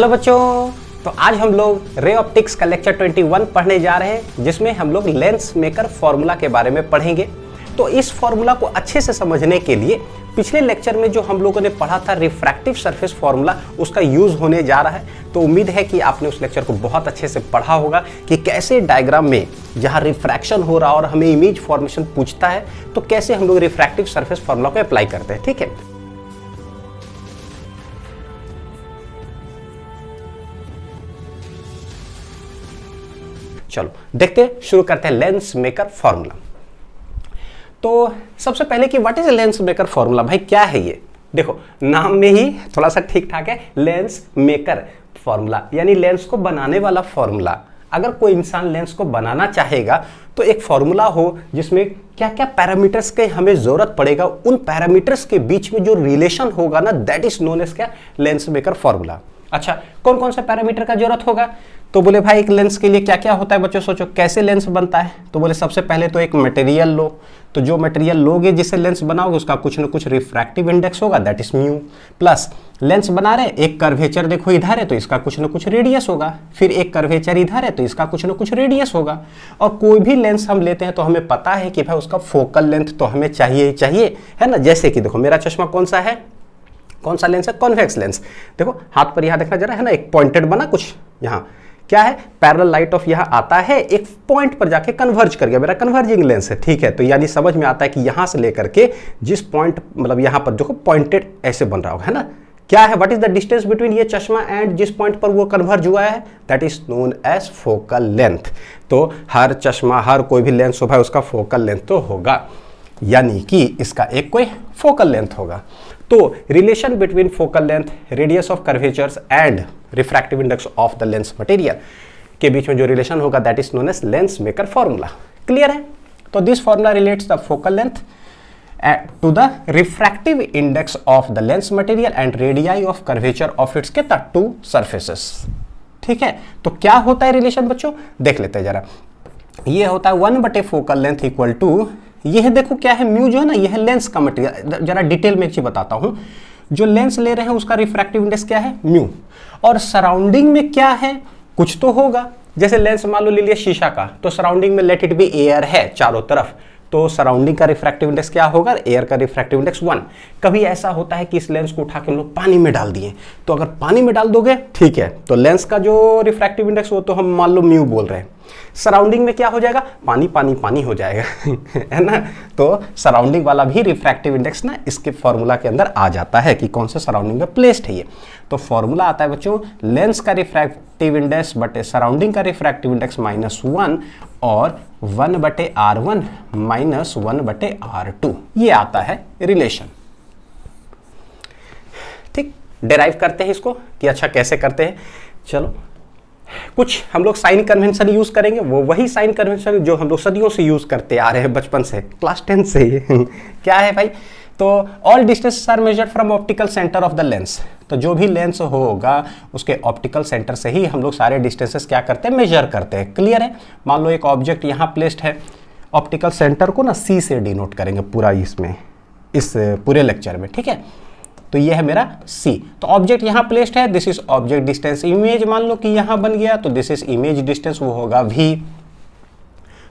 Hello बच्चों, तो आज हम लोग रे ऑप्टिक्स का लेक्चर 21 पढ़ने जा रहे हैं, जिसमें हम लोग लेंस मेकर फॉर्मूला के बारे में पढ़ेंगे। तो इस फॉर्मूला को अच्छे से समझने के लिए पिछले लेक्चर में जो हम लोगों ने पढ़ा था रिफ्रैक्टिव सरफेस फॉर्मूला, उसका यूज होने जा रहा है। तो उम्मीद है कि आपने उस लेक्चर को बहुत अच्छे से पढ़ा होगा कि कैसे डायग्राम में जहां रिफ्रैक्शन हो रहा और हमें इमेज फॉर्मेशन पूछता है, तो कैसे हम लोग रिफ्रैक्टिव सरफेस फॉर्मूला को अप्लाई करते हैं। ठीक है, चलो देखते हैं, शुरू करते हैं लेंस मेकर फॉर्मूला। तो सबसे पहले कि what is lens maker formula, भाई क्या है ये? देखो नाम में ही थोड़ा सा ठीक ठाक है, लेंस मेकर फॉर्मूला यानी लेंस को बनाने वाला फॉर्मूला। अगर कोई इंसान लेंस को बनाना चाहेगा तो एक फॉर्मूला हो जिसमें क्या क्या पैरामीटर्स के हमें जरूरत पड़ेगा, उन पैरामीटर्स के बीच में जो रिलेशन होगा ना, दैट इज नोन एज क्या, लेंस मेकर फॉर्मूला। अच्छा, कौन कौन से पैरामीटर का जरूरत होगा? तो बोले भाई एक लेंस के लिए क्या क्या होता है बच्चों, सोचो कैसे लेंस बनता है। तो बोले सबसे पहले तो एक मटेरियल लो, तो जो मटेरियल लोगे जिससे लेंस बनाओगे उसका कुछ ना कुछ रिफ्रैक्टिव इंडेक्स होगा, that is mu. Plus lens बना रहे, एक कर्वेचर देखो इधर है तो इसका कुछ ना कुछ रेडियस होगा, फिर एक कर्वेचर इधर है तो इसका कुछ ना कुछ रेडियस होगा। और कोई भी लेंस हम लेते हैं तो हमें पता है कि भाई उसका फोकल लेंथ तो हमें चाहिए ही चाहिए, है ना। जैसे कि देखो मेरा चश्मा कौन सा है, कौन सा लेंस है, कॉन्वेक्स लेंस। देखो हाथ पर यहाँ देखना जरा, है ना, एक पॉइंटेड बना कुछ यहाँ क्या है, पैरेलल लाइट ऑफ यहाँ आता है, एक पॉइंट पर जाके कन्वर्ज कर गया, मेरा कन्वर्जिंग लेंस है। ठीक है, तो यानी समझ में आता है कि यहाँ से लेकर के जिस पॉइंट, मतलब यहाँ पर देखो पॉइंटेड ऐसे बन रहा होगा, है ना। क्या है, what is the distance between ये चश्मा एंड जिस पॉइंट पर वो कन्वर्ज हुआ है, that is known as focal length. तो हर चश्मा, हर कोई भी लेंस हो भाई, उसका फोकल लेंथ तो होगा, यानी कि इसका एक कोई फोकल लेंथ होगा। तो relation between focal length, radius of curvatures and refractive index of the lens material के बीच में जो रिलेशन होगा, that is known as lens maker formula. Clear है? तो this formula relates the focal length to the refractive index of the lens material and radii of curvature of its के two surfaces। ठीक है, तो क्या होता है रिलेशन बच्चों, देख लेते हैं जरा। ये होता है 1/4 फोकल लेंथ इक्वल टू, यह देखो क्या है, म्यू जो है ना, यह लेंस का मटेरियल। जरा डिटेल में एक चीज बताता हूं, जो लेंस ले रहे हैं उसका रिफ्रैक्टिव इंडेक्स क्या है, म्यू। और सराउंडिंग में क्या है, कुछ तो होगा। जैसे लेंस मान लो ले लिया शीशा का, तो सराउंडिंग में लेट इट बी एयर है चारों तरफ, तो सराउंडिंग का रिफ्रैक्टिव इंडेक्स क्या होगा, एयर का रिफ्रैक्टिव इंडेक्स 1। कभी ऐसा होता है कि इस लेंस को उठा के हम लोग पानी में डाल दिए, तो अगर पानी में डाल दोगे ठीक है, तो लेंस का जो रिफ्रैक्टिव इंडेक्स वो तो हम मान लो म्यू बोल रहे हैं। सराउंडिंग में क्या हो जाएगा, पानी पानी पानी हो जाएगा है ना। तो सराउंडिंग वाला भी रिफ्रैक्टिव इंडेक्स ना इसके फॉर्मूला के अंदर आ जाता है कि कौन से सराउंडिंग में प्लेस्ड है ये। तो फॉर्मूला आता है बच्चों, लेंस का रिफ्रैक्टिव इंडेक्स बटे सराउंडिंग का रिफ्रैक्टिव इंडेक्स -1 और 1/R1 - 1/R2, ये आता है रिलेशन। ठीक, डेराइव करते हैं इसको कि अच्छा कैसे करते हैं। चलो कुछ हम लोग साइन कन्वेंशन यूज करेंगे, वो वही साइन कन्वेंशन जो हम लोग सदियों से यूज करते आ रहे हैं, बचपन से, क्लास 10 से क्या है भाई, तो all distances are measured from optical centre of the lens. तो जो भी लेंस होगा उसके ऑप्टिकल सेंटर से ही हम लोग सारे डिस्टेंसेस क्या करते हैं, मेजर करते हैं। क्लियर है? मान लो एक ऑब्जेक्ट यहाँ प्लेस्ड है, ऑप्टिकल सेंटर को ना सी से डिनोट करेंगे पूरा इसमें, इस पूरे लेक्चर में। ठीक है, तो ये है मेरा C। तो ऑब्जेक्ट यहाँ प्लेस्ड है, this is object distance. Image मान लो कि यहाँ बन गया, तो दिस इज इमेज डिस्टेंस, वो होगा V।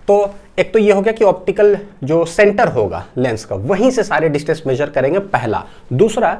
तो एक तो ये हो गया कि ऑप्टिकल जो सेंटर होगा लेंस का, वहीं से सारे डिस्टेंस मेजर करेंगे, पहला। दूसरा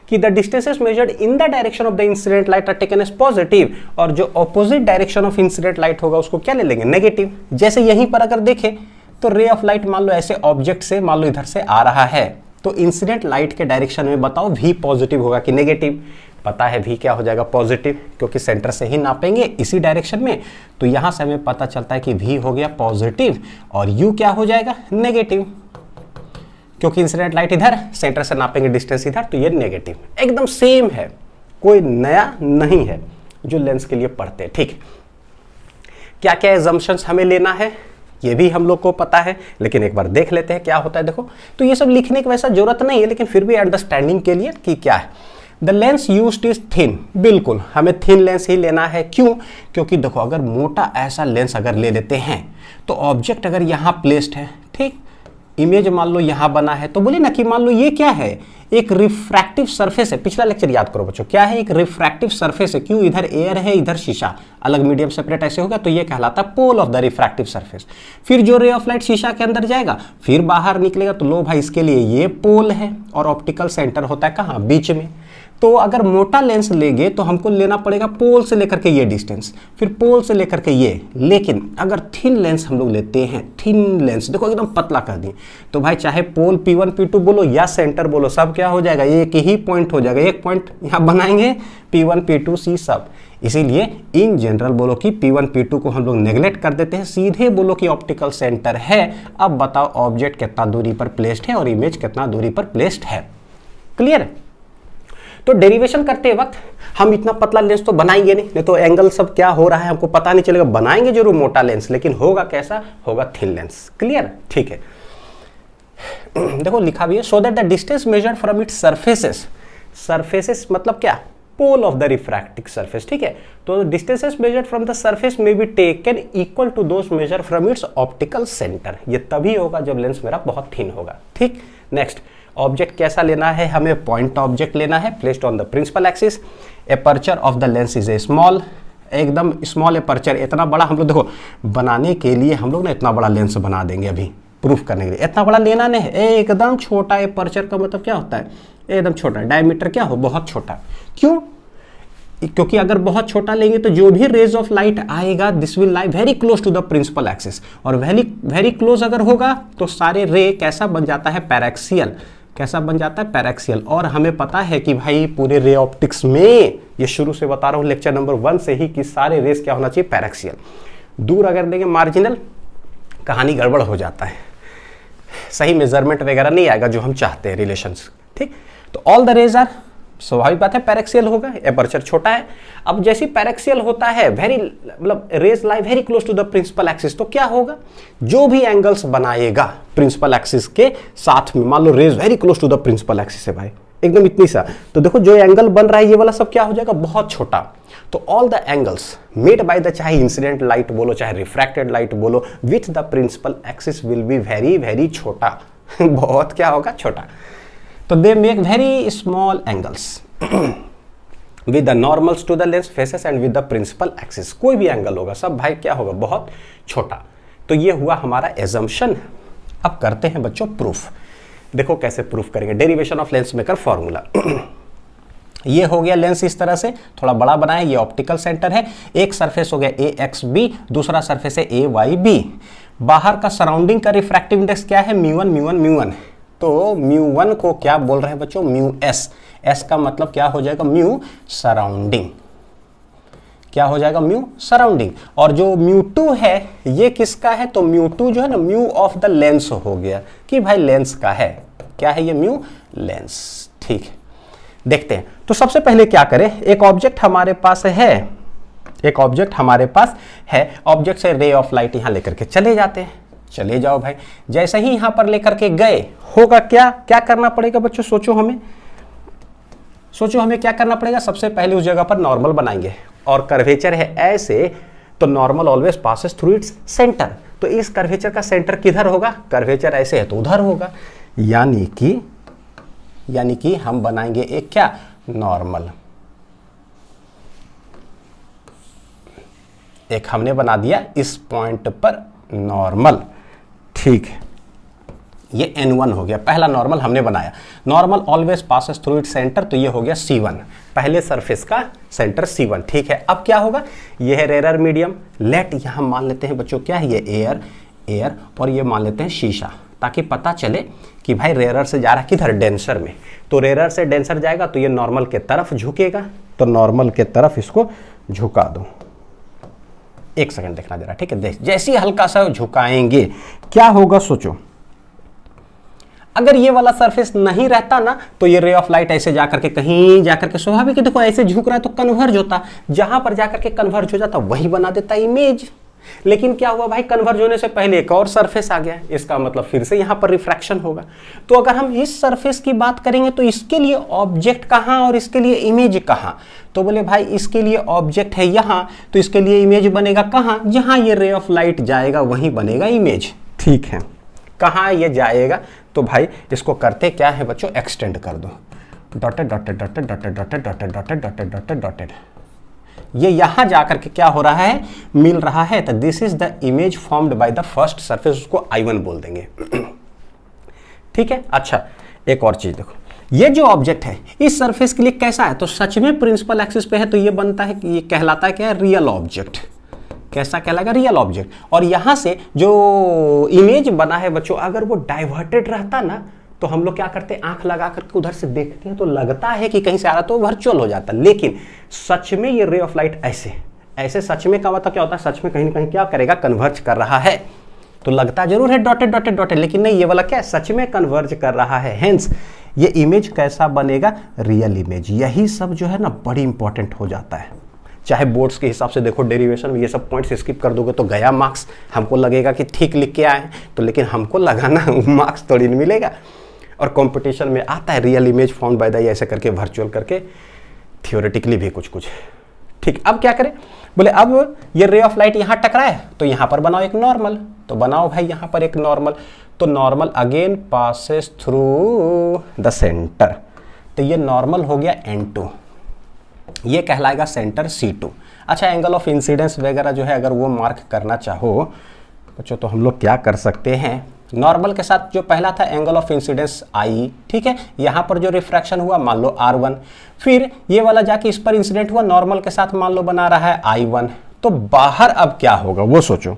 कि the distances measured in the direction of the incident light are taken as positive, और जो opposite direction of incident light होगा उसको क्या ले लेंगे, नेगेटिव। जैसे यहीं पर अगर देखें तो रे ऑफ लाइट मान लो ऐसे ऑब्जेक्ट से मान लो इधर से आ रहा है, तो इंसिडेंट लाइट के डायरेक्शन में बताओ V पॉजिटिव होगा कि नेगेटिव। पता है V क्या हो जाएगा, पॉजिटिव, क्योंकि सेंटर से ही नापेंगे इसी डायरेक्शन में। तो यहां से हमें पता चलता है कि V हो गया पॉजिटिव और U क्या हो जाएगा, नेगेटिव, क्योंकि इंसिडेंट लाइट इधर, सेंटर से नापेंगे डिस्टेंस इधर, तो ये नेगेटिव। एकदम सेम है, कोई नया नहीं है जो लेंस के लिए पढ़ते हैं। ठीक, क्या क्या एजम्पशंस हमें लेना है ये भी हम लोग को पता है, लेकिन एक बार देख लेते हैं क्या होता है। देखो, तो ये सब लिखने की वैसा जरूरत नहीं है, लेकिन फिर भी अंडरस्टैंडिंग के लिए कि क्या है। The lens used is thin, बिल्कुल हमें थिन लेंस ही लेना है। क्यों? क्योंकि देखो अगर मोटा ऐसा लेंस अगर ले लेते हैं तो ऑब्जेक्ट अगर यहाँ प्लेस्ड है, ठीक, इमेज मान लो यहां बना है, तो बोले ना कि मान लो ये क्या है, एक रिफ्रैक्टिव सरफेस है। पिछला लेक्चर याद करो बच्चों, क्या है, एक रिफ्रैक्टिव सरफेस है। क्यों, इधर एयर है इधर शीशा, अलग मीडियम सेपरेट ऐसे होगा, तो ये कहलाता है pole of the refractive surface. फिर जो रे ऑफ लाइट शीशा के अंदर जाएगा फिर बाहर निकलेगा, तो लो भाई इसके लिए ये पोल है और ऑप्टिकल सेंटर होता है कहाँ, बीच में। तो अगर मोटा लेंस लेंगे तो हमको लेना पड़ेगा पोल से लेकर के ये डिस्टेंस, फिर पोल से लेकर के ये। लेकिन अगर थिन लेंस हम लोग लेते हैं, थिन लेंस देखो एकदम पतला कर दिए, तो भाई चाहे पोल P1 P2 बोलो या सेंटर बोलो, सब क्या हो जाएगा, एक ही पॉइंट हो जाएगा। एक पॉइंट यहाँ बनाएंगे, P1 P2 C सब। इसीलिए इन जनरल बोलो कि P1 P2 को हम लोग नेग्लेक्ट कर देते हैं, सीधे बोलो कि ऑप्टिकल सेंटर है। अब बताओ ऑब्जेक्ट कितना दूरी पर प्लेस्ड है और इमेज कितना दूरी पर प्लेस्ड है। क्लियर है? तो डेरिवेशन करते वक्त हम इतना पतला लेंस तो बनाएंगे नहीं तो एंगल सब क्या हो रहा है हमको पता नहीं चलेगा। बनाएंगे जरूर मोटा लेंस, लेकिन होगा कैसा, होगा थिन लेंस। क्लियर? ठीक है, देखो लिखा भी है, so that the distance measured from its surfaces, surfaces मतलब क्या, pole of the refractive surface. ठीक है, तो distances measured from the surface में be taken equal to those measure from its optical centre. ये तभी होगा जब लेंस मेरा बहुत थिन होगा। ठीक, नेक्स्ट, ऑब्जेक्ट कैसा लेना है, हमें पॉइंट ऑब्जेक्ट लेना है placed on the principal axis. Aperture of the lens is a small, एकदम स्मॉल एपर्चर। इतना बड़ा हम लोग देखो बनाने के लिए हम लोग ना इतना बड़ा लेंस बना देंगे अभी प्रूफ करने के लिए। इतना बड़ा लेना नहीं है, एकदम छोटा एपर्चर का मतलब क्या होता है, एकदम छोटा। डायमीटर क्या हो, बहुत छोटा। क्यों, क्योंकि अगर बहुत छोटा लेंगे तो जो भी रेज ऑफ लाइट आएगा this will lie very close to the principal axis, और वेरी क्लोज अगर होगा तो सारे रे कैसा बन जाता है, पैरेक्सियल। कैसा बन जाता है, पैरेक्सियल। और हमें पता है कि भाई पूरे रे ऑप्टिक्स में, ये शुरू से बता रहा हूं लेक्चर नंबर 1 से ही, कि सारे रेस क्या होना चाहिए, पैरेक्सियल। दूर अगर देंगे मार्जिनल, कहानी गड़बड़ हो जाता है, सही मेजरमेंट वगैरह नहीं आएगा जो हम चाहते हैं रिलेशंस। ठीक, तो ऑल द रेज आर, स्वाभाविक बात है पैरेक्सियल होगा, एपर्चर छोटा है। अब जैसी पैरेक्सियल होता है, वेरी मतलब rays lie very close to the principal axis, तो क्या होगा, जो भी एंगल्स बनाएगा प्रिंसिपल एक्सिस के साथ में, मान लो rays very close to the principal axis है भाई, एकदम इतनी सा, तो देखो जो एंगल बन रहा है ये वाला सब क्या हो जाएगा, बहुत छोटा। तो all the angles made by the, चाहे इंसिडेंट लाइट बोलो चाहे रिफ्रैक्टेड लाइट बोलो, with the principal axis will be very very छोटा बहुत क्या होगा, छोटा। तो they make very small angles with the normals to the lens faces and with the principal axis. कोई भी एंगल होगा सब भाई क्या होगा, बहुत छोटा। तो ये हुआ हमारा एजम्पशन। अब करते हैं बच्चों प्रूफ। देखो कैसे प्रूफ करेंगे, derivation of lens maker formula. ये हो गया लेंस इस तरह से थोड़ा बड़ा बनाया, ये ऑप्टिकल सेंटर है। एक सरफेस हो गया AXB, दूसरा सरफेस है AYB। बाहर का सराउंडिंग का रिफ्रैक्टिव इंडेक्स क्या है, μ1 तो μ1 को क्या बोल रहे हैं बच्चों, μs। s का मतलब क्या हो जाएगा, म्यू सराउंडिंग। क्या हो जाएगा, म्यू सराउंडिंग। और जो μ2 है ये किसका है, तो μ2 जो है ना, म्यू ऑफ द लेंस हो गया, कि भाई लेंस का है। क्या है ये, म्यू लेंस। ठीक है, देखते हैं। तो सबसे पहले क्या करें, एक ऑब्जेक्ट हमारे पास है, ऑब्जेक्ट से रे ऑफ लाइट यहां लेकर के चले जाते हैं। चले जाओ भाई, जैसे ही यहां पर लेकर के गए होगा क्या करना पड़ेगा बच्चों, सोचो हमें क्या करना पड़ेगा। सबसे पहले उस जगह पर नॉर्मल बनाएंगे, और कर्वेचर है ऐसे, तो normal always passes through its centre. तो इस कर्वेचर का सेंटर किधर होगा, कर्वेचर ऐसे है तो उधर होगा, यानी कि हम बनाएंगे एक क्या, नॉर्मल। एक हमने बना दिया इस पॉइंट पर नॉर्मल। ठीक है, ये N1 हो गया, पहला नॉर्मल हमने बनाया। Normal always passes through it centre, तो ये हो गया C1, पहले सरफेस का सेंटर C1। ठीक है, अब क्या होगा, ये है रेयर मीडियम। लेट यहां मान लेते हैं बच्चों क्या है, ये एयर, और ये मान लेते हैं शीशा, ताकि पता चले कि भाई रेयर से जा रहा है किधर, डेंसर में। तो रेयर से डेंसर जाएगा तो ये नॉर्मल के तरफ झुकेगा, तो नॉर्मल के तरफ इसको झुका दो। एक सेकंड देखना जरा, ठीक है। जैसे हल्का सा झुकाएंगे क्या होगा, सोचो। अगर ये वाला सरफेस नहीं रहता ना, तो ये रे ऑफ लाइट ऐसे जाकर के कहीं जाकर के, स्वाभाविक देखो ऐसे झुक रहा है तो कन्वर्ज होता, जहां पर जाकर के कन्वर्ज हो जाता वही बना देता इमेज। लेकिन क्या हुआ भाई, कन्वर्ज होने से पहले एक और सरफेस आ गया, इसका मतलब फिर से यहां पर रिफ्रैक्शन होगा। तो अगर हम इस सरफेस की बात करेंगे तो इसके लिए ऑब्जेक्ट कहां और इसके लिए इमेज कहां, तो बोले भाई इसके लिए ऑब्जेक्ट है यहां, तो इसके लिए इमेज बनेगा कहां, जहां ये रे ऑफ लाइट जाएगा वहीं बनेगा इमेज। ठीक है, कहाँ ये जाएगा? तो भाई इसको करते क्या है बच्चों, एक्सटेंड कर दो, dotted dotted dotted dotted dotted dotted dotted dotted dotted dotted, ये यहां जाकर के क्या हो रहा है, मिल रहा है। तो this is the image formed by the first surface, उसको I1 बोल देंगे। ठीक है। अच्छा एक और चीज देखो, ये जो ऑब्जेक्ट है इस सरफेस के लिए कैसा है, तो सच में प्रिंसिपल एक्सिस पे है, तो ये बनता है, ये कहलाता है क्या है, रियल ऑब्जेक्ट। कैसा कहलाएगा, रियल ऑब्जेक्ट। और यहां से जो इमेज बना है बच्चों, अगर वो डाइवर्टेड रहता ना, तो हम लोग क्या करते हैं, आंख लगा करके उधर से देखते हैं तो लगता है कि कहीं से आ रहा, तो वर्चुअल हो जाता। लेकिन सच में ये रे ऑफ लाइट ऐसे ऐसे सच में का मतलब क्या होता है, सच में कहीं ना कहीं क्या करेगा, कन्वर्ज कर रहा है। तो लगता जरूर है डॉटेड डॉटेड डॉटेड, लेकिन नहीं, ये वाला क्या है, सच में कन्वर्ज कर रहा है। हेंस ये इमेज कैसा बनेगा, रियल इमेज। यही सब जो है ना बड़ी इंपॉर्टेंट हो जाता है। चाहे बोर्ड्स के हिसाब से देखो, डेरिवेशन में ये सब पॉइंट्स स्किप कर दोगे तो गया मार्क्स, हमको लगेगा कि ठीक लिख के आए, तो लेकिन हमको लगाना मार्क्स थोड़ी नहीं मिलेगा। और कंपटीशन में आता है real image form by the, ऐसे करके वर्चुअल करके, थियोरेटिकली भी कुछ कुछ। ठीक, अब क्या करें, बोले अब ये रे ऑफ लाइट यहाँ टकराए तो यहाँ पर बनाओ एक नॉर्मल। तो बनाओ भाई यहाँ पर एक नॉर्मल। तो normal again passes through the centre, तो ये नॉर्मल हो गया N2, ये कहलाएगा सेंटर C2। अच्छा एंगल ऑफ इंसिडेंस वगैरह जो है अगर वो मार्क करना चाहो बच्चों, तो हम लोग क्या कर सकते हैं, नॉर्मल के साथ जो पहला था एंगल ऑफ इंसिडेंस I, ठीक है, यहाँ पर जो रिफ्रैक्शन हुआ मान लो R1, फिर ये वाला जाके इस पर इंसिडेंट हुआ, नॉर्मल के साथ मान लो बना रहा है I1। तो बाहर अब क्या होगा वो सोचो,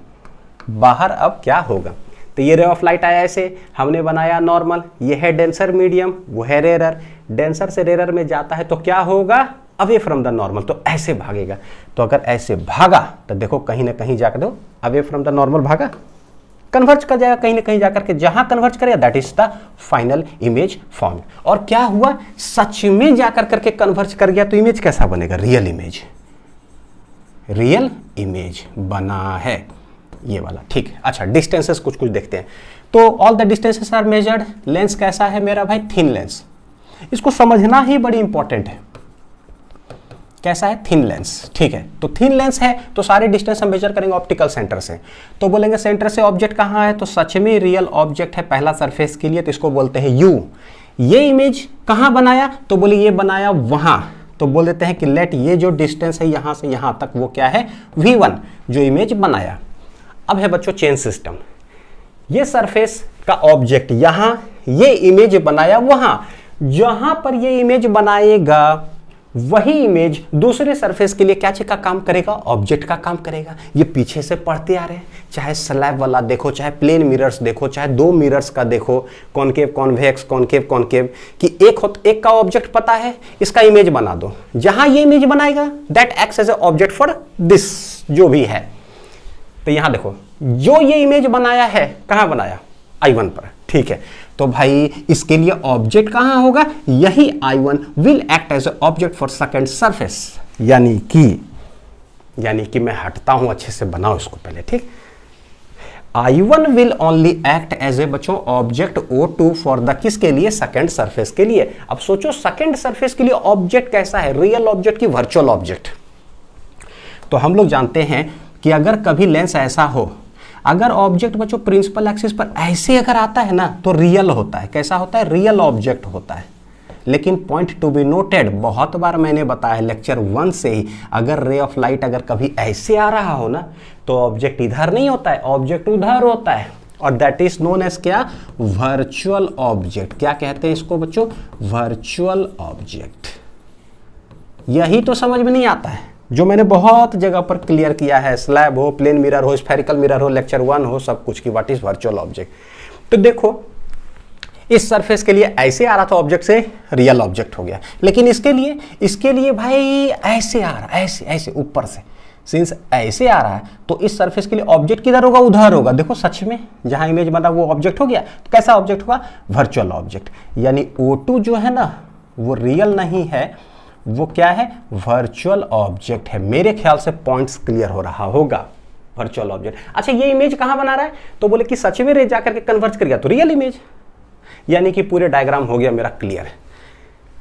बाहर अब क्या होगा। तो ये रे ऑफ लाइट आया ऐसे, हमने बनाया नॉर्मल, ये है डेंसर मीडियम, वो है रेरर, डेंसर से रेरर में जाता है तो क्या होगा, अवे फ्रॉम द नॉर्मल, तो ऐसे भागेगा। तो अगर ऐसे भागा तो देखो कहीं ना कहीं जाकर दो, अवे फ्रॉम द नॉर्मल भागा, कन्वर्ज कर जाएगा कहीं ना कहीं जाकर के, जहां कन्वर्ज करेगा that is the final image form. और क्या हुआ, सच में जाकर करके कन्वर्ज कर गया, तो इमेज कैसा बनेगा, रियल इमेज, रियल इमेज बना है ये वाला। ठीक है। अच्छा डिस्टेंसेस कुछ कुछ देखते हैं। तो all the distances are measured, lens कैसा है मेरा भाई, थिन लेंस। इसको समझना ही बड़ी इंपॉर्टेंट है, कैसा है, थिन लेंस। ठीक है, तो थिन लेंस है तो सारे डिस्टेंस हम मेजर करेंगे ऑप्टिकल सेंटर से। तो बोलेंगे सेंटर से ऑब्जेक्ट कहाँ है, तो सच में रियल ऑब्जेक्ट है पहला सरफेस के लिए, तो इसको बोलते हैं U। ये इमेज कहाँ बनाया, तो बोले ये बनाया वहां, तो बोल देते हैं कि लेट ये जो डिस्टेंस है यहां से यहां तक वो क्या है, V1 जो इमेज बनाया। अब है बच्चों चेन सिस्टम, ये सरफेस का ऑब्जेक्ट यहां, ये इमेज बनाया वहां, जहां पर ये इमेज बनाएगा वही इमेज दूसरे सरफेस के लिए क्या चीज का काम करेगा, ऑब्जेक्ट का काम करेगा। ये पीछे से पढ़ते आ रहे हैं, चाहे स्लैब वाला देखो, चाहे प्लेन मिरर्स देखो, चाहे दो मिरर्स का देखो, कॉनकेव कॉन्वेक्स, कॉनकेव कॉनकेव, कि एक का ऑब्जेक्ट पता है, इसका इमेज बना दो, जहां ये इमेज बनाएगा that acts as a object for this जो भी है। तो यहां देखो जो ये इमेज बनाया है, कहां बनाया, I1 पर। ठीक है, तो भाई इसके लिए ऑब्जेक्ट कहां होगा, यही I1 will act as a object for second surface. यानी कि मैं हटता हूं, अच्छे से बनाओ इसको पहले। ठीक, I1 will only act as a बच्चों ऑब्जेक्ट O2 फॉर द किसके लिए, सेकंड सरफेस के लिए। अब सोचो सेकंड सरफेस के लिए ऑब्जेक्ट कैसा है, रियल ऑब्जेक्ट की वर्चुअल ऑब्जेक्ट। तो हम लोग जानते हैं कि अगर कभी लेंस ऐसा हो, अगर ऑब्जेक्ट बच्चों प्रिंसिपल एक्सिस पर ऐसे अगर आता है ना, तो रियल होता है। कैसा होता है, रियल ऑब्जेक्ट होता है। लेकिन पॉइंट टू बी नोटेड, बहुत बार मैंने बताया लेक्चर 1 से ही, अगर रे ऑफ लाइट अगर कभी ऐसे आ रहा हो ना, तो ऑब्जेक्ट इधर नहीं होता है, ऑब्जेक्ट उधर होता है, और दैट इज नोन एज क्या, वर्चुअल ऑब्जेक्ट। क्या कहते हैं इसको बच्चों, वर्चुअल ऑब्जेक्ट। यही तो समझ में नहीं आता है, जो मैंने बहुत जगह पर क्लियर किया है, स्लैब हो, प्लेन मिरर हो, स्फेरिकल मिरर हो, लेक्चर 1 हो, सब कुछ की व्हाट इज वर्चुअल ऑब्जेक्ट। तो देखो इस सरफेस के लिए ऐसे आ रहा था ऑब्जेक्ट, से रियल ऑब्जेक्ट हो गया। लेकिन इसके लिए भाई ऐसे आ रहा, ऐसे ऊपर से, सिंस ऐसे आ रहा है तो इस सरफेस के लिए ऑब्जेक्ट किधर होगा, उधर होगा। देखो सच में जहां इमेज बना वो ऑब्जेक्ट हो गया, तो कैसा ऑब्जेक्ट हुआ, वर्चुअल ऑब्जेक्ट। यानी O2 जो है ना वो रियल नहीं है, वो क्या है, वर्चुअल ऑब्जेक्ट है। मेरे ख्याल से पॉइंट्स क्लियर हो रहा होगा, वर्चुअल ऑब्जेक्ट। अच्छा ये इमेज कहां बना रहा है, तो बोले कि सच में रे जाकर के कन्वर्ज कर गया तो रियल इमेज। यानी कि पूरे डायग्राम हो गया मेरा क्लियर।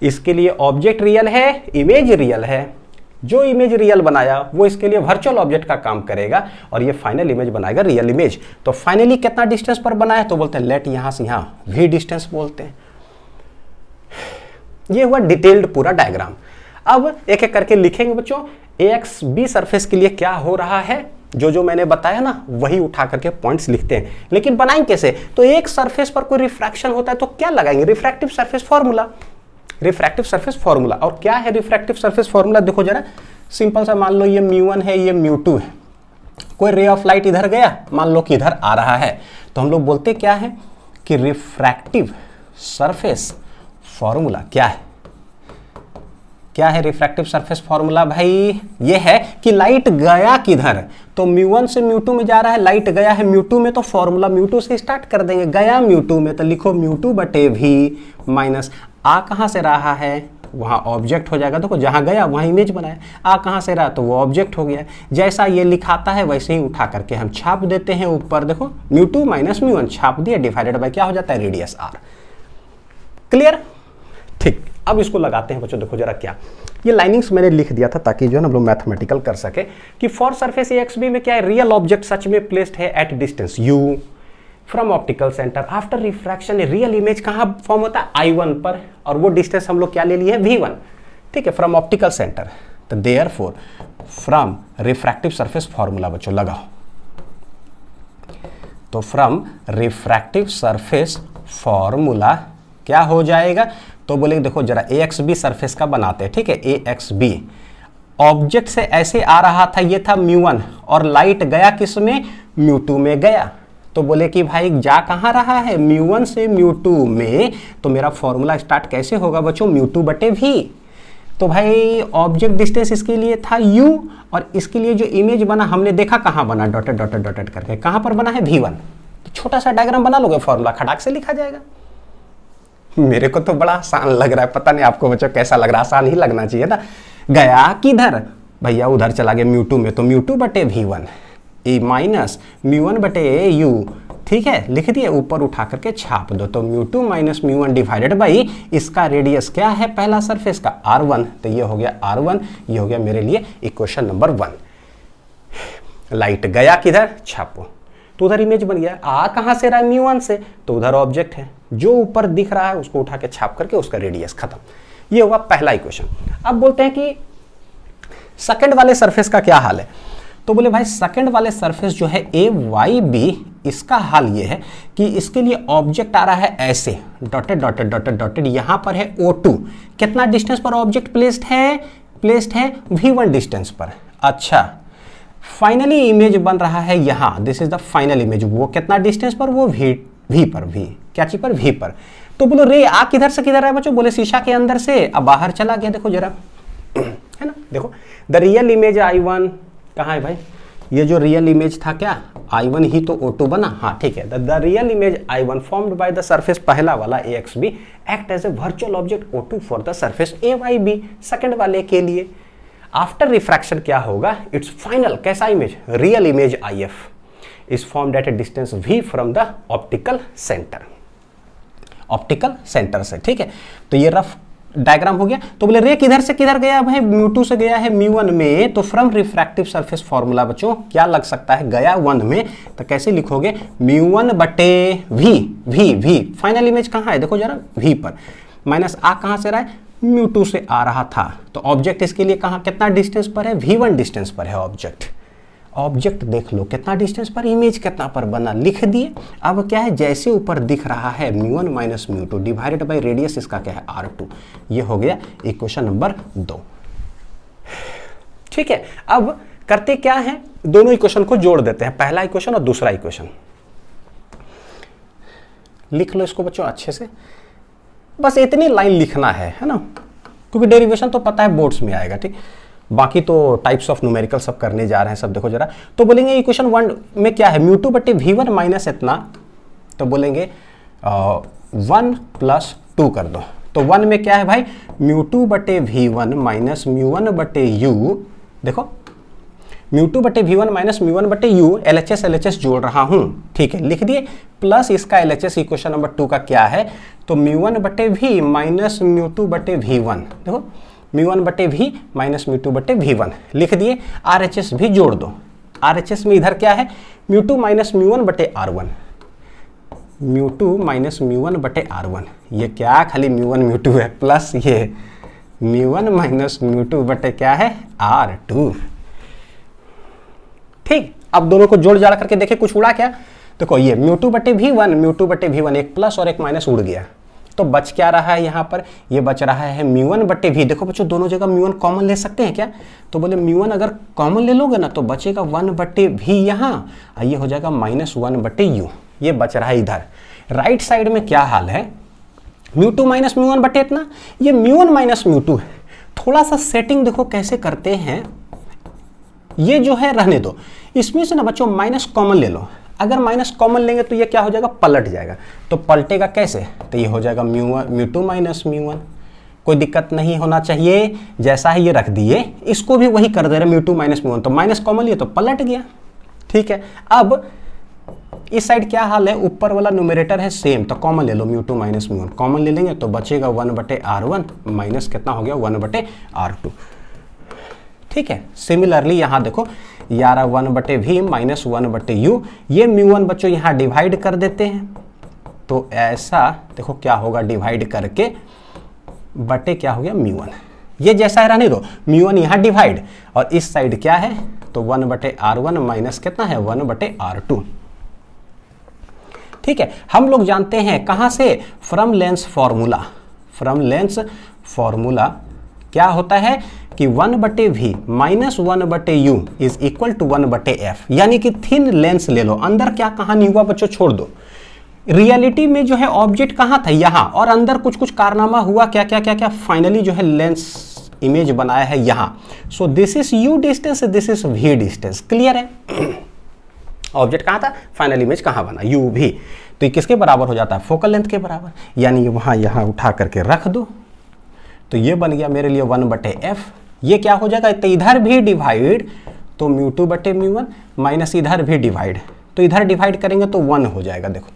इसके लिए ऑब्जेक्ट रियल है, इमेज रियल है, जो इमेज रियल बनाया वो इसके लिए वर्चुअल ऑब्जेक्ट का काम करेगा और ये फाइनल इमेज बनाएगा रियल इमेज। तो फाइनली कितना डिस्टेंस पर बनाया, तो बोलते हैं लेट यहां से यहां v डिस्टेंस बोलते हैं। ये हुआ डिटेल्ड पूरा डायग्राम। अब एक एक करके लिखेंगे बच्चों। ax b सरफेस के लिए क्या हो रहा है, जो जो मैंने बताया ना वही उठा करके पॉइंट्स लिखते हैं। लेकिन बनाएंगे कैसे, तो एक सरफेस पर कोई रिफ्रैक्शन होता है तो क्या लगाएंगे, refractive surface formula. Refractive surface formula, और क्या है रिफ्रैक्टिव सरफेस फॉर्मूला, देखो जरा सिंपल सा, मान लो ये μ1 है, ये μ2 है, कोई रे ऑफ लाइट इधर गया, मान लो कि इधर आ रहा है, तो हम लोग बोलते क्या है कि रिफ्रैक्टिव सरफेस फॉर्मूला क्या है। क्या है रिफ्रैक्टिव सरफेस फॉर्मूला भाई, ये है कि लाइट गया किधर, तो μ1 से μ2 में जा रहा है, लाइट गया है μ2 में, तो फॉर्मूला μ2 से स्टार्ट कर देंगे। गया μ2 में तो लिखो μ2 बटे v माइनस आ कहां से रहा है, वहां ऑब्जेक्ट हो जाएगा। देखो जहां गया वहां इमेज बनाया, आ कहां से रहा तो वो ऑब्जेक्ट हो गया। जैसा ये लिखाता है वैसे ही उठा करके हम छाप देते हैं ऊपर, देखो μ2 माइनस μ1 छाप दिया, डिवाइडेड बाय क्या हो जाता है, रेडियस r। क्लियर, ठीक। अब इसको लगाते हैं बच्चों, देखो जरा क्या, ये लाइनिंग्स मैंने लिख दिया था ताकि जो है ना हम लोग मैथमेटिकल कर सके कि फॉर सरफेस ax b में क्या है, रियल ऑब्जेक्ट सच में प्लेस्ड है at distance u from optical centre after refraction. Real image कहां फॉर्म होता है, I1 पर, और वो डिस्टेंस हम लोग क्या ले लिए v1, ठीक है, फ्रॉम ऑप्टिकल सेंटर। तो therefore from refractive surface formula बच्चों लगाओ, तो फ्रॉम रिफ्रैक्टिव सरफेस फॉर्मूला क्या हो जाएगा, तो बोले देखो जरा ax b सरफेस का बनाते हैं, ठीक है, ax b ऑब्जेक्ट से ऐसे आ रहा था, ये था μ1 और लाइट गया किस में, μ2 में गया, तो बोले कि भाई जा कहां रहा है, μ1 से μ2 में, तो मेरा फॉर्मूला स्टार्ट कैसे होगा बच्चों, μ2 बटे v। तो भाई ऑब्जेक्ट डिस्टेंस इसके लिए था u, और इसके लिए जो इमेज बना हमने देखा कहां बना, डॉटेड डॉटेड डॉटेड करके, कहां पर बना है, v1। तो छोटा सा डायग्राम बना लोगे, फॉर्मूला खटाक से लिखा जाएगा। मेरे को तो बड़ा आसान लग रहा है, पता नहीं आपको बच्चों कैसा लग रहा है, आसान ही लगना चाहिए ना। गया किधर, भैया उधर चला गया μ2 में, तो μ2 बटे v1 ए माइनस μ1 बटे u, ठीक है, लिख दिए, ऊपर उठा करके छाप दो, तो μ2 माइनस μ1 डिवाइडेड बाई इसका रेडियस क्या है पहला सरफेस का r1, तो ये हो गया r1, ये हो गया मेरे लिए इक्वेशन नंबर 1। लाइट गया किधर, छापो, तो उधर इमेज बन गया। आ कहां से रहा है, μ1 से, तो उधर ऑब्जेक्ट है, जो ऊपर दिख रहा है उसको उठा के छाप करके उसका रेडियस खत्म। ये होगा पहला इक्वेशन। अब बोलते हैं कि सेकंड वाले सरफेस का क्या हाल है, तो बोले भाई सेकंड वाले सरफेस जो है AYB, इसका हाल ये है कि इसके लिए ऑब्जेक्ट आ रहा है ऐसे, डॉटेड डॉटेड डॉटेड डॉटेड, यहां पर है O2, कितना डिस्टेंस पर ऑब्जेक्ट प्लेस्ड है V1 डिस्टेंस पर। अच्छा, फाइनली इमेज बन रहा है यहां, this is the final image, वो कितना डिस्टेंस पर, वो V पर, V क्या चीज पर, V पर। तो बोलो रे आ किधर से किधर है बच्चों, बोले शीशा के अंदर से, अब बाहर चला गया, देखो जरा है ना, देखो द रियल इमेज I1 कहाँ है भाई, ये जो रियल इमेज था क्या, I1 ही तो O2 बना, हाँ ठीक है, the real image I1 formed by the surface पहला वाला AXB act as a virtual object O2 for the surface AYB second वाले के लिए। आफ्टर रिफ्रैक्शन क्या होगा, इट्स फाइनल कैसा इमेज, real image IF is formed at a distance V from the optical centre से, ठीक है। तो ये रफ डायग्राम हो गया। तो बोले रे किधर से किधर गया भाई, μ2 से गया है μ1 में, तो फ्रॉम रिफ्रैक्टिव सरफेस फॉर्मूला बच्चों क्या लग सकता है, गया 1 में, तो कैसे लिखोगे, μ1 बटे v फाइनल इमेज कहाँ है, देखो जरा v पर, माइनस आ कहाँ से रहा है, μ2 से आ रहा था, तो ऑब्जेक्ट इसके लिए कहाँ कितना डिस्टेंस पर है, v1 डिस्टेंस पर है ऑब्जेक्ट देख लो कितना डिस्टेंस पर, इमेज कितना पर बना, लिख दिए। अब क्या है, जैसे ऊपर दिख रहा है μ1 माइनस μ2 डिवाइडेड बाय रेडियस इसका क्या है r2, ये हो गया इक्वेशन नंबर 2, ठीक है। अब करते क्या है, दोनों इक्वेशन को जोड़ देते हैं, पहला इक्वेशन और दूसरा इक्वेशन। लिख लो इसको बच्चों अच्छे से, बस इतनी लाइन लिखना है ना, क्योंकि डेरिवेशन तो पता है बोर्ड्स में आएगा, ठीक। बाकी तो टाइप्स ऑफ न्यूमेरिकल सब करने जा रहे हैं सब, देखो जरा। तो बोलेंगे इक्वेशन 1 में क्या है, μ2 बटे v1 माइनस इतना, तो बोलेंगे 1 प्लस 2 कर दो। तो 1 में क्या है भाई, μ2 बटे v1 माइनस μ1 बटे u, देखो μ2 बटे v1 माइनस μ1 बटे u, LHS जोड़ रहा हूं, ठीक है, लिख दिए, प्लस इसका LHS इक्वेशन नंबर 2 का क्या है, तो μ1 बटे v माइनस μ2 बटे v1, देखो μ1/v माइनस μ2/v1 लिख दिए। RHS भी जोड़ दो। RHS में इधर क्या है, μ2 माइनस μ1/r1, μ2 माइनस μ1/r1। ये क्या खाली μ1 μ2 है, प्लस ये μ1 माइनस μ2 क्या है r2। ठीक, अब दोनों को जोड़ जाड़ करके देखे कुछ उड़ा क्या। देखो ये μ2/v1, μ2/v1, एक प्लस और एक माइनस उड़ गया, तो बच क्या रहा है यहाँ पर, ये बच रहा है μ1/v। देखो बच्चों दोनों जगह μ1 कॉमन ले सकते हैं क्या, तो बोले μ1 अगर कॉमन ले लोगे ना तो बचेगा 1/v यहाँ, ये हो जाएगा -1/u, ये बच रहा है इधर। राइट साइड में क्या हाल है, μ2 माइनस μ1 इतना, ये μ1 माइनस μ2 है। थोड़ा सा सेटिंग देखो कैसे करते हैं, ये जो है रहने दो, इसमें से ना बच्चों माइनस कॉमन ले लो। अगर माइनस कॉमन लेंगे तो ये क्या हो जाएगा, पलट जाएगा। तो पलटेगा कैसे, तो ये हो जाएगा μ2 माइनस μ1, कोई दिक्कत नहीं होना चाहिए। जैसा है ये रख दिए, इसको भी वही कर दे रहे μ2 माइनस μ1, तो माइनस कॉमन लिए तो पलट गया। ठीक है, अब इस साइड क्या हाल है, ऊपर वाला न्यूमरेटर है सेम, तो कॉमन ले लो μ2 माइनस μ1, कॉमन ले लेंगे तो बचेगा 1/r1 माइनस कितना हो गया 1/r2। ठीक है, सिमिलरली यहाँ देखो यार 1/v माइनस 1/u, ये μ1 बच्चों यहाँ डिवाइड कर देते हैं, तो ऐसा देखो क्या होगा, डिवाइड करके बटे क्या हो गया μ1, ये जैसा है रहने दो। μ1 यहाँ डिवाइड और इस साइड क्या है, तो 1/r1 माइनस कितना है 1/r2। ठीक है, हम लोग जानते हैं कहाँ से, from lens formula. From lens formula क्या होता है कि 1/v minus 1/u is equal to 1/f, यानी कि थिन लेंस ले लो। अंदर क्या कहानी हुआ बच्चों छोड़ दो, रियलिटी में जो है ऑब्जेक्ट कहाँ था यहाँ, और अंदर कुछ कुछ कारनामा हुआ, क्या क्या क्या क्या, फाइनली जो है लेंस इमेज बनाया है यहाँ। So this is u distance, this is v distance. Clear है, ऑब्जेक्ट कहाँ था, फाइनल इमेज कहाँ बना, u v, तो ये किसके बराबर हो जाता है, फोकल लेंथ के बराबर, यानी वहाँ यहाँ उठा करके रख दो, तो ये बन गया मेरे लिए 1/f। ये क्या हो जाएगा, तो इधर भी डिवाइड, तो μ2/μ1 माइनस इधर भी डिवाइड, तो इधर डिवाइड करेंगे तो 1 हो जाएगा। देखो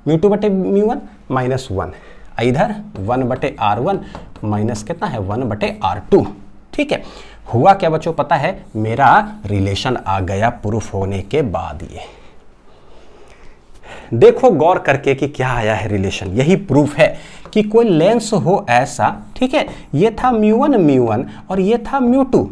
μ2/μ1 माइनस 1, इधर 1/r1 माइनस कितना है 1/r2। ठीक है, हुआ क्या बच्चों पता है, मेरा रिलेशन आ गया प्रूफ होने के बाद। ये देखो गौर करके कि क्या आया है रिलेशन, यही प्रूफ है कि कोई लेंस हो ऐसा। ठीक है, ये था μ1 और ये था μ2,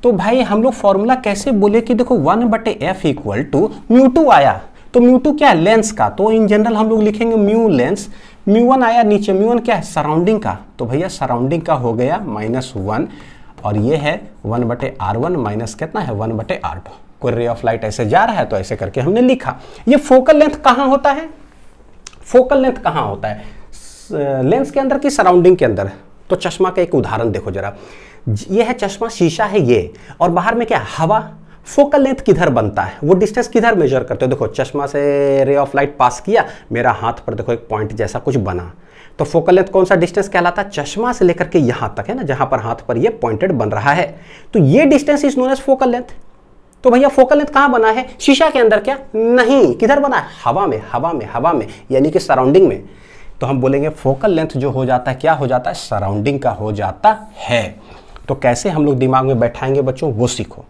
तो भाई हम लोग फॉर्मूला कैसे बोले कि देखो 1/f इक्वल टू μ2 आया, तो μ2 क्या है, लेंस का, तो इन जनरल हम लोग लिखेंगे म्यू लेंस। μ1 आया नीचे, μ1 क्या है, सराउंडिंग का, तो भैया सराउंडिंग का हो गया -1, और ये है 1/r1 माइनस कितना है 1/r2। कोई रे ऑफ लाइट ऐसे जा रहा है तो ऐसे करके हमने लिखा। ये फोकल लेंथ कहाँ होता है, फोकल लेंथ कहाँ होता है, लेंस के अंदर की सराउंडिंग के अंदर। तो चश्मा का एक उदाहरण देखो जरा, ये है चश्मा, शीशा है ये, और बाहर में क्या हवा। फोकल लेंथ किधर बनता है, वो डिस्टेंस किधर मेजर करते हो, देखो चश्मा से रे ऑफ लाइट पास किया, मेरा हाथ पर देखो एक पॉइंट जैसा कुछ बना, तो फोकल लेंथ कौन सा डिस्टेंस कहलाता है, चश्मा से लेकर के यहाँ तक है ना, जहां पर हाथ पर ये पॉइंटेड बन रहा है, तो ये distance is known as focal length. तो भैया फोकल लेंथ कहाँ बना है, शीशा के अंदर क्या, नहीं, किधर बना है, हवा में, हवा में, हवा में, यानी कि सराउंडिंग में। तो हम बोलेंगे फोकल लेंथ जो हो जाता है क्या हो जाता है, सराउंडिंग का हो जाता है। तो कैसे हम लोग दिमाग में बैठाएंगे बच्चों, वो सीखो।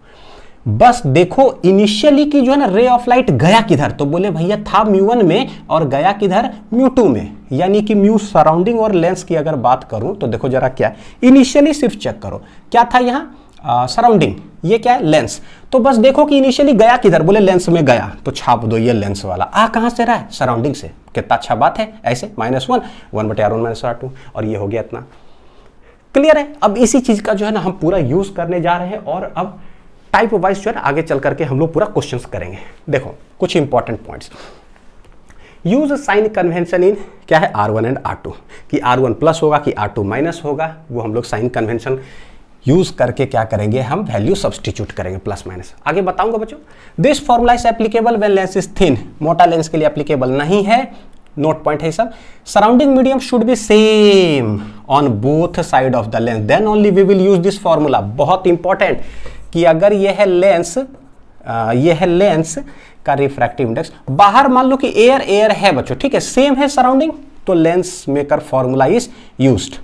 बस देखो इनिशियली की जो है ना रे ऑफ लाइट गया किधर, तो बोले भैया था μ1 में और गया किधर μ2 में, यानी कि म्यू सराउंडिंग और लेंस की अगर बात करूं तो देखो जरा क्या इनिशियली सिर्फ चेक करो, क्या था यहाँ सराउंडिंग, ये क्या है लेंस। तो बस देखो कि इनिशियली गया किधर, बोले लेंस में गया, तो छाप दो ये लेंस वाला, कहाँ से रहा है, सराउंडिंग से। कितना अच्छा बात है, ऐसे -1 1/r1 -r2, और ये हो गया इतना। क्लियर है। अब इसी चीज का जो है ना हम पूरा यूज करने जा रहे हैं, और अब टाइप वाइज जो है ना आगे चल करके हम लोग पूरा क्वेश्चंस करेंगे। देखो कुछ important points, use sign convention in क्या है R1 एंड R2, कि R1 प्लस होगा कि R2 माइनस होगा, वो हम लोग साइन कन्वेंशन यूज करके क्या करेंगे, हम वैल्यू सब्सटीट्यूट करेंगे प्लस माइनस। आगे बताऊंगा बच्चों। This formula is applicable when lens is thin, मोटा लेंस के लिए एप्लीकेबल नहीं है, नोट पॉइंट है सब। Surrounding medium should be same on both side of the lens, then only we will use this formula. बहुत इंपॉर्टेंट कि अगर ये है लेंस का रिफ्रैक्टिव इंडेक्स, बाहर मान लो कि एयर है बच्चों, ठीक है, सेम है सराउंडिंग, तो lens maker formula is used.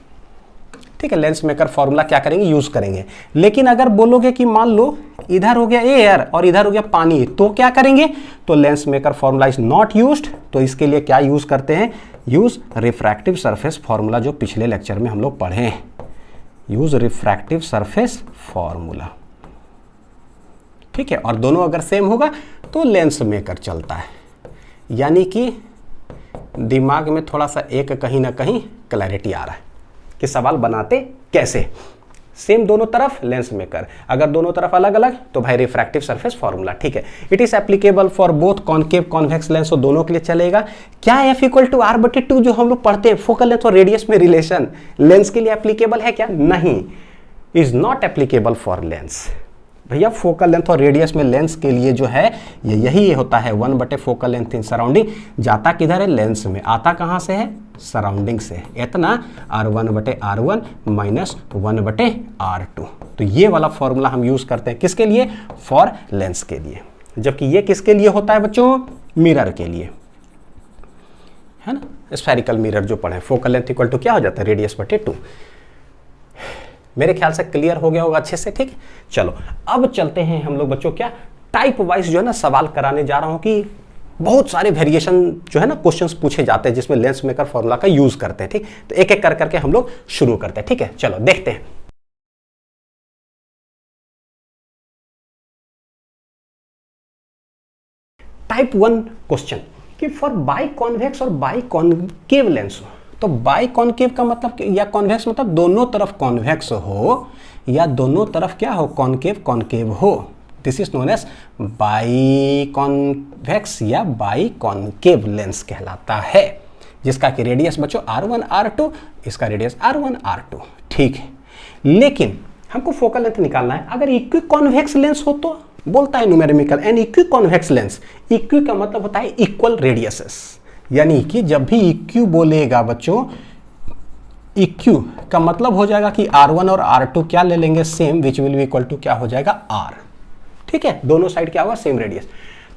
ठीक है, लेंस मेकर फॉर्मूला क्या करेंगे, यूज करेंगे। लेकिन अगर बोलोगे कि मान लो इधर हो गया एयर और इधर हो गया पानी, तो क्या करेंगे, तो lens maker formula is not used. तो इसके लिए क्या यूज करते हैं, यूज रिफ्रैक्टिव सरफेस फॉर्मूला, जो पिछले लेक्चर में हम लोग पढ़े हैं। यूज रिफ्रैक्टिव सरफेस फॉर्मूला, ठीक है। और दोनों अगर सेम होगा तो लेंस मेकर चलता है। यानी कि दिमाग में थोड़ा सा एक कहीं ना कहीं क्लैरिटी आ रहा है कि सवाल बनाते कैसे। सेम दोनों तरफ लेंस मेकर, अगर दोनों तरफ अलग अलग तो भाई रिफ्रैक्टिव सरफेस फॉर्मूला, ठीक है। It is applicable for both concave convex lens, तो दोनों के लिए चलेगा। क्या F इक्वल टू R/2 जो हम लोग पढ़ते हैं फोकल लेंथ और रेडियस में रिलेशन, लेंस के लिए एप्लीकेबल है क्या, नहीं, is not applicable for Lenz. भैया फोकल लेंथ और रेडियस में लेंस के लिए जो है ये यही होता है 1/4 फोकल लेंथ इन सराउंडिंग। जाता किधर है, लेंस में, आता कहां से है, सराउंडिंग से। इतना R1/R1 माइनस 1/R2। तो ये वाला फॉर्मूला हम यूज करते हैं किसके लिए, फॉर लेंस के लिए। जबकि ये किसके लिए होता है बच्चों, मिरर के लिए, है ना। स्फेरिकल मिरर जो पढ़े, फोकल लेंथ इक्वल टू क्या हो जाता है, रेडियस/2। मेरे ख्याल से क्लियर हो गया होगा अच्छे से, ठीक। चलो अब चलते हैं हम लोग बच्चों क्या टाइप वाइज जो है ना सवाल कराने जा रहा हूं कि बहुत सारे वेरिएशन जो है ना क्वेश्चंस पूछे जाते हैं जिसमें लेंस मेकर फॉर्मूला का यूज करते हैं, ठीक। तो एक एक कर करके हम लोग शुरू करते हैं, ठीक है। चलो देखते हैं। टाइप 1 क्वेश्चन कि फॉर बाई कॉन्वेक्स और बाई कॉनकेव लेंस हो, तो बाई कॉनकेव का मतलब या कॉन्वेक्स मतलब दोनों तरफ कॉन्वेक्स हो या दोनों तरफ क्या हो, कॉनकेव हो। This is known as biconvex या बाई कॉनकेव लेंस कहलाता है, जिसका कि रेडियस बच्चों R1 R2, इसका रेडियस R1 R2, ठीक है। लेकिन हमको फोकल लेंथ निकालना है। अगर इक्वी कॉन्वेक्स लेंस हो तो बोलता है numerical and equi convex lens, equi का मतलब होता है इक्वल रेडियसेस। यानी कि जब भी इक्यू बोलेगा बच्चों, इक्यू का मतलब हो जाएगा कि R1 और R2 क्या ले लेंगे, same, which will be equal to क्या हो जाएगा, R, ठीक है। दोनों साइड क्या होगा, सेम रेडियस।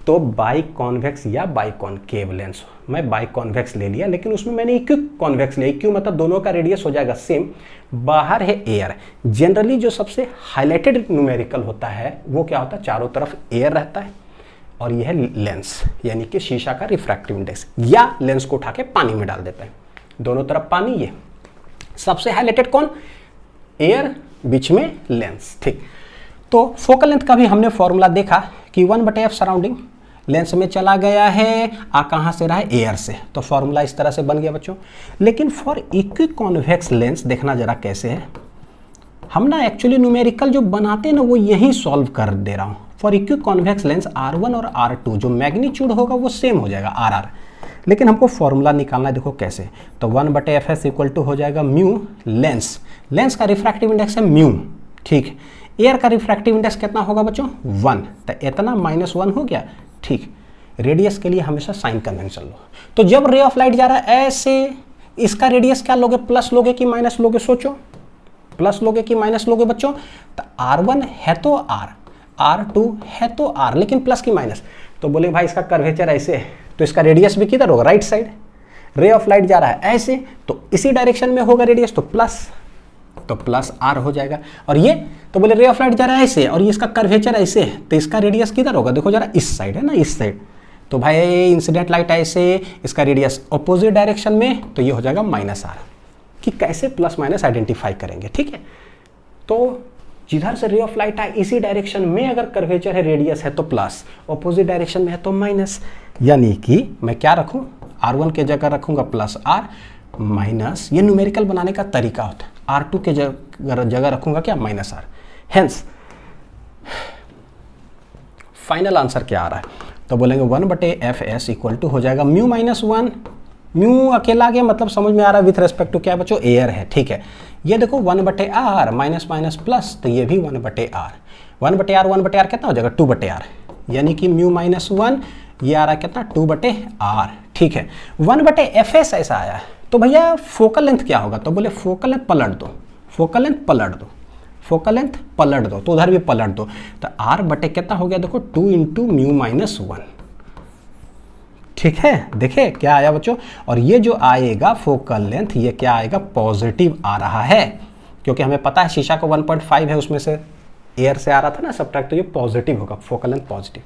तो बाई कॉन्वेक्स या बाई कॉनकेव लेंस, मैं बाई कॉन्वेक्स ले लिया लेकिन उसमें मैंने इक्यू कॉन्वेक्स लिया। इक्यू मतलब दोनों का रेडियस हो जाएगा सेम। बाहर है एयर। जनरली जो सबसे हाईलाइटेड न्यूमेरिकल होता है वो क्या होता है, चारों तरफ एयर रहता है और यह है लेंस, यानी कि शीशा का रिफ्रैक्टिव इंडेक्स, या लेंस को उठा के पानी में डाल देते हैं, दोनों तरफ पानी। ये सबसे हाईलाइटेड कौन, एयर, बीच में लेंस, ठीक। तो फोकल लेंथ का भी हमने फॉर्मूला देखा कि 1/f सराउंडिंग, लेंस में चला गया है, आ कहां से रहा है, एयर से। तो फॉर्मूला इस तरह से बन गया बच्चों। लेकिन फॉर इक्वी कॉन्वेक्स लेंस देखना जरा कैसे है। हम ना एक्चुअली न्यूमेरिकल जो बनाते हैं ना वो यही सॉल्व कर दे रहा हूं। For equi convex lens R1 और R2 जो मैग्नीट्यूड होगा वो सेम हो जाएगा, RR। लेकिन हमको फॉर्मूला निकालना है, देखो कैसे। तो 1/fs इक्वल टू हो जाएगा म्यू लेंस, लेंस का रिफ्रैक्टिव इंडेक्स है म्यू, ठीक। एयर का रिफ्रैक्टिव इंडेक्स कितना होगा बच्चों, 1, तो इतना -1 हो गया, ठीक। रेडियस के लिए हमेशा साइन कन्वेंशन लो। तो जब रे ऑफ लाइट जा रहा है ऐसे, इसका रेडियस क्या लोगे, प्लस लोगे कि माइनस लोगे, सोचो, प्लस लोगे कि माइनस लोगे बच्चों। तो R1 है तो R, R2 है तो R, लेकिन प्लस की माइनस। तो बोले भाई इसका कर्वेचर ऐसे है तो इसका रेडियस भी किधर होगा, राइट साइड। रे ऑफ लाइट जा रहा है ऐसे तो इसी डायरेक्शन में होगा रेडियस, तो प्लस R हो जाएगा। और ये तो बोले रे ऑफ लाइट जा रहा है ऐसे और ये इसका कर्वेचर ऐसे है तो इसका रेडियस किधर होगा, देखो जरा, इस साइड है ना, इस साइड। तो भाई इंसिडेंट लाइट ऐसे, इसका रेडियस अपोजिट डायरेक्शन में, तो ये हो जाएगा -R। कि कैसे प्लस माइनस आइडेंटिफाई करेंगे, ठीक है। तो जिधर से रे ऑफ लाइट आए इसी डायरेक्शन में अगर कर्वेचर है, रेडियस है तो प्लस, अपोजिट डायरेक्शन में है तो माइनस। यानी कि मैं क्या रखूं, R1 के जगह रखूंगा +R माइनस, ये न्यूमेरिकल बनाने का तरीका होता है। R2 के जगह रखूंगा क्या, -R। हेंस फाइनल आंसर क्या आ रहा है, तो बोलेंगे 1/fs इक्वल टू हो जाएगा म्यू -1। म्यू अकेला आ गया, मतलब समझ में आ रहा है विथ रेस्पेक्ट टू क्या बच्चों, एयर है, ठीक है। ये देखो 1/r, माइनस माइनस प्लस, तो ये भी 1/r। 1/r कितना हो जाएगा, 2/r, यानी कि म्यू -1, ये आ रहा है कितना, 2/r, ठीक है। 1/fs ऐसा आया है, तो भैया फोकल लेंथ क्या होगा, तो बोले फोकल लेंथ पलट दो, फोकल लेंथ पलट दो, फोकल लेंथ पलट दो, तो उधर भी पलट दो। तो r कितना हो गया, देखो 2 × म्यू -1, ठीक है। देखे क्या आया बच्चों, और ये जो आएगा फोकल लेंथ, ये क्या आएगा, पॉजिटिव आ रहा है। क्योंकि हमें पता है शीशा को 1.5 है, उसमें से एयर से आ रहा था ना सब्ट्रैक्ट, तो ये पॉजिटिव होगा, फोकल लेंथ पॉजिटिव।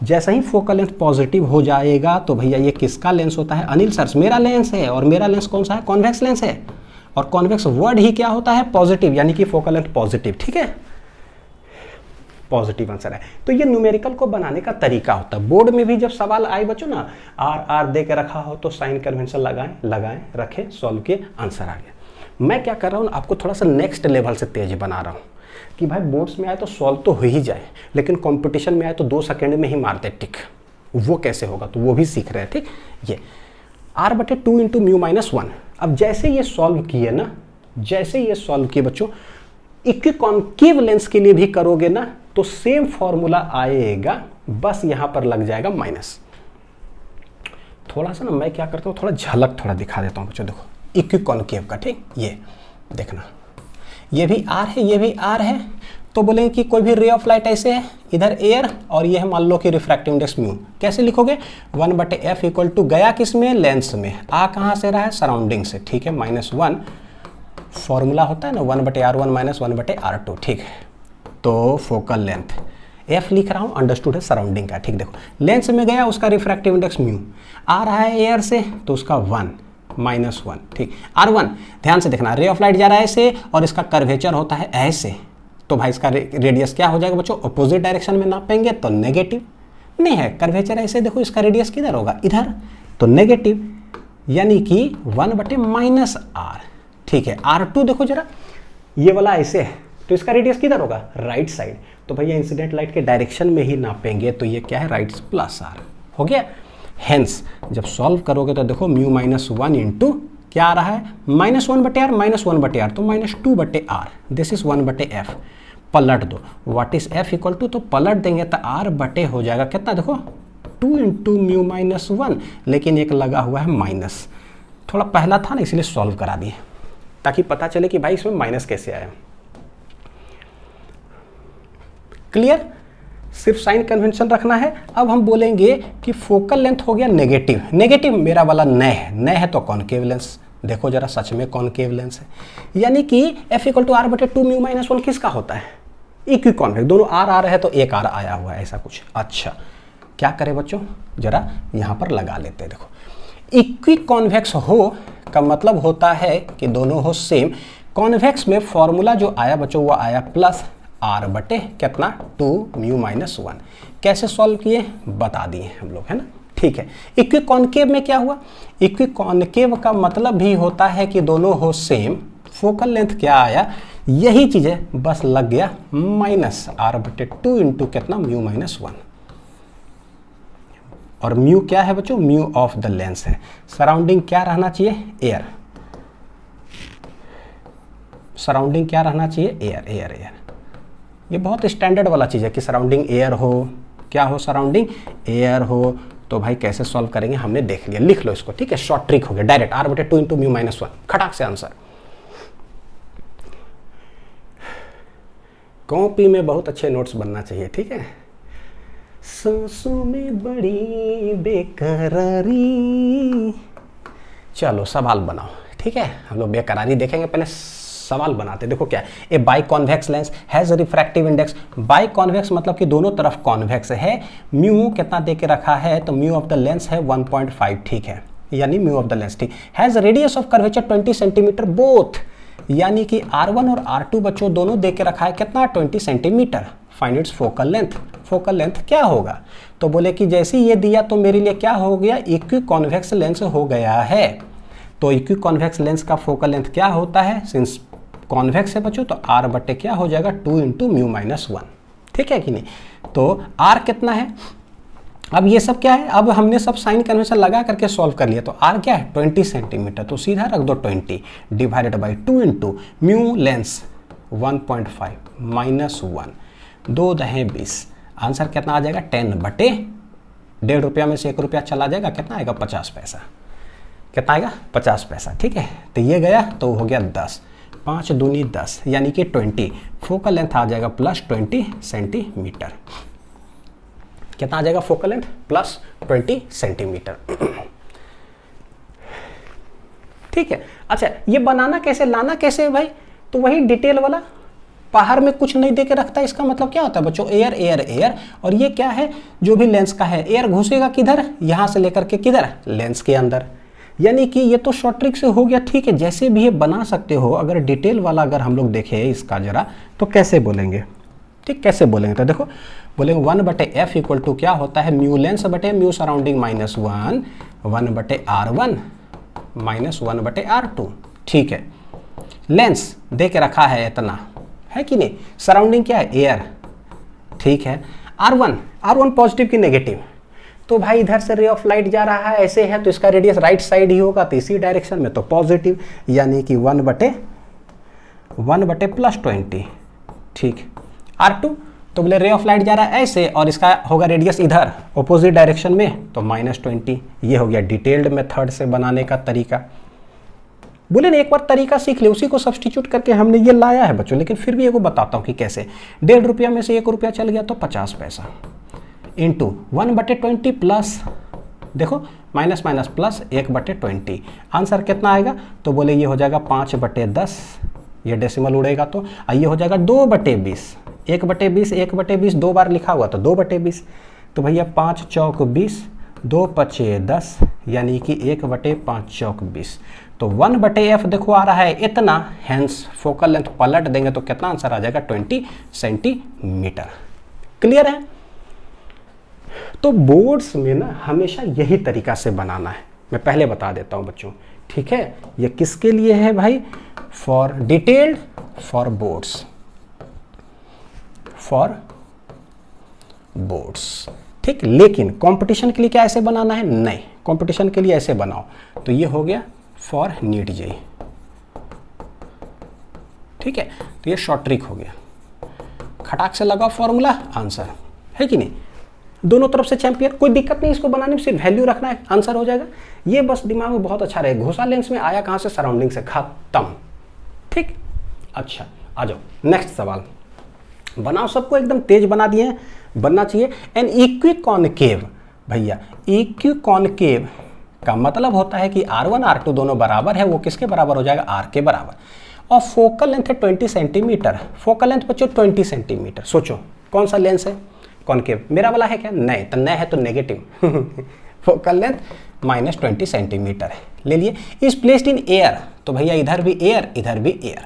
जैसे ही फोकल लेंथ पॉजिटिव हो जाएगा तो भैया ये किसका लेंस होता है? अनिल सर मेरा लेंस है, और मेरा लेंस कौन सा है? कॉन्वेक्स लेंस है, और कॉन्वेक्स वर्ड ही क्या होता है? पॉजिटिव, यानी कि फोकल लेंथ पॉजिटिव। ठीक है, पॉजिटिव आंसर है। तो ये न्यूमेरिकल को बनाने का तरीका होता है। बोर्ड में भी जब सवाल आए बच्चों ना, आर दे के रखा हो तो साइन कन्वेंशन लगाएं रखें, सॉल्व किए, आंसर आ गया। मैं क्या कर रहा हूँ, आपको थोड़ा सा नेक्स्ट लेवल से तेज बना रहा हूँ कि भाई बोर्ड्स में आए तो सॉल्व तो हो ही जाए, लेकिन कंपटीशन में आए तो 2 सेकंड में ही मारते टिक, वो कैसे होगा, तो वो भी सीख रहे हैं। ठीक, ये r/2 इंटू म्यू माइनस 1। अब जैसे ये सॉल्व किए ना, जैसे ये सॉल्व किए बच्चों, इक्विकॉन्केव लेंस के लिए भी करोगे ना तो सेम फॉर्मूला आएगा, बस यहां पर लग जाएगा माइनस। थोड़ा सा ना मैं क्या करता हूं, थोड़ा झलक थोड़ा दिखा देता हूं बच्चों। देखो इक्विकॉन्केव का, ठीक, ये देखना, ये भी आर है, ये भी आर है, तो बोलेंगे कि कोई भी रे ऑफ लाइट ऐसे है, इधर एयर और ये है मान लो कि रिफ्रैक्टिव इंडेक्स म्यू। कैसे लिखोगे? 1/f इक्वल टू गया किस में? लेंस में। आ कहाँ से रहा है? सराउंडिंग से। ठीक है, -1 फॉर्मूला होता है ना, 1/r1 माइनस 1/r2। ठीक है, तो फोकल लेंथ f लिख रहा हूँ, अंडरस्टूड है सराउंडिंग का। ठीक, देखो लेंस में गया, उसका रिफ्रैक्टिव इंडेक्स म्यू, आ रहा है एयर से तो उसका 1 -1। ठीक, r1 ध्यान से देखना, रे ऑफ लाइट जा रहा है ऐसे और इसका कर्वेचर होता है ऐसे, तो भाई इसका रेडियस क्या हो जाएगा बच्चों? अपोजिट डायरेक्शन में नापेंगे तो नेगेटिव नहीं है, कर्वेचर ऐसे देखो, इसका रेडियस किधर होगा? इधर, तो नेगेटिव, यानी कि 1/-r। ठीक है, r2 देखो जरा, ये वाला ऐसे है तो इसका रेडियस किधर होगा? राइट साइड, तो भैया इंसिडेंट लाइट के डायरेक्शन में ही नापेंगे, तो ये क्या है? राइट प्लस r हो गया। हेंस जब सॉल्व करोगे तो देखो म्यू -1 इंटू क्या आ रहा है? -1/r, -1/r, तो -2/r, दिस इज 1/f। पलट दो, what is f equal to, तो पलट देंगे तो r बटे हो जाएगा कितना? देखो 2 इंटू म्यू -1, लेकिन एक लगा हुआ है माइनस, थोड़ा पहला था ना इसलिए सॉल्व करा दिए ताकि पता चले कि भाई इसमें माइनस कैसे आया। क्लियर? सिर्फ साइन कन्वेंशन रखना है। अब हम बोलेंगे कि फोकल लेंथ हो गया नेगेटिव, नेगेटिव मेरा वाला नए है तो कॉनकेव लेंस। देखो जरा, सच में कॉनकेव लेंस है, यानी कि f equal to r/2 mu -1 किसका होता है? इक्वी कॉन्वेक्स, दोनों r आ रहे हैं तो एक r आया हुआ है, ऐसा कुछ। अच्छा, क्या करें बच्चों, जरा यहां पर लगा लेते हैं। देखो इक्वी कॉन्वेक्स हो का मतलब होता है कि दोनों हो सेम। कॉन्वेक्स में फॉर्मूला जो आया बच्चों वो आया प्लस r बटे कितना? 2 म्यू -1। कैसे सॉल्व किए बता दिए हम लोग, है ना। ठीक है, इक्वी कॉन्केव में क्या हुआ? इक्वी कॉन्केव का मतलब भी होता है कि दोनों हो सेम। फोकल लेंथ क्या आया? यही चीज है, बस लग गया -r/2 इंटू कितना? म्यू -1। और म्यू क्या है बच्चों? म्यू ऑफ द लेंस है। सराउंडिंग क्या रहना चाहिए? एयर। सराउंडिंग क्या रहना चाहिए? Air, air, air. ये बहुत स्टैंडर्ड वाला चीज़ है कि सराउंडिंग एयर हो। क्या हो? सराउंडिंग एयर हो। तो भाई कैसे सॉल्व करेंगे हमने देख लिया, लिख लो इसको। ठीक है, शॉर्ट ट्रिक हो गया, डायरेक्ट r/2 इंटू म्यू -1, खटाक से आंसर। कॉपी में बहुत अच्छे नोट्स बनना चाहिए। ठीक है, सांसों में बड़ी बेकरारी। चलो सवाल बनाओ। ठीक है, हम लोग बेकरारी देखेंगे, पहले सवाल बनाते। देखो क्या, a biconvex lens has refractive index. Biconvex मतलब कि दोनों तरफ कॉन्वेक्स है। म्यू कितना दे के रखा है? तो म्यू ऑफ द लेंस है 1.5। ठीक है, यानी म्यू ऑफ द लेंस। ठीक, has radius of curvature 20 centimetre both, यानी कि r1 और r2 बच्चों दोनों दे के रखा है कितना? 20 centimetre. Find its focal length. Focal length क्या होगा? तो बोले कि जैसे ये दिया तो मेरे लिए क्या हो गया? इक्वी कॉन्वेक्स लेंस हो गया है। तो इक्वी कॉन्वेक्स लेंस का फोकल लेंथ क्या होता है? सिंस कॉन्वेक्स है बच्चों तो r बटे क्या हो जाएगा? 2 इंटू म्यू -1। ठीक है कि नहीं? तो r कितना है? अब ये सब क्या है? अब हमने सब साइन कन्वेंशन लगा करके सॉल्व कर लिया। तो r क्या है? 20 सेंटीमीटर, तो सीधा रख दो 20 divided by 2 into mu lens 1.5 -1, 2 दहें 20। Answer कितना आ जाएगा? 10 बटे 1.5 रुपया में से 1 रुपया चला जाएगा, कितना आएगा? 50 पैसा। कितना आएगा? 50 पैसा। ठीक है, तो ये गया तो हो गया 10, 5 दूनी 10, यानी कि 20। फोकल लेंथ आ जाएगा प्लस 20 सेंटीमीटर। कितना आ जाएगा फोकल लेंथ? Plus 20 centimetre. ठीक है, अच्छा ये बनाना कैसे, लाना कैसे है भाई? तो वही डिटेल वाला बाहर में कुछ नहीं दे के रखता है। इसका मतलब क्या होता है बच्चों, एयर एयर एयर, और ये क्या है जो भी लेंस का है, एयर घुसेगा किधर, यहां से लेकर के किधर, लेंस के अंदर। यानी कि ये तो शॉर्ट ट्रिक से हो गया, ठीक है। जैसे भी ये बना सकते हो, अगर डिटेल वाला अगर हम लोग देखें इसका जरा, तो कैसे बोलेंगे, ठीक, कैसे बोलेंगे, तो देखो बोलेंगे 1/f इक्वल टू क्या होता है, म्यू लेंस बटे mu surrounding minus 1/r1 minus 1/r2। ठीक है, लेंस दे के रखा है इतना, है कि नहीं, सराउंडिंग क्या है, एयर, ठीक है। R1 पॉजिटिव की नेगेटिव, तो भाई इधर से रे ऑफ लाइट जा रहा है, ऐसे है तो इसका रेडियस राइट साइड ही होगा, तो इसी डायरेक्शन में तो पॉजिटिव, यानी कि 1/+20, ठीक। R2 तो बोले रे ऑफ लाइट जा रहा है ऐसे और इसका होगा रेडियस इधर ऑपोजिट डायरेक्शन में, तो -20। ये हो गया डिटेल्ड मेथड से बनाने का तरीका। बोले ना एक बार तरीका सीख ले, उसी को सब्स्टिट्यूट करके हमने ये लाया है बच्चों, लेकिन फिर भी ये को बताता हूँ कि कैसे। 1.5 रुपया में से 1 रुपया चल गया तो 50 पैसा इंटू 1/20 प्लस, देखो माइनस माइनस प्लस 1/20, आंसर कितना आएगा, तो बोले ये हो जाएगा 5/10, ये डेसिमल उड़ेगा तो ये हो जाएगा 2/20, 1/20, 1/20 दो बार लिखा हुआ तो 2/20, तो भैया 5 चौक 20, 2 पचे 10, यानी कि 1/5 चौक 20। तो 1/f देखो आ रहा है इतना, हैंस फोकल लेंथ पलट देंगे तो कितना आंसर आ जाएगा, 20 सेंटीमीटर। क्लियर है। तो बोर्ड्स में ना हमेशा यही तरीका से बनाना है, मैं पहले बता देता हूं बच्चों, ठीक है। ये किसके लिए है भाई, for detailed, for boards, for boards, ठीक। लेकिन कंपटीशन के लिए क्या ऐसे बनाना है, नहीं, कंपटीशन के लिए ऐसे बनाओ। तो ये हो गया फॉर नीट जेई, ठीक है। तो ये शॉर्ट ट्रिक हो गया, खटाक से लगाओ फॉर्मूला, आंसर है कि नहीं, दोनों तरफ से चैंपियन, कोई दिक्कत नहीं इसको बनाने में, सिर्फ वैल्यू रखना है, आंसर हो जाएगा। ये बस दिमाग में बहुत अच्छा रहे, घुसा लेंस में आया कहां से, सराउंडिंग से, खत्म, ठीक। अच्छा आ जाओ नेक्स्ट सवाल, बनाओ, सबको एकदम तेज बना दिए, बनना चाहिए। एन इक्वी कॉनकेव, भैया इक्वी कॉनकेव का मतलब होता है कि R1 R2 दोनों बराबर है, वो किसके बराबर हो जाएगा, R के बराबर, और फोकल लेंथ है 20 सेंटीमीटर, फोकल लेंथ बच्चों 20 सेंटीमीटर। सोचो कौन सा लेंस है, कॉनकेव, मेरा वाला है क्या, नहीं, तो नहीं है तो नेगेटिव फोकल लेंथ -20 सेंटीमीटर है, ले लिए। इज प्लेस्ड इन एयर, तो भैया इधर भी एयर, इधर भी एयर,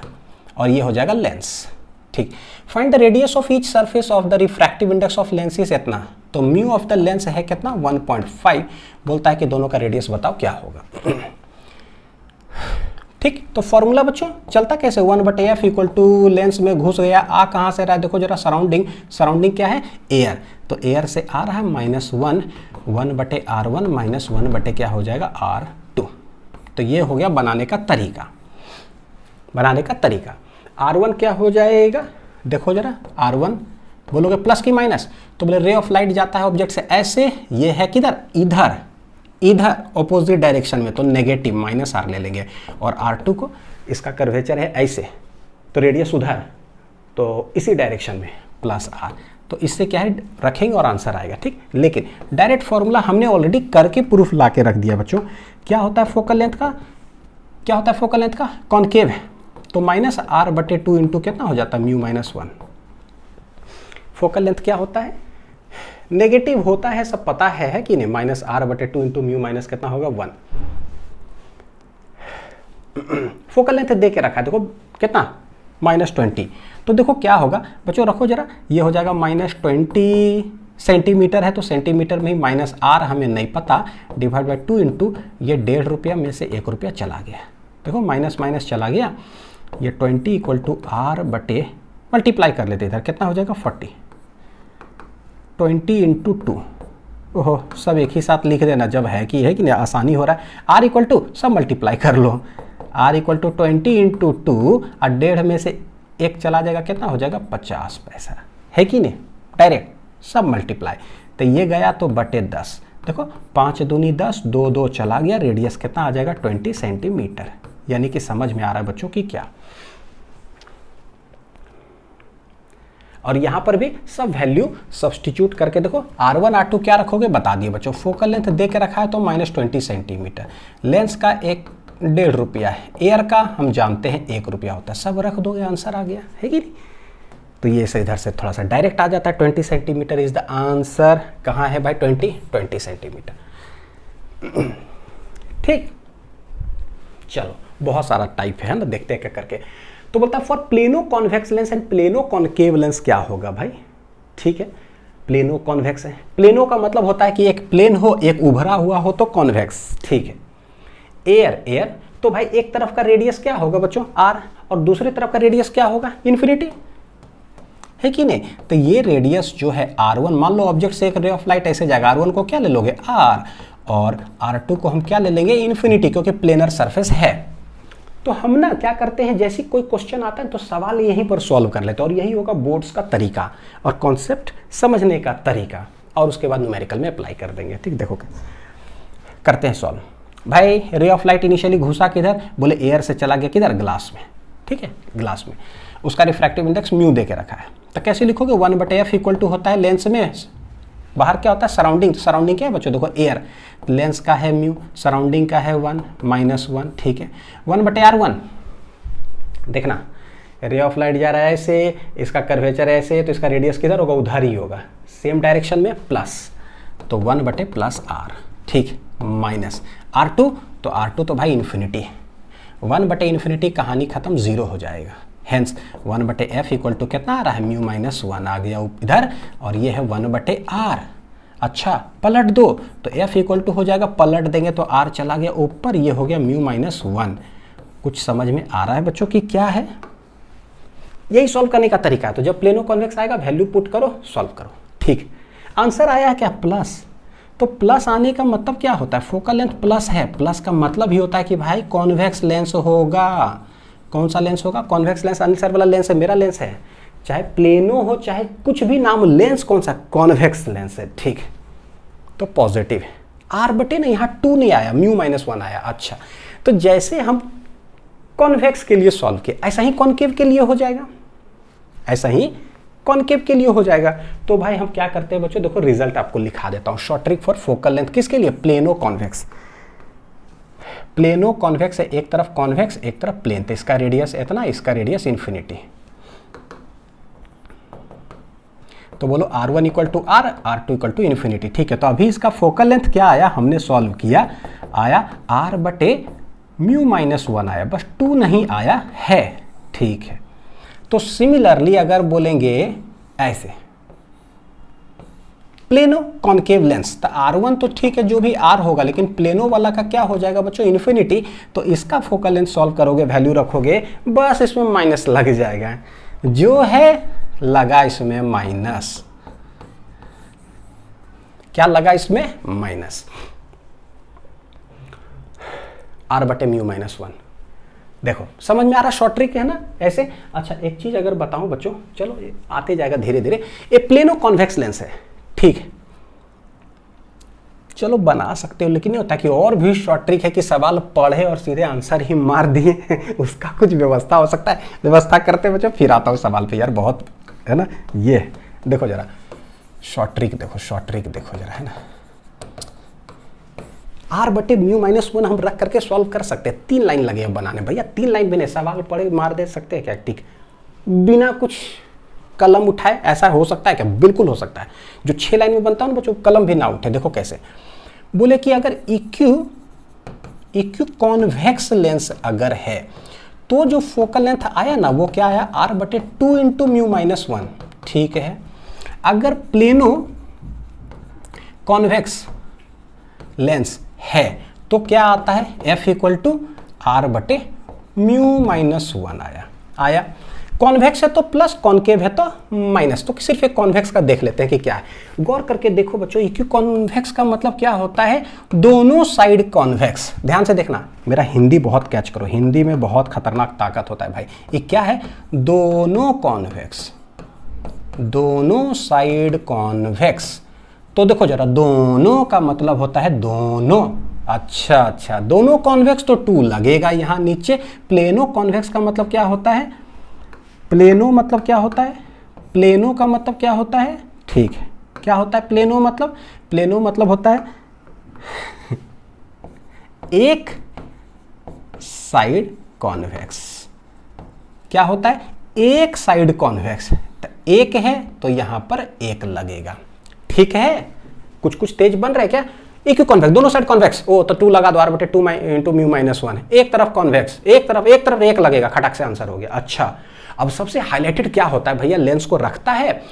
और ये हो जाएगा लेंस, ठीक। Find the radius of each surface of the refractive index of lens is इतना, तो म्यू ऑफ द लेंस है कितना, 1.5, बोलता है कि दोनों का रेडियस बताओ क्या होगा, ठीक। तो फॉर्मूला बच्चों चलता कैसे, 1/f इक्वल टू लेंस में घुस गया, आ कहां से रहा है, देखो जरा, सराउंडिंग, सराउंडिंग क्या है, एयर, तो एयर से आ रहा है -1, 1/r1 माइनस 1 क्या हो जाएगा, r2। तो ये हो गया बनाने का तरीका, बनाने का तरीका। R1 क्या हो जाएगा, देखो जरा, R1 बोलोगे प्लस की माइनस, तो बोले रे ऑफ लाइट जाता है ऑब्जेक्ट से ऐसे, ये है किधर, इधर, इधर ऑपोजिट डायरेक्शन में, तो नेगेटिव -r ले लेंगे, और R2 को, इसका कर्वेचर है ऐसे, तो रेडियस उधर, तो इसी डायरेक्शन में +r, तो इससे क्या है रखेंगे और आंसर आएगा, ठीक। लेकिन डायरेक्ट फॉर्मूला हमने ऑलरेडी करके प्रूफ ला के रख दिया बच्चों। क्या होता है फोकल लेंथ का, क्या होता है फोकल लेंथ का, कॉनकेव है, तो -r/2 इंटू कितना हो जाता है, μ-1। फोकल लेंथ क्या होता है, नेगेटिव होता है, सब पता है कि नहीं, -r/2 इंटू μ- कितना होगा, 1। फोकल लेंथ दे के रखा है, देखो कितना, -20, तो देखो क्या होगा बच्चों, रखो जरा, ये हो जाएगा -20 सेंटीमीटर है, तो सेंटीमीटर में ही -r हमें नहीं पता, डिवाइड बाई 2 इंटू ये 1.5 रुपया में से 1 रुपया चला गया, देखो माइनस माइनस चला गया, ये 20 इक्वल टू r बटे, मल्टीप्लाई कर लेते इधर, कितना हो जाएगा 40, 20 इंटू 2, ओहो सब एक ही साथ लिख देना, जब है कि नहीं, आसानी हो रहा है। r इक्वल टू सब मल्टीप्लाई कर लो, r इक्वल टू 20 इंटू 2, और 1.5 में से 1 चला जाएगा, कितना हो जाएगा 50 पैसा, है कि नहीं, डायरेक्ट सब मल्टीप्लाई, तो ये गया तो बटे 10, देखो 5 दूनी 10, 2 2 चला गया, रेडियस कितना आ जाएगा 20 सेंटीमीटर। यानी कि समझ में आ रहा है बच्चों की क्या, और यहां पर भी सब वैल्यू सब्स्टिट्यूट करके देखो, R1 R2 क्या रखोगे बता दिए बच्चों, फोकल लेंथ दे के रखा है तो -20 सेंटीमीटर, लेंस का एक ₹1.50 है। एयर का हम जानते हैं ₹1 होता है। सब रख दोगे आंसर आ गया है कि नहीं। तो ये से इधर से थोड़ा सा डायरेक्ट आ जाता है। 20 सेंटीमीटर इज द आंसर। कहाँ है भाई 20 सेंटीमीटर। ठीक, चलो बहुत सारा टाइप है ना, देखते हैं क्या करके। तो बोलता है for plano convex lens and plano concave lens क्या होगा भाई। ठीक है, प्लेनो कॉन्वेक्स है। प्लेनो का मतलब होता है कि एक प्लेन हो, एक उभरा हुआ हो तो कॉन्वेक्स। ठीक है, एयर तो भाई एक तरफ का रेडियस क्या होगा बच्चों r, और दूसरी तरफ का रेडियस क्या होगा इन्फिनिटी, है कि नहीं। तो ये रेडियस जो है r1, मान लो ऑब्जेक्ट से एक रे ऑफ लाइट ऐसे जाएगा, r1 को क्या ले लोगे r, और r2 को हम क्या ले लेंगे इन्फिनिटी, क्योंकि प्लेनर सरफेस है। तो हम ना क्या करते हैं, जैसे कोई क्वेश्चन आता है तो सवाल यहीं पर सॉल्व कर लेते हैं, और यही होगा बोर्ड्स का तरीका और कॉन्सेप्ट समझने का तरीका, और उसके बाद न्यूमेरिकल में अप्लाई कर देंगे। ठीक, देखो करते हैं सॉल्व। भाई रे ऑफ लाइट इनिशियली घुसा किधर, बोले एयर से चला गया किधर, ग्लास में। ठीक है, ग्लास में उसका रिफ्रैक्टिव इंडेक्स म्यू दे के रखा है। तो कैसे लिखोगे, 1/f इक्वल टू होता है लेंस में बाहर क्या होता है सराउंडिंग। सराउंडिंग क्या है बच्चों, देखो एयर, लेंस का है म्यू, सराउंडिंग का है 1 -1। ठीक है, 1/r1 देखना, रे ऑफ लाइट जा रहा है ऐसे, इसका कर्वेचर ऐसे, तो इसका रेडियस किधर होगा, उधर ही होगा, सेम डायरेक्शन में प्लस, तो 1/+r। ठीक, माइनस r2, तो r2 तो भाई इन्फिनिटी है, 1/∞ कहानी खत्म, 0 हो जाएगा। हेंस 1/f इक्वल टू कितना आ रहा है, म्यू -1 आ गया इधर, और ये है 1/r। अच्छा पलट दो तो f इक्वल टू हो जाएगा, पलट देंगे तो r चला गया ऊपर, ये हो गया म्यू -1। कुछ समझ में आ रहा है बच्चों कि क्या है, यही सॉल्व करने का तरीका है। तो जब प्लेनो कॉन्वेक्स आएगा वैल्यू पुट करो, सॉल्व करो। ठीक, आंसर आया है क्या प्लस, तो प्लस आने का मतलब क्या होता है, फोकल लेंथ प्लस है, प्लस का मतलब ही होता है कि भाई कॉन्वेक्स लेंस होगा। कौन सा लेंस होगा, कॉन्वेक्स लेंस। अनिल सर वाला लेंस है, मेरा लेंस है, चाहे प्लेनो हो चाहे कुछ भी नाम, लेंस कौन सा, कॉन्वेक्स लेंस है। ठीक, तो पॉजिटिव है। r/, नहीं यहाँ 2 नहीं आया, म्यू -1 आया। अच्छा, तो जैसे हम कॉन्वेक्स के लिए सॉल्व किए, ऐसा ही कॉनकेव के लिए हो जाएगा, ऐसा ही कॉनकेव के लिए हो जाएगा। तो भाई हम क्या करते हैं बच्चों, देखो रिजल्ट आपको लिखा देता हूँ। Short trick for focal length किसके लिए, प्लेनो कॉन्वेक्स। प्लेनो कॉन्वेक्स है, एक तरफ कॉन्वेक्स एक तरफ प्लेन, तो इसका रेडियस इतना, इसका रेडियस इन्फिनिटी। तो बोलो r1 equal to r, r2 equal to infinity. ठीक है, तो अभी इसका फोकल लेंथ क्या आया, हमने सॉल्व किया, आया r/म्यू -1 आया, बस 2 नहीं आया है। ठीक है, तो सिमिलरली अगर बोलेंगे ऐसे प्लेनो कॉनकेव लेंस, तो r1 तो ठीक है जो भी r होगा, लेकिन प्लेनो वाला का क्या हो जाएगा बच्चों इन्फिनिटी। तो इसका फोकल लेंथ सॉल्व करोगे, वैल्यू रखोगे, बस इसमें माइनस लग जाएगा, जो है लगा इसमें माइनस, क्या लगा इसमें माइनस, r/म्यू -1। देखो समझ में आ रहा, शॉर्ट ट्रिक है ना ऐसे। अच्छा एक चीज अगर बताऊं बच्चों, चलो ये आते जाएगा धीरे धीरे, ये प्लेनो कॉन्वेक्स लेंस है। ठीक है, चलो बना सकते हो, लेकिन ये होता है कि और भी शॉर्ट ट्रिक है कि सवाल पढ़े और सीधे आंसर ही मार दिए उसका कुछ व्यवस्था हो सकता है, व्यवस्था करते बच्चों फिर आता हूँ सवाल पे यार, बहुत है ना। ये देखो जरा शॉर्ट ट्रिक देखो, शॉर्ट ट्रिक देखो जरा, है ना। r/म्यू -1 हम रख करके सॉल्व कर सकते हैं। 3 लाइन लगे हैं बनाने, भैया 3 लाइन भी नहीं, सवाल पढ़े मार दे सकते हैं क्या, ठीक बिना कुछ कलम उठाए, ऐसा हो सकता है क्या, बिल्कुल हो सकता है। जो 6 लाइन में बनता है ना बच्चों, कलम भी ना उठे। देखो कैसे, बोले कि अगर इक्यू कॉन्वेक्स लेंस अगर है, तो जो फोकल लेंथ आया ना वो क्या आया, r/2 × म्यू -1। ठीक है, अगर प्लेनो कॉन्वेक्स लेंस है तो क्या आता है, f इक्वल टू r/म्यू -1 आया। कॉन्वेक्स है तो प्लस, कॉनकेव है तो माइनस। तो सिर्फ एक कॉन्वेक्स का देख लेते हैं कि क्या है। गौर करके देखो बच्चों, इक्यू कॉन्वेक्स का मतलब क्या होता है, दोनों साइड कॉन्वेक्स। ध्यान से देखना, मेरा हिंदी बहुत कैच करो, हिंदी में बहुत खतरनाक ताकत होता है भाई। ये क्या है, दोनों कॉन्वेक्स, दोनों साइड कॉन्वेक्स। तो देखो जरा, दोनों का मतलब होता है दोनों। अच्छा, दोनों कॉन्वेक्स तो 2 लगेगा यहाँ नीचे। प्लेनो कॉन्वेक्स का मतलब क्या होता है, प्लेनो मतलब क्या होता है, प्लेनो का मतलब क्या होता है, ठीक है, क्या होता है प्लेनो मतलब, प्लेनो मतलब होता है एक साइड कॉन्वेक्स। क्या होता है? एक साइड कॉन्वेक्स। तो एक है तो यहां पर एक लगेगा, ठीक है। कुछ कुछ तेज बन रहा है क्या? एक ही कॉन्वेक्स, दोनों साइड कॉन्वेक्स। ओ तो 2 लगा दो, r बटे 2 इंटू म्यू माइनस 1। एक तरफ कॉन्वेक्स, एक तरफ एक लगेगा, खटक से आंसर हो गया। अच्छा, अब सबसे हाईलाइटेड क्या होता है भैया? लेंस को रखता है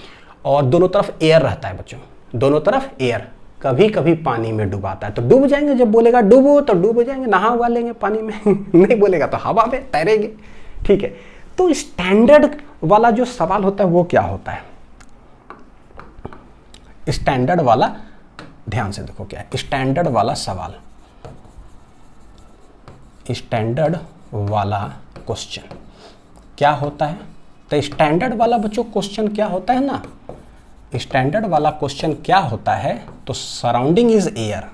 और दोनों तरफ एयर रहता है बच्चों, दोनों तरफ एयर। कभी कभी पानी में डुबाता है तो डूब जाएंगे, जब बोलेगा डूबो तो डूब जाएंगे, नहा हुआ लेंगे पानी में नहीं बोलेगा तो हवा में तैरेंगे, ठीक है। तो स्टैंडर्ड वाला जो सवाल होता है वो क्या होता है? स्टैंडर्ड वाला, ध्यान से देखो क्या है स्टैंडर्ड वाला सवाल, स्टैंडर्ड वाला क्वेश्चन क्या होता है? तो स्टैंडर्ड वाला बच्चों क्वेश्चन क्या होता है ना, स्टैंडर्ड वाला क्वेश्चन क्या होता है? तो सराउंडिंग इज एयर,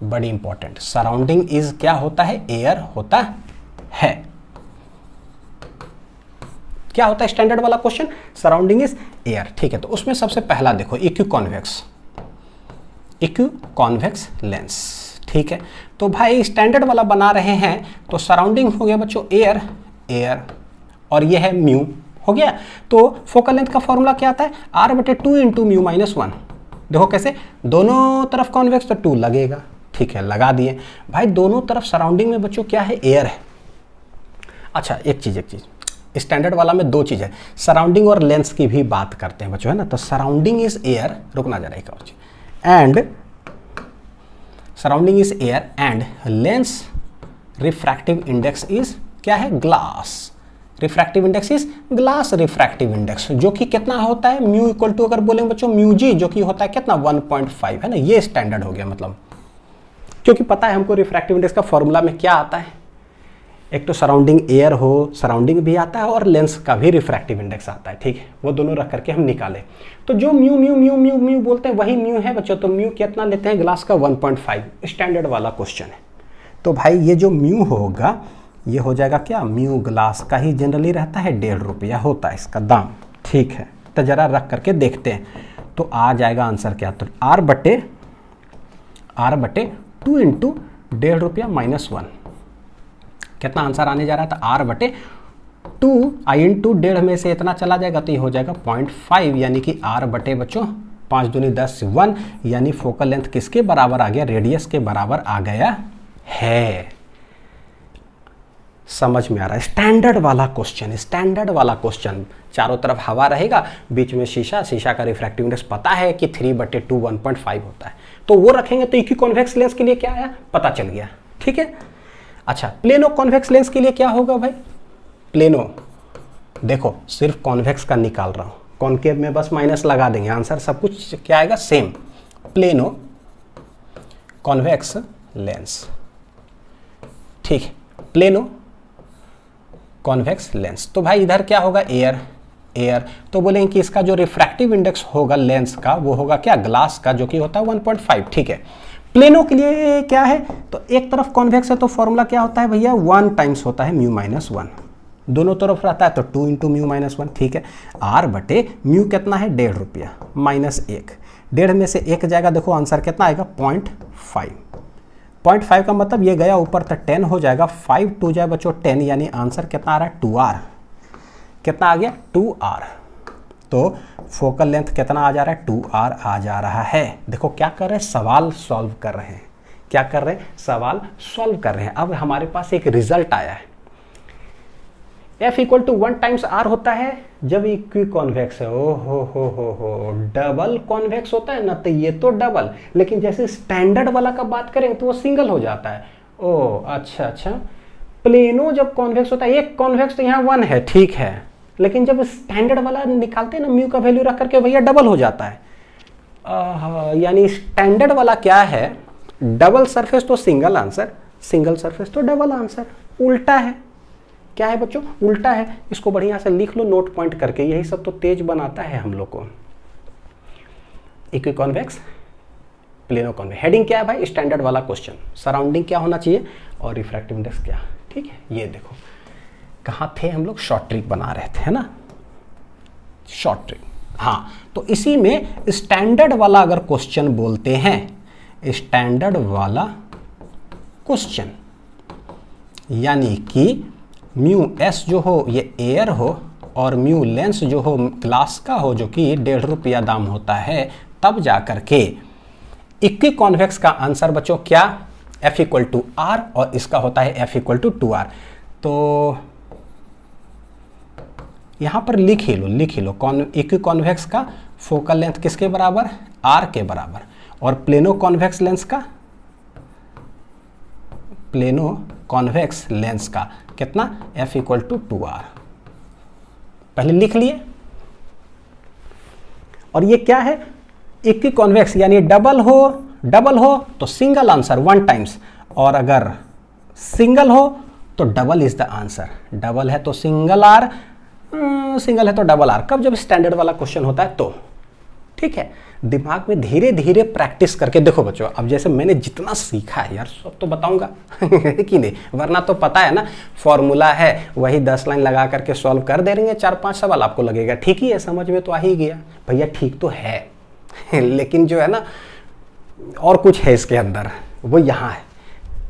बड़ी इंपॉर्टेंट, सराउंडिंग इज क्या होता है? एयर होता है। क्या होता है स्टैंडर्ड वाला क्वेश्चन? सराउंडिंग इज एयर, ठीक है। तो उसमें सबसे पहला देखो इक्यू कॉन्वेक्स लेंस, ठीक है। तो भाई स्टैंडर्ड वाला बना रहे हैं तो सराउंडिंग हो गया बच्चों एयर और ये है म्यू, हो गया। तो फोकल लेंथ का फॉर्मूला क्या आता है? r बटे 2 इंटू म्यू माइनस 1। देखो कैसे, दोनों तरफ कॉन्वेक्स तो 2 लगेगा, ठीक है, लगा दिए। भाई दोनों तरफ सराउंडिंग में बच्चों क्या है? एयर है। अच्छा एक चीज स्टैंडर्ड वाला में दो चीज है, सराउंडिंग और लेंस की भी बात करते हैं बच्चों, है ना। तो सराउंडिंग इज एयर, रुकना जरा एक और चीज, and surrounding is air and lens refractive index is क्या है? Glass. Refractive index is glass refractive index, जो कि कितना होता है? म्यू इक्वल टू, अगर बोलेंगे बच्चों म्यू जी, जो कि होता है कितना? 1.5, है ना। ये स्टैंडर्ड हो गया, मतलब क्योंकि पता है हमको रिफ्रैक्टिव इंडेक्स का फॉर्मूला में क्या आता है, एक तो सराउंडिंग एयर हो, सराउंडिंग भी आता है और लेंस का भी रिफ्रैक्टिव इंडेक्स आता है, ठीक है। वो दोनों रख करके हम निकाले तो जो mu mu mu mu mu बोलते हैं वही म्यू है बच्चों। तो म्यू कितना लेते हैं? ग्लास का 1.5, स्टैंडर्ड वाला क्वेश्चन है। तो भाई ये जो म्यू होगा ये हो जाएगा क्या? म्यू ग्लास का ही जनरली रहता है, 1.5 रुपया होता है इसका दाम, ठीक है। तो जरा रख करके देखते हैं तो आ जाएगा आंसर क्या? तो r बटे 2 इंटू 1.5 रुपया माइनस 1, कितना आंसर आने जा रहा है? तो r बटे 2 आई इंटू 1.5 में से इतना चला जाएगा तो ये हो जाएगा 0.5, यानी कि r बटे बच्चों 5 दूनी 10 1, यानी फोकल लेंथ किसके बराबर आ गया? रेडियस के बराबर आ गया है। समझ में आ रहा है? स्टैंडर्ड वाला क्वेश्चन, चारों तरफ हवा रहेगा, बीच में शीशा का रिफ्रैक्टिव इंडेक्स पता है कि 3 बटे 2 1.5 होता है, तो वो रखेंगे तो इक्वी कॉन्वेक्स लेंस के लिए क्या आया पता चल गया, ठीक है। अच्छा, प्लेनो कॉन्वेक्स लेंस के लिए क्या होगा भाई? प्लेनो देखो सिर्फ कॉन्वेक्स का निकाल रहा हूं, कॉन्केव में बस माइनस लगा देंगे, आंसर सब कुछ क्या आएगा? सेम। प्लेनो कॉन्वेक्स लेंस, ठीक है, प्लेनो कॉन्वेक्स लेंस। तो भाई इधर क्या होगा? एयर, तो बोलेंगे कि इसका जो रिफ्रैक्टिव इंडेक्स होगा लेंस का वो होगा क्या? ग्लास का, जो कि होता है 1.5, ठीक है। प्लेनो के लिए क्या है? तो एक तरफ कॉन्वेक्स है तो फॉर्मूला क्या होता है भैया? 1 टाइम्स होता है म्यू माइनस 1, दोनों तरफ रहता है तो 2 इंटू म्यू माइनस 1, ठीक है। r बटे म्यू कितना है? 1.5 रुपया माइनस 1, 1.5 में से 1 जाएगा, देखो आंसर कितना आएगा? 0.5। 0.5 का मतलब ये गया ऊपर तक 10 हो जाएगा, 5 2 जाए बच्चों 10, यानी आंसर कितना आ रहा है? 2r। कितना आ गया? 2r। तो फोकल लेंथ कितना आ जा रहा है? 2r आ जा रहा है। देखो क्या कर रहे हैं? सवाल सॉल्व कर रहे हैं। क्या कर रहे हैं? सवाल सॉल्व कर रहे हैं। अब हमारे पास एक रिजल्ट आया है, F equal to 1 times R होता है जब इक्वी कॉन्वेक्स है। ओ हो, डबल कॉन्वेक्स होता है ना, तो ये तो डबल, लेकिन जैसे स्टैंडर्ड वाला का बात करेंगे तो वो सिंगल हो जाता है। ओ अच्छा, प्लेनो जब कॉन्वेक्स होता है, एक कॉन्वेक्स तो यहाँ 1 है, ठीक है, लेकिन जब स्टैंडर्ड वाला निकालते हैं ना म्यू का वैल्यू रख करके, भैया डबल हो जाता है। यानी स्टैंडर्ड वाला क्या है? डबल सरफेस तो सिंगल आंसर, सिंगल सरफेस तो डबल आंसर, उल्टा है। क्या है बच्चों? उल्टा है। इसको बढ़िया से लिख लो नोट पॉइंट करके, यही सब तो तेज बनाता है हम लोग को। Equi convex, plano convex. Heading क्या है भाई? स्टैंडर्ड वाला क्वेश्चन। सराउंडिंग क्या होना चाहिए और रिफ्रैक्टिव इंडेक्स क्या, ठीक है। ये देखो कहाँ थे हम लोग? शॉर्ट ट्रिक बना रहे थे, है ना, शॉर्ट ट्रिक। हाँ, तो इसी में स्टैंडर्ड वाला अगर क्वेश्चन बोलते हैं, स्टैंडर्ड वाला क्वेश्चन, यानी कि म्यू एस जो हो ये एयर हो और म्यू लेंस जो हो ग्लास का हो, जो कि 1.5 रुपया दाम होता है, तब जा करके इक्वी कॉन्वेक्स का आंसर बच्चों क्या, F इक्वल टू आर, और इसका होता है F इक्वल टू 2R। तो यहां पर लिख ही लो इक्वी कॉन्वेक्स का फोकल लेंथ किसके बराबर, R के बराबर, और प्लेनो कॉन्वेक्स लेंस का कितना, F इक्वल टू 2R। पहले लिख लिए। और ये क्या है, इक्वी कॉन्वेक्स यानी डबल हो तो सिंगल आंसर 1 टाइम्स, और अगर सिंगल हो तो double is the answer. Double है तो सिंगल आर, सिंगल है तो डबल आर, कब, जब स्टैंडर्ड वाला क्वेश्चन होता है तो। ठीक है, दिमाग में धीरे धीरे प्रैक्टिस करके देखो बच्चों। अब जैसे मैंने जितना सीखा है यार सब तो बताऊंगा कि नहीं, वरना तो पता है ना फॉर्मूला है, वही 10 लाइन लगा करके सॉल्व कर दे रहे हैं 4-5 सवाल, आपको लगेगा ठीक ही है, समझ में तो आ ही गया। भैया ठीक तो है लेकिन जो है ना और कुछ है इसके अंदर, वो यहाँ है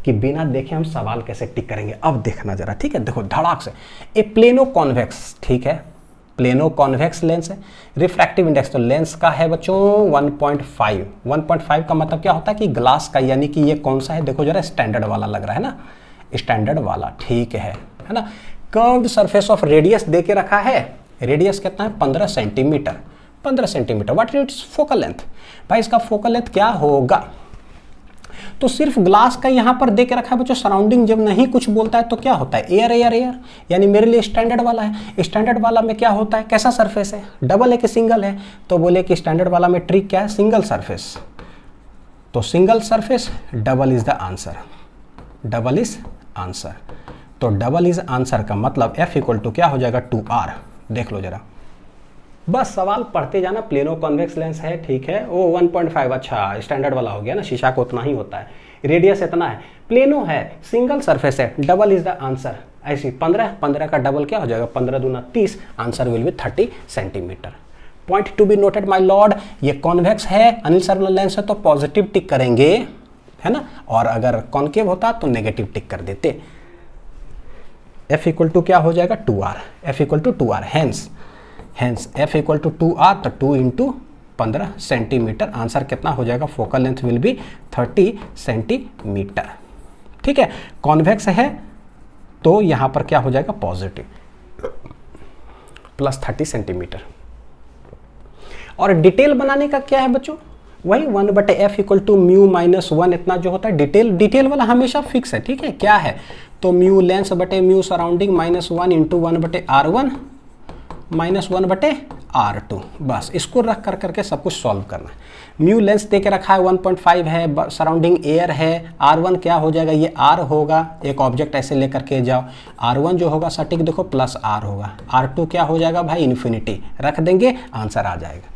कि बिना देखे हम सवाल कैसे टिक करेंगे। अब देखना जरा, ठीक है, देखो धड़ाक से। ए प्लेनो कॉन्वेक्स, ठीक है, प्लेनो कॉन्वेक्स लेंस है, रिफ्रैक्टिव इंडेक्स तो लेंस का है बच्चों 1.5। 1.5 का मतलब क्या होता है कि ग्लास का, यानी कि ये कौन सा है, देखो जरा स्टैंडर्ड वाला लग रहा है ना, स्टैंडर्ड वाला, ठीक है ना। कर्व्ड सरफेस ऑफ रेडियस दे के रखा है, रेडियस कितना है 15 centimetre. 15 centimetre, what is it's focal length, भाई इसका फोकल लेंथ क्या होगा। तो सिर्फ ग्लास का यहां पर दे के रखा है बच्चों, सराउंडिंग जब नहीं कुछ बोलता है तो क्या होता है, एयर एयर एयर, यानी मेरे लिए स्टैंडर्ड वाला है। स्टैंडर्ड वाला में क्या होता है, कैसा सरफेस है, डबल है कि सिंगल है, तो बोले कि स्टैंडर्ड वाला में ट्रिक क्या है, सिंगल सरफेस। तो single surface, double is the answer, double is answer. तो डबल इज आंसर का मतलब F इक्वल टू क्या हो जाएगा 2R। देख लो जरा, बस सवाल पढ़ते जाना। प्लेनो कॉन्वेक्स लेंस है, ठीक है, वो 1.5, अच्छा स्टैंडर्ड वाला हो गया ना, शीशा को उतना ही होता है, रेडियस इतना है, प्लेनो है, सिंगल सरफेस है, डबल इज द आंसर। ऐसी 15 का डबल क्या हो जाएगा, 15 दूना 30, answer will be 30 centimetre. Point to be noted my Lord, ये कॉन्वेक्स है, अनिल सर वाला लेंस है तो पॉजिटिव टिक करेंगे, है ना, और अगर कॉन्केव होता तो नेगेटिव टिक कर देते। F इक्वल टू क्या हो जाएगा 2R, F equal to 2R, hence F equal to 2R, तो 2 इंटू 15 सेंटीमीटर, आंसर कितना हो जाएगा, focal length will be 30 centimetre. ठीक है, कॉन्वेक्स है तो यहां पर क्या हो जाएगा पॉजिटिव, प्लस 30 सेंटीमीटर। और डिटेल बनाने का क्या है बच्चों, वही 1/F equal to mu minus 1, इतना जो होता है डिटेल वाला हमेशा फिक्स है। ठीक है, क्या है, तो म्यू लेंस बटे mu surrounding minus 1 into 1/R1 minus 1/R2, बस इसको रख कर करके सब कुछ सॉल्व करना है। म्यू लेंस दे के रखा है 1.5 है, सराउंडिंग एयर है, R1 क्या हो जाएगा, ये R होगा, एक ऑब्जेक्ट ऐसे लेकर के जाओ, R1 जो होगा सटीक देखो प्लस R होगा, R2 क्या हो जाएगा भाई इन्फिनिटी, रख देंगे आंसर आ जाएगा।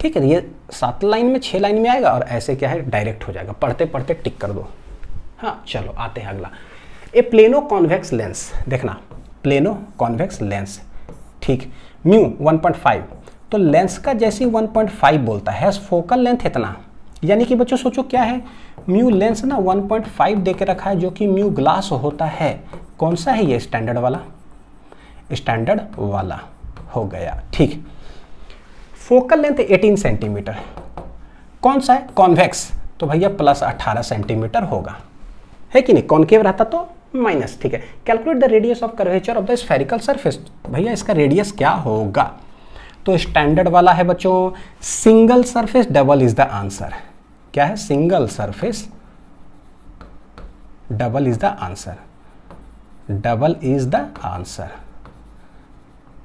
ठीक है, ये 7 लाइन में 6 लाइन में आएगा, और ऐसे क्या है डायरेक्ट हो जाएगा, पढ़ते पढ़ते टिक कर दो। हाँ चलो आते हैं अगला, ए प्लेनो कॉन्वेक्स लेंस, देखना प्लेनो कॉन्वेक्स लेंस, ठीक, म्यू 1.5, तो लेंस का जैसे 1.5 बोलता है, फोकल लेंथ इतना, यानी कि बच्चों सोचो क्या है, म्यू लेंस ना 1.5 दे के रखा है, जो कि म्यू ग्लास होता है, कौन सा है ये, स्टैंडर्ड वाला हो गया। ठीक, फोकल लेंथ 18 सेंटीमीटर, कौन सा है, कॉन्वेक्स, तो भैया प्लस 18 सेंटीमीटर होगा, है कि नहीं, कॉन्केव रहता तो माइनस। ठीक है, calculate the radius of curvature of the spherical surface, भैया इसका रेडियस क्या होगा, तो स्टैंडर्ड वाला है बच्चों single surface, double is the answer. क्या है, single surface, double is the answer, double is the answer.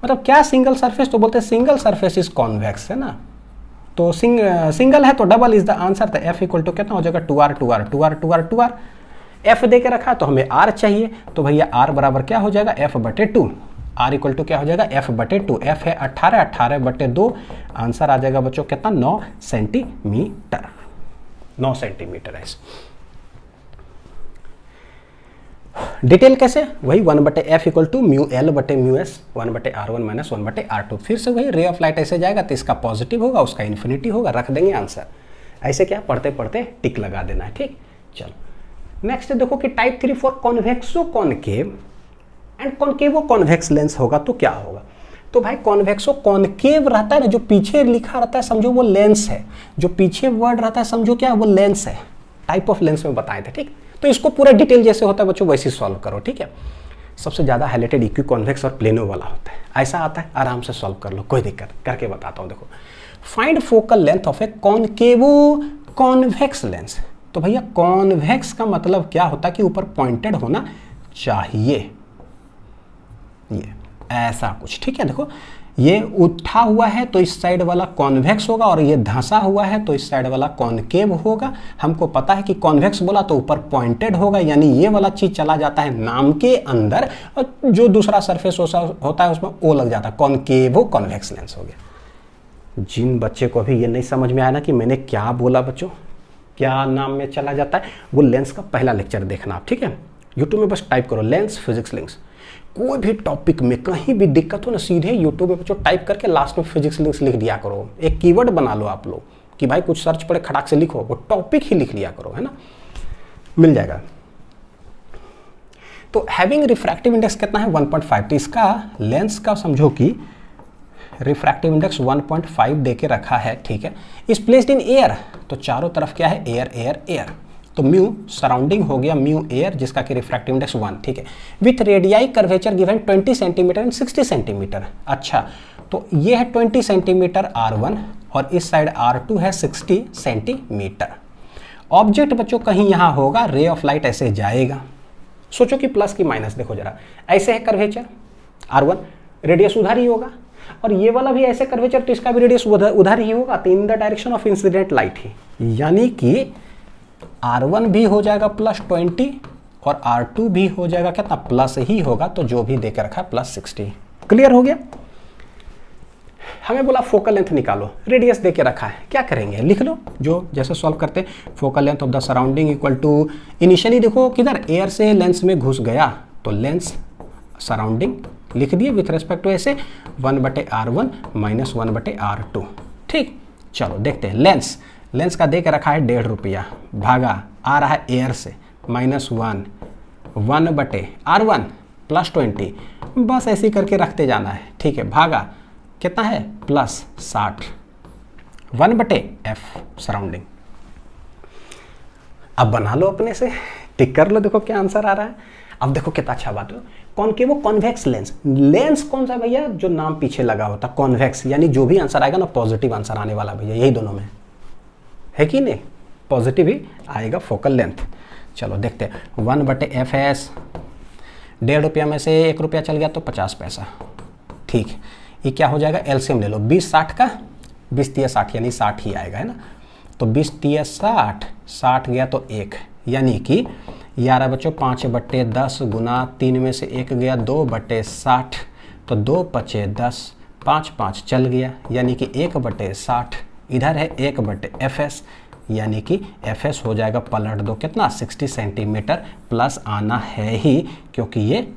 मतलब क्या सिंगल सरफेस, तो बोलते हैं सिंगल सरफेस इज कॉन्वेक्स, है ना, तो सिंगल है तो डबल इज द आंसर। तो F इक्वल टू कितना हो जाएगा 2R, F दे के रखा तो हमें R चाहिए, तो भैया R बराबर क्या हो जाएगा F/2, R इक्वल टू क्या हो जाएगा F/2, F है 18/2, आंसर आ जाएगा बच्चों कितना 9 सेंटीमीटर, 9 सेंटीमीटर है। डिटेल कैसे, वही 1/F equal to mu L बटे mu S, 1/R1 minus 1/R2, फिर से वही रे ऑफ लाइट ऐसे जाएगा तो इसका पॉजिटिव होगा, उसका इन्फिनिटी होगा, रख देंगे आंसर। ऐसे क्या पढ़ते पढ़ते टिक लगा देना है। ठीक, चलो नेक्स्ट देखो कि type 3 for कॉन्वेक्सो concave and कॉनकेवो convex lens होगा तो क्या होगा। तो भाई कॉन्वेक्सो कॉनकेव रहता है ना, जो पीछे लिखा रहता है समझो वो लेंस है, जो पीछे वर्ड रहता है समझो क्या वो लेंस है। टाइप ऑफ लेंस में बताए थे, ठीक। तो इसको पूरा डिटेल जैसे होता है बच्चों वैसे सॉल्व करो, ठीक है। सबसे ज़्यादा हाईलाइटेड इक्वी कॉन्वेक्स और प्लेनो वाला होता है, ऐसा आता है, आराम से सॉल्व कर लो, कोई दिक्कत करके बताता हूँ। देखो find focal length of A कॉनकेवो convex lens. तो भैया कॉन्वेक्स का मतलब क्या होता है कि ऊपर पॉइंटेड होना चाहिए, ये ऐसा कुछ, ठीक है। देखो ये उठा हुआ है तो इस साइड वाला कॉन्वेक्स होगा, और ये धंसा हुआ है तो इस साइड वाला कॉनकेव होगा। हमको पता है कि कॉन्वेक्स बोला तो ऊपर पॉइंटेड होगा, यानी ये वाला चीज चला जाता है नाम के अंदर, और जो दूसरा सरफेस होता है उसमें ओ लग जाता है, कॉनकेवो कॉन्वेक्स लेंस हो गया। जिन बच्चे को अभी ये नहीं समझ में आया ना कि मैंने क्या बोला बच्चों, क्या नाम में चला जाता है, वो लेंस का पहला लेक्चर देखना आप, ठीक है। यूट्यूब में बस टाइप करो लेंस फिजिक्स लिंक्स, कोई भी टॉपिक में कहीं भी दिक्कत हो ना सीधे यूट्यूब पे बच्चों टाइप करके लास्ट में फिजिक्स लिंक्स लिख दिया करो। एक कीवर्ड बना लो आप लोग कि भाई कुछ सर्च पड़े खड़ाक से लिखो, वो टॉपिक ही लिख लिया करो, है ना, मिल जाएगा। तो हैविंग रिफ्रैक्टिव इंडेक्स कितना है 1.5, तो इसका लेंस का समझो कि रिफ्रैक्टिव इंडेक्स 1.5 दे के रखा है, ठीक है। इज प्लेस्ड इन एयर, तो चारों तरफ क्या है एयर एयर एयर, तो म्यू सराउंडिंग हो गया म्यू एयर जिसका कि रिफ्रैक्टिव इंडेक्स 1, ठीक है। With radii curvature given 20 centimetre and 60 centimetre. अच्छा तो ये है 20 सेंटीमीटर R1 और इस साइड R2 है 60 सेंटीमीटर। ऑब्जेक्ट बच्चों कहीं यहाँ होगा, रे ऑफ लाइट ऐसे जाएगा, सोचो कि प्लस की माइनस, देखो जरा ऐसे है कर्वेचर R1, रेडियस उधर ही होगा, और ये वाला भी ऐसे कर्वेचर तो इसका भी रेडियस उधर ही होगा, तो in the direction of incident light ही, यानी कि R1 भी हो जाएगा प्लस 20 और R2 भी हो जाएगा कितना प्लस ही होगा, तो जो भी देकर रखा है प्लस 60। क्लियर हो गया। हमें बोला फोकल लेंथ निकालो, रेडियस देके रखा है, क्या करेंगे लिख लो, जो जैसे सॉल्व करते हैं। Focal length of the surrounding equal to, initially देखो किधर एयर से लेंस में घुस गया तो लेंस सराउंडिंग लिख दिए विथ रेस्पेक्ट टू ऐसे 1/R1 माइनस 1/R2, ठीक। चलो देखते हैं लेंस का दे के रखा है 1.5 रुपया, भागा आ रहा है एयर से -1 1/R1 प्लस 20, बस ऐसे करके रखते जाना है, ठीक है। भागा कितना है प्लस 60 1/F सराउंडिंग। अब बना लो अपने से, टिक कर लो, देखो क्या आंसर आ रहा है। अब देखो कितना अच्छा बात है, कॉनकेवो कॉन्वेक्स लेंस, लेंस कौन सा भैया, जो नाम पीछे लगा होता कॉन्वेक्स, यानी जो भी आंसर आएगा ना पॉजिटिव आंसर आने वाला भैया, यही दोनों में है कि नहीं, पॉजिटिव ही आएगा फोकल लेंथ। चलो देखते हैं 1/FS, 1.5 रुपया में से 1 रुपया चल गया तो 50 पैसा, ठीक। ये क्या हो जाएगा, एलसीएम ले लो, 20 60 का 20 3 60 यानी 60 ही आएगा, है ना। तो 20 3 60, 60 गया तो 1, यानी कि 11 बच्चों 5/10 गुना 3 में से 1 गया 2/60, तो 2 5 10, 5 5 चल गया, यानी कि 1/60, इधर है 1/FS, यानी कि FS हो जाएगा, पलट दो कितना 60 सेंटीमीटर, प्लस आना है ही क्योंकि ये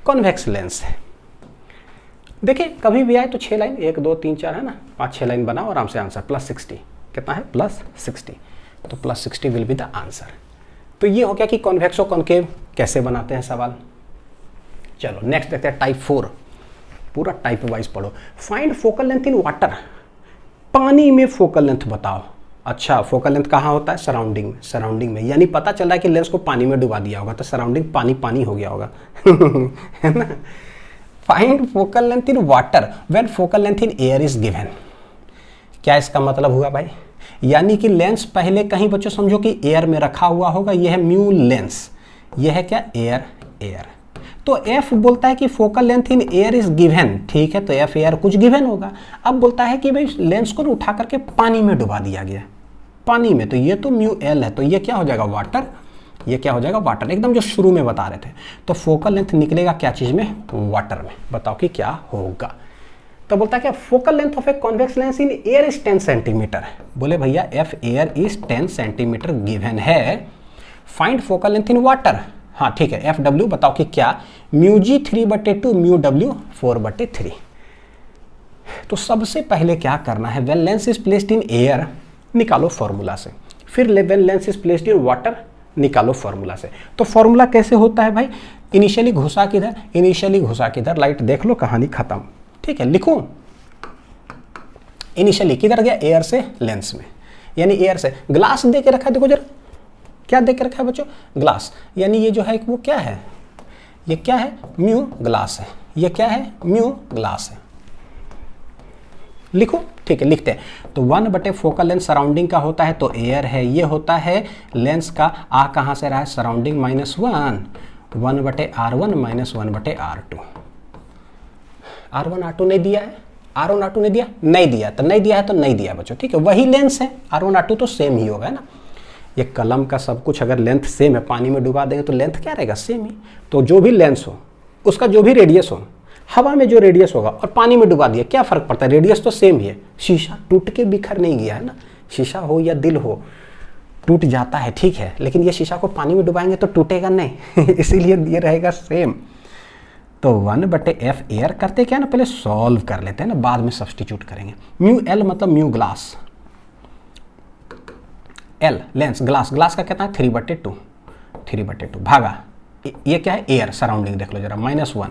कॉन्वेक्स लेंस है। देखिए कभी भी आए तो 6 लाइन, 1 2 3 4 है ना, 5-6 लाइन बनाओ आराम से, आंसर +60 कितना है +60, तो +60 विल बी द आंसर। तो ये हो गया कि कॉन्वेक्सो कॉनकेव कैसे बनाते हैं सवाल। चलो नेक्स्ट देखते हैं टाइप 4, पूरा टाइप वाइज पढ़ो। Find focal length in water, पानी में फोकल लेंथ बताओ। अच्छा फोकल लेंथ कहाँ होता है, सराउंडिंग में, सराउंडिंग में, यानी पता चल रहा है कि लेंस को पानी में डुबा दिया होगा तो सराउंडिंग पानी पानी हो गया होगा है ना। Find focal length in water when focal length in air is given. क्या इसका मतलब हुआ भाई, यानी कि लेंस पहले कहीं बच्चों समझो कि एयर में रखा हुआ होगा, यह है म्यू लेंस, यह है क्या एयर एयर, तो F बोलता है कि focal length in air is given, ठीक है, तो F एयर कुछ गिवन होगा। अब बोलता है कि भाई लेंस को उठा करके पानी में डुबा दिया गया, पानी में, तो ये तो म्यू L है, तो ये क्या हो जाएगा वाटर, ये क्या हो जाएगा वाटर, एकदम जो शुरू में बता रहे थे। तो फोकल लेंथ निकलेगा क्या चीज में, वाटर में, बताओ कि क्या होगा। तो बोलता है क्या focal length of a convex lens in air is 10 centimetre, बोले भैया F air is 10 centimetre given है। Find focal length in water, हाँ ठीक है, FW बताओ कि क्या, μg 3/2 μw 4/3। तो सबसे पहले क्या करना है, when lens is placed in air निकालो फॉर्मूला से, फिर when lens is placed in water निकालो फॉर्मूला से। तो फॉर्मूला कैसे होता है भाई, इनिशियली घुसा किधर, इनिशियली घुसा किधर, लाइट देख लो, कहानी खत्म। ठीक है, लिखूं, इनिशियली किधर गया, एयर से लेंस में, यानी एयर से ग्लास दे के रखा है, देखो जरा क्या दे के रखा है बच्चों, ग्लास, यानी ये जो है वो क्या है, ये क्या है, म्यू ग्लास है, ये क्या है, म्यू ग्लास है। लिखो, ठीक है, लिखते हैं। तो 1/4 फोकल लेंथ सराउंडिंग का होता है तो एयर है, ये होता है लेंस का, आ कहाँ से रहा है, surrounding -1, 1/R1 - 1/R2। R1 R2 नहीं दिया है, R1 R2 नहीं दिया, नहीं दिया, तो नहीं दिया है तो नहीं दिया बच्चों, ठीक है, वही लेंस है, R1 R2 तो सेम ही होगा, है ना। ये कलम का सब कुछ अगर लेंथ सेम है, पानी में डुबा देंगे तो लेंथ क्या रहेगा, सेम ही। तो जो भी लेंस हो, उसका जो भी रेडियस हो, हवा में जो रेडियस होगा और पानी में डुबा दिया, क्या फर्क पड़ता है, रेडियस तो सेम ही है। शीशा टूट के बिखर नहीं गया है ना, शीशा हो या दिल हो, टूट जाता है, ठीक है, लेकिन ये शीशा को पानी में डुबाएंगे तो टूटेगा नहीं इसीलिए ये रहेगा सेम। तो 1/F एयर करते क्या ना, पहले सॉल्व कर लेते हैं ना, बाद में सब्सटीट्यूट करेंगे। म्यू एल मतलब mu glass, L lens, glass, glass का कितना है 3/2, 3/2 भागा, ये क्या है, एयर सराउंडिंग देख लो जरा, -1,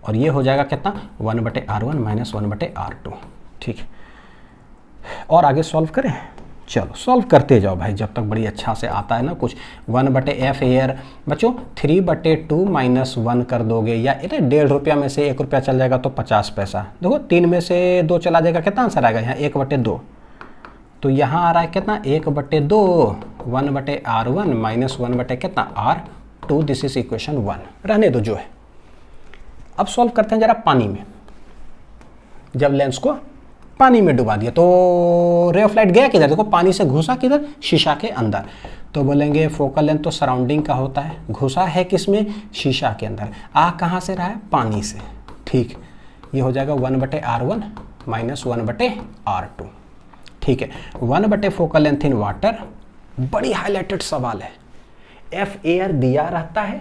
और ये हो जाएगा कितना, 1/R1 - 1/R2। ठीक है, और आगे सॉल्व करें, चलो सॉल्व करते जाओ भाई, जब तक बड़ी अच्छा से आता है ना कुछ। 1/F एयर बच्चों 3/2 - 1 कर दोगे, या इतने 1.5 रुपया में से 1 रुपया चल जाएगा तो 50 पैसा, देखो 3 में से 2 चला जाएगा, कितना आंसर आएगा यहाँ, 1/2। तो यहाँ आ रहा है कितना, 1/2, 1/R1 - 1 कितना R2, दिस इज इक्वेशन 1, रहने दो जो है। अब सॉल्व करते हैं जरा पानी में, जब लेंस को पानी में डुबा दिया तो रे ऑफ लाइट गया किधर, देखो पानी से घुसा किधर, शीशा के अंदर। तो बोलेंगे फोकल लेंथ तो सराउंडिंग का होता है, घुसा है किसमें, शीशा के अंदर, आ कहाँ से रहा है, पानी से। ठीक, ये हो जाएगा 1/R1 - 1/R2। ठीक है, 1/4 फोकल लेंथ इन वाटर, बड़ी हाईलाइटेड सवाल है, एफ एयर दिया रहता है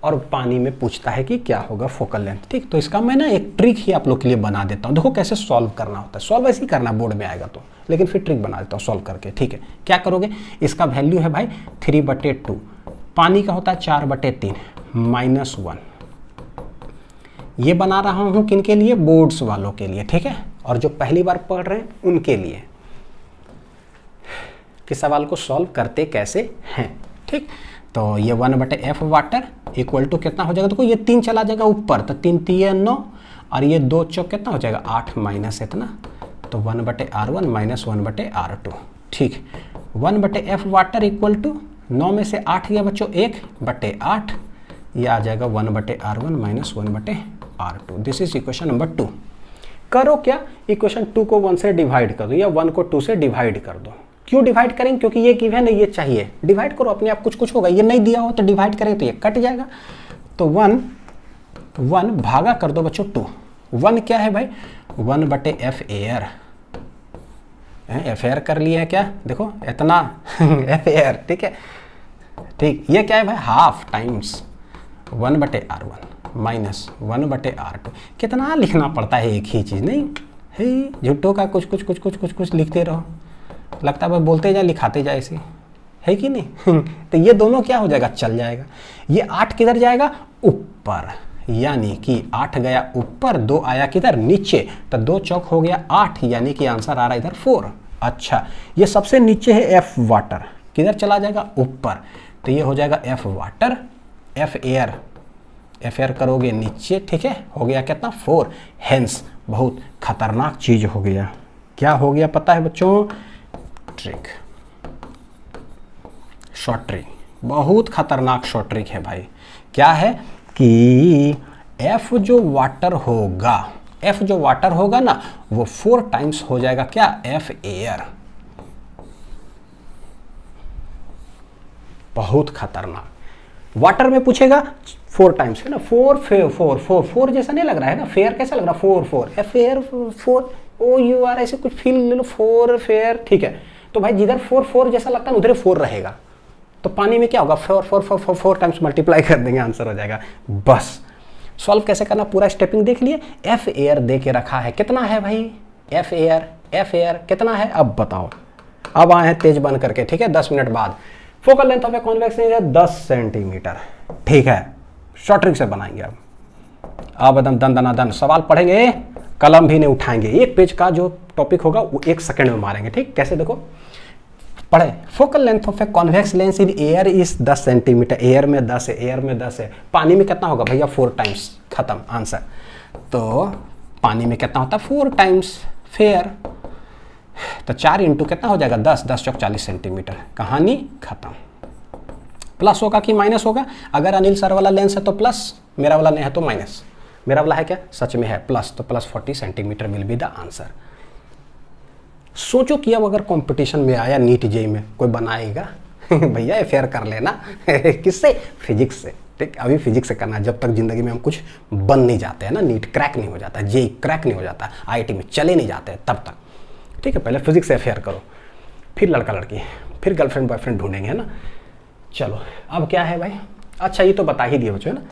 और पानी में पूछता है कि क्या होगा फोकल लेंथ। ठीक, तो इसका मैं ना एक ट्रिक ही आप लोग के लिए बना देता हूँ, देखो कैसे सॉल्व करना होता है, सॉल्व ऐसे ही करना बोर्ड में आएगा तो, लेकिन फिर ट्रिक बना देता हूँ सॉल्व करके। ठीक है, क्या करोगे, इसका वैल्यू है भाई 3/2, पानी का होता है 4/3 -1, ये बना रहा हूँ किन के लिए, बोर्ड्स वालों के लिए, ठीक है, और जो पहली बार पढ़ रहे हैं उनके लिए कि सवाल को सॉल्व करते कैसे हैं। ठीक, तो ये 1/F वाटर इक्वल टू कितना हो जाएगा, देखो ये 3 चला जाएगा ऊपर, तो 3 3 9, और ये 2 चौक कितना हो जाएगा 8 माइनस इतना, तो 1/R1 - 1/R2। ठीक, 1/F वाटर इक्वल टू 9 में से 8 गया बच्चों, 1/8, ये आ जाएगा 1/R1 - 1/R2, this is equation number 2। करो क्या, इक्वेशन 2 को 1 से डिवाइड कर दो, या 1 को 2 से डिवाइड कर दो। क्यों डिवाइड करेंगे, क्योंकि ये गिवन है, ये चाहिए, डिवाइड करो, अपने आप कुछ कुछ होगा, ये नहीं दिया हो तो डिवाइड करें तो ये कट जाएगा। तो 1 भागा कर दो बच्चों 2, 1 क्या है भाई, 1/F एयर, एफ एयर कर लिया है क्या, देखो इतना एफ एयर, ठीक है, ठीक, ये क्या है भाई, हाफ टाइम्स 1/R1 - 1/R2। कितना लिखना पड़ता है एक ही चीज़, नहीं है झुट्टों का कुछ लिखते रहो, लगता है बोलते जाए लिखाते जाए ऐसे, है कि नहीं तो ये दोनों क्या हो जाएगा, चल जाएगा। ये 8 किधर जाएगा, ऊपर, यानी कि 8 गया ऊपर, 2 आया किधर, नीचे, तो 2 चौक हो गया 8, यानी कि आंसर आ रहा है इधर 4। अच्छा, ये सबसे नीचे है एफ वाटर, किधर चला जाएगा, ऊपर, तो ये हो जाएगा F water, F air, F air करोगे नीचे, ठीक है, हो गया कितना 4, हेंस बहुत खतरनाक चीज हो गया। क्या हो गया पता है बच्चों, ट्रिक, शॉर्ट ट्रिक, बहुत खतरनाक शॉर्ट ट्रिक है भाई। क्या है कि एफ जो वाटर होगा, एफ जो वाटर होगा ना, वो 4 टाइम्स हो जाएगा क्या, एफ एयर, बहुत खतरनाक। वाटर में पूछेगा 4 टाइम्स है ना, 4 जैसा नहीं लग रहा है ना, फेयर कैसा लग रहा है, 4 F air 4 O U R, ऐसे कुछ फील ले लो, 4 फेयर, ठीक है। तो भाई जिधर 4 जैसा लगता है उधर 4 रहेगा, तो पानी में क्या होगा, 4 टाइम्स मल्टीप्लाई कर देंगे, आंसर हो जाएगा। बस सॉल्व कैसे करना, पूरा स्टेपिंग देख लिए। एफ एयर दे के रखा है, कितना है भाई, एफ एयर कितना है, अब बताओ, अब आए हैं तेज बन करके, ठीक है, 10 मिनट बाद। Focal length of a convex lens है 10 सेंटीमीटर, ठीक है, शॉर्ट ट्रिक से बनाएंगे अब एकदम दन दनादन सवाल पढ़ेंगे, कलम भी नहीं उठाएंगे, एक पेज का जो टॉपिक होगा वो 1 सेकंड में मारेंगे, ठीक। कैसे देखो पढ़े, focal length of a convex lens in air is 10 centimetre, air में 10 है, एयर में 10 है, पानी में कितना होगा भैया 4 टाइम्स, खत्म आंसर। तो पानी में कितना होता है 4 टाइम्स, फेयर, तो 4 इंटू कितना हो जाएगा 10, 10 चौक 40 सेंटीमीटर, कहानी खत्म। प्लस होगा कि माइनस होगा, अगर अनिल सर वाला लेंस है तो प्लस, मेरा वाला नहीं है तो माइनस, मेरा वाला है क्या सच में है प्लस, तो plus 40 centimetre will be the answer. सोचो कि अब अगर कंपटीशन में आया नीट जेई में कोई बनाएगा भैया अफेयर कर लेना किससे, फिजिक्स से, ठीक। अभी फिजिक्स से करना, जब तक जिंदगी में हम कुछ बन नहीं जाते हैं ना, नीट क्रैक नहीं हो जाता, जेई क्रैक नहीं हो जाता, आईआईटी में चले नहीं जाते तब तक, ठीक है। पहले फिजिक्स से अफेयर करो, फिर लड़का लड़की, फिर गर्लफ्रेंड बॉयफ्रेंड ढूंढेंगे, है ना। चलो अब क्या है भाई, अच्छा ये तो बता ही दिए बच्चों, है ना,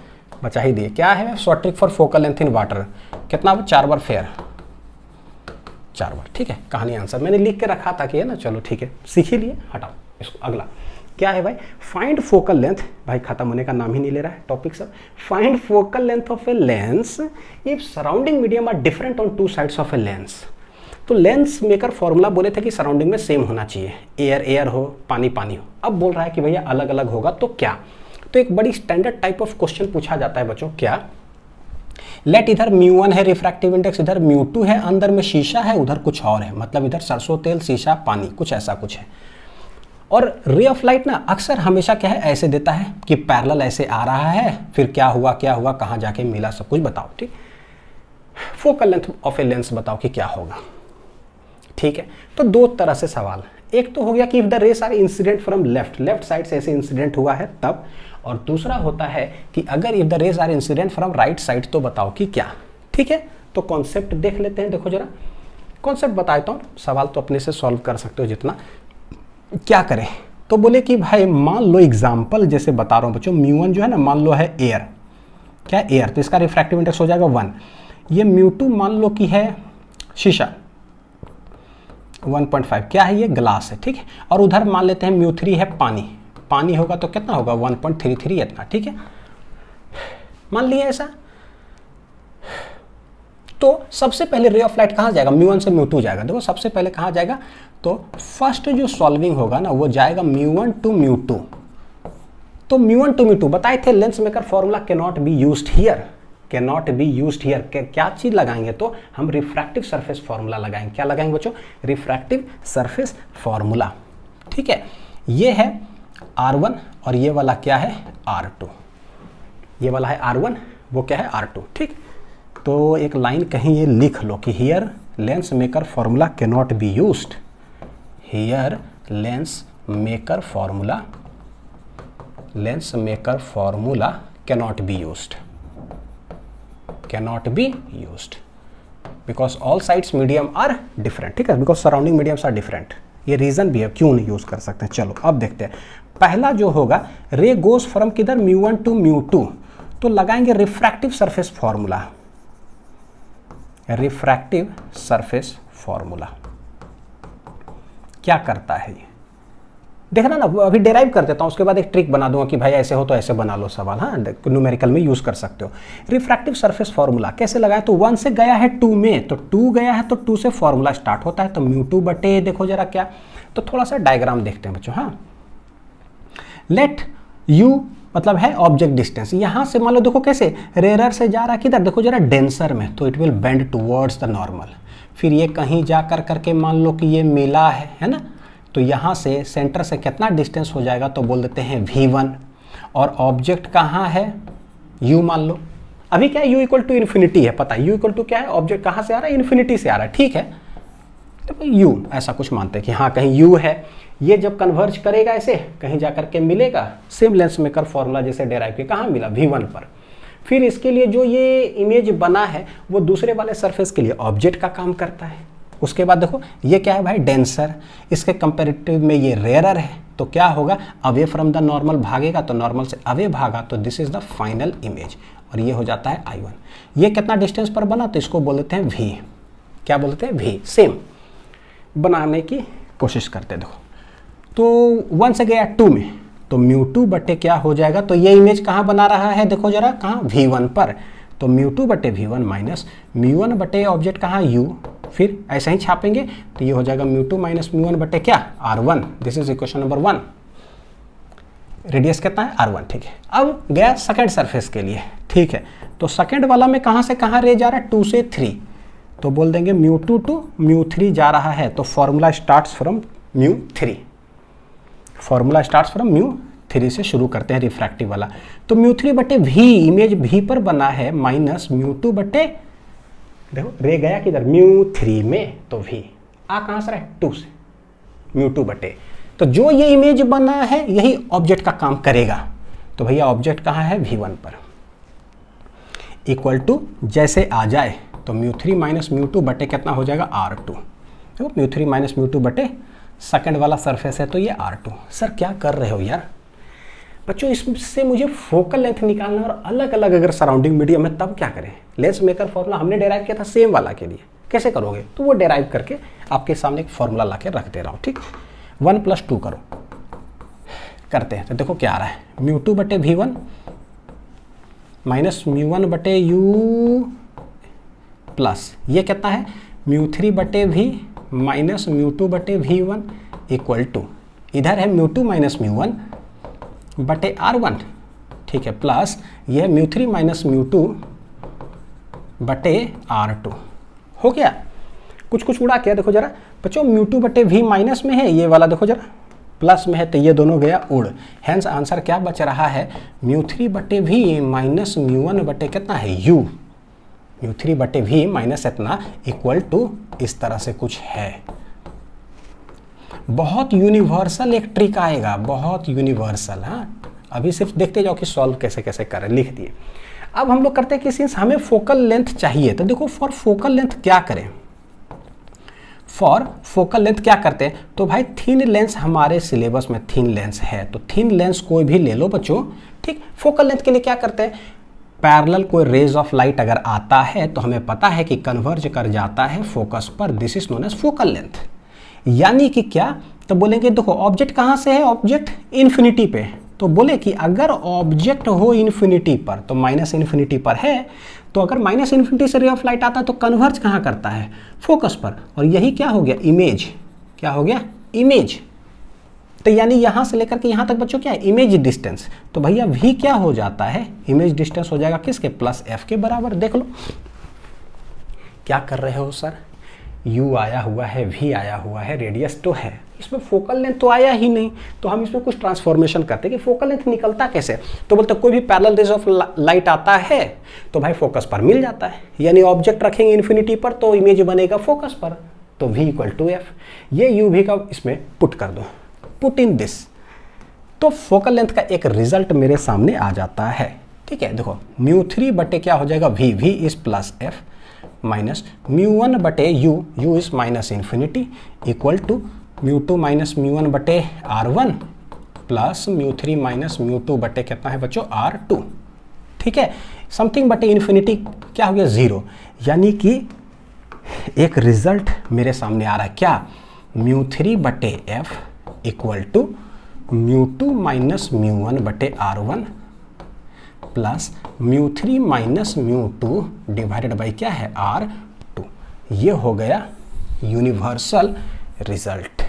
बचा ही दिए। क्या है short trick for focal length in water, कितना 4 बार फेयर, 4 बार, ठीक है, कहानी आंसर मैंने लिख के रखा था कि है ना, चलो ठीक है, सीख ही लिए, हटाओ इसको। अगला क्या है भाई, फाइंड फोकल लेंथ, भाई खत्म होने का नाम ही नहीं ले रहा है टॉपिक सब। Find focal length of a lens if surrounding medium are different on 2 sides of a lens. तो लेंस मेकर फॉर्मूला बोले थे कि सराउंडिंग में सेम होना चाहिए, एयर एयर हो, पानी पानी हो। अब बोल रहा है कि भैया अलग अलग होगा तो क्या, तो एक बड़ी स्टैंडर्ड टाइप ऑफ क्वेश्चन पूछा जाता है बच्चों, क्या, लेट इधर μ1 है रिफ्रैक्टिव इंडेक्स, इधर μ2 है, अंदर में शीशा है, उधर कुछ और है, मतलब इधर सरसों तेल शीशा पानी, कुछ ऐसा कुछ है। और रे ऑफ लाइट ना अक्सर हमेशा क्या है ऐसे देता है कि पैरेलल ऐसे आ रहा है, फिर क्या हुआ कहाँ जाके मिला, सब कुछ बताओ, ठीक। Focal length of a lens बताओ कि क्या होगा, ठीक है। तो 2 तरह से सवाल, एक तो हो गया कि if the rays are incident from left side से ऐसे इंसिडेंट हुआ है तब, और दूसरा होता है कि अगर if the rays are incident from right side तो बताओ कि क्या, ठीक है। तो कॉन्सेप्ट देख लेते हैं, देखो जरा कॉन्सेप्ट बताता हूँ, सवाल तो अपने से सॉल्व कर सकते हो जितना, क्या करें। तो बोले कि भाई मान लो एग्जाम्पल जैसे बता रहा हूँ बच्चों, μ1 जो है ना मान लो है एयर, क्या एयर, तो इसका रिफ्रैक्टिव इंडेक्स हो जाएगा 1, ये μ2 मान लो कि है शीशा 1.5, क्या है ये ग्लास है, ठीक है। और उधर मान लेते हैं μ3 है पानी, पानी होगा तो कितना होगा 1.33 इतना, ठीक है, मान लिया ऐसा। तो सबसे पहले रे ऑफ लाइट कहाँ जाएगा, μ1 से μ2 जाएगा, देखो सबसे पहले कहाँ जाएगा, तो फर्स्ट जो सॉल्विंग होगा ना वो जाएगा μ1 टू μ2, तो μ1 टू μ2 बताए थे lens maker formula cannot be used here, cannot be used here, क्या चीज लगाएंगे, तो हम रिफ्रैक्टिव सरफेस फॉर्मूला लगाएंगे, क्या लगाएंगे बच्चों, रिफ्रैक्टिव सरफेस फॉर्मूला, ठीक है। ये है R1 और ये वाला क्या है R2, ये वाला है R1, वो क्या है R2, ठीक। तो एक लाइन कहीं ये लिख लो कि here lens maker formula cannot be used, here lens maker formula cannot be used, cannot be used because all sides medium are different, ठीक है, because surrounding mediums are different, ये रीजन भी है क्यों नहीं यूज कर सकते। चलो अब देखते हैं, पहला जो होगा रे गोज फ्रॉम किधर μ1 टू μ2, तो लगाएंगे refractive surface formula, refractive surface formula क्या करता है ये देखना ना, अभी डेराइव कर देता हूँ, उसके बाद एक ट्रिक बना दूंगा कि भाई ऐसे हो तो ऐसे बना लो सवाल, हाँ न्यूमेरिकल में यूज कर सकते हो। रिफ्रैक्टिव सरफेस फॉर्मूला कैसे लगाए, तो 1 से गया है 2 में, तो 2 गया है तो 2 से फॉर्मूला स्टार्ट होता है, तो μ2 बटे देखो जरा क्या, तो थोड़ा सा डायग्राम देखते हैं बच्चों, हाँ। लेट u मतलब है ऑब्जेक्ट डिस्टेंस, यहाँ से मान लो देखो कैसे रेयर से जा रहा है किधर, देखो जरा डेंसर में, तो it will bend towards the normal, फिर ये कहीं जा करके मान लो कि ये मिला है ना, तो यहाँ से सेंटर से कितना डिस्टेंस हो जाएगा, तो बोल देते हैं v1, और ऑब्जेक्ट कहाँ है u मान लो, अभी क्या है u इक्वल टू इन्फिनिटी है, पता है u इक्वल टू क्या है, ऑब्जेक्ट कहाँ से आ रहा है, इन्फिनिटी से आ रहा है, ठीक है। तो u ऐसा कुछ मानते हैं कि हाँ कहीं u है, ये जब कन्वर्ज करेगा ऐसे कहीं जा करके मिलेगा, सेम लेंस मेकर फॉर्मूला जैसे डेराइव के, कहाँ मिला v1 पर, फिर इसके लिए जो ये इमेज बना है वो दूसरे वाले सरफेस के लिए ऑब्जेक्ट का काम करता है। उसके बाद देखो ये क्या है भाई डेंसर, इसके कंपैरेटिव में ये रेयरर है, तो क्या होगा अवे फ्रॉम द नॉर्मल भागेगा, तो नॉर्मल से अवे भागा तो this is the final image, और ये हो जाता है I1। ये कितना डिस्टेंस पर बना, तो इसको बोलते हैं v, क्या बोलते हैं v, सेम बनाने की कोशिश करते देखो। तो 1 से गया 2 में, तो μ2 बटे क्या हो जाएगा, तो ये इमेज कहाँ बना रहा है, देखो जरा कहाँ, V1 पर, तो μ2 बटे V1 माइनस μ1 बटे ऑब्जेक्ट कहाँ u, फिर ऐसा ही छापेंगे तो ये हो जाएगा μ2 माइनस μ1 बटे क्या R1। This is equation number 1। Radius कितना है R1, ठीक है। अब गया सेकंड सरफेस के लिए, ठीक है। तो सेकंड वाला में कहाँ से कहाँ रे जा रहा है, 2 से 3, तो बोल देंगे μ2 टू μ3 जा रहा है, तो formula starts from μ3, formula starts from μ3 से शुरू करते हैं रिफ्रैक्टिव वाला। तो μ3 बटे v, इमेज v पर बना है, माइनस μ2 बटे, देखो रे गया किधर, μ3 में, तो v आ कहाँ से रहा, 2 से, μ2 बटे, तो जो ये इमेज बना है यही ऑब्जेक्ट का काम करेगा। तो भैया ऑब्जेक्ट कहाँ है, V1 पर, इक्वल टू जैसे आ जाए तो μ3 माइनस μ2 बटे कितना हो जाएगा R2, तो μ3 माइनस μ2 बटे सेकंड वाला सरफेस है तो ये R2। सर क्या कर रहे हो यार बच्चों, इससे मुझे फोकल लेंथ निकालना और अलग अलग अगर सराउंडिंग मीडियम है तब क्या करें। लेंस मेकर फॉर्मूला हमने डेराइव किया था सेम वाला के लिए, कैसे करोगे, तो वो डेराइव करके आपके सामने एक फॉर्मूला ला के रख दे रहा हूँ, ठीक। 1 + 2 करो, करते हैं तो देखो क्या आ रहा है, μ2 बटे V1 माइनस μ1 बटे u प्लस ये कितना है, μ3 बटे V माइनस μ2 बटे V1 इक्वल टू, इधर है μ2 माइनस μ1 बटे R1, ठीक है, प्लस ये है μ3 माइनस μ2 बटे R2। हो गया, कुछ कुछ उड़ा के देखो जरा बच्चों, μ2 बटे V माइनस में है, ये वाला देखो जरा प्लस में है, तो ये दोनों गया उड़, हैंस आंसर क्या बच रहा है, μ3 बटे V माइनस μ1 बटे कितना है u, μ3 बटे V माइनस इतना इक्वल टू इस तरह से कुछ है। बहुत यूनिवर्सल एक ट्रिक आएगा, बहुत यूनिवर्सल। हाँ, अभी सिर्फ देखते जाओ कि सॉल्व कैसे कैसे करें, लिख दिए। अब हम लोग करते हैं कि सिंस हमें फोकल लेंथ चाहिए, तो देखो फॉर फोकल लेंथ क्या करें, फॉर फोकल लेंथ क्या करते हैं, तो भाई थिन लेंस हमारे सिलेबस में थिन लेंस है, तो थिन लेंस कोई भी ले लो बच्चों, ठीक। फोकल लेंथ के लिए क्या करते हैं, पैरेलल कोई रेज ऑफ लाइट अगर आता है तो हमें पता है कि कन्वर्ज कर जाता है फोकस पर, this is known as focal length. यानी कि क्या, तो बोलेंगे देखो ऑब्जेक्ट कहाँ से है, ऑब्जेक्ट इन्फिनिटी पे, तो बोले कि अगर ऑब्जेक्ट हो इन्फिनिटी पर, तो माइनस इन्फिनिटी पर है, तो अगर माइनस इन्फिनिटी से रे ऑफ लाइट आता है तो कन्वर्ज कहाँ करता है, फोकस पर, और यही क्या हो गया, इमेज, क्या हो गया, इमेज। तो यानी यहाँ से लेकर के यहाँ तक बच्चों क्या है, इमेज डिस्टेंस, तो भैया v क्या हो जाता है, इमेज डिस्टेंस हो जाएगा किसके, प्लस f के बराबर। देख लो क्या कर रहे हो सर, u आया हुआ है, v आया हुआ है, रेडियस तो है, इसमें फोकल लेंथ तो आया ही नहीं, तो हम इसमें कुछ ट्रांसफॉर्मेशन करते हैं कि फोकल लेंथ निकलता कैसे, तो बोलते कोई भी पैरेलल रेज ऑफ लाइट आता है तो भाई फोकस पर मिल जाता है, यानी ऑब्जेक्ट रखेंगे इन्फिनिटी पर तो इमेज बनेगा फोकस पर, तो v इक्वल टू एफ, ये u v का इसमें पुट कर दो, पुट इन दिस, तो फोकल लेंथ का एक रिजल्ट मेरे सामने आ जाता है, ठीक है। देखो μ3 बटे क्या हो जाएगा, v, v is plus F minus μ1 बटे u is minus infinity equal to μ2 minus μ1 बटे R1 प्लस μ3 माइनस μ2 बटे कितना है बच्चों, R2, ठीक है। समथिंग बटे इन्फिनिटी क्या हो गया, 0, यानी कि एक रिजल्ट मेरे सामने आ रहा है, क्या, μ3 बटे f इक्वल टू μ2 माइनस μ1 बटे R1 plus μ3 minus μ2 divided by क्या है, R2। ये हो गया यूनिवर्सल रिजल्ट।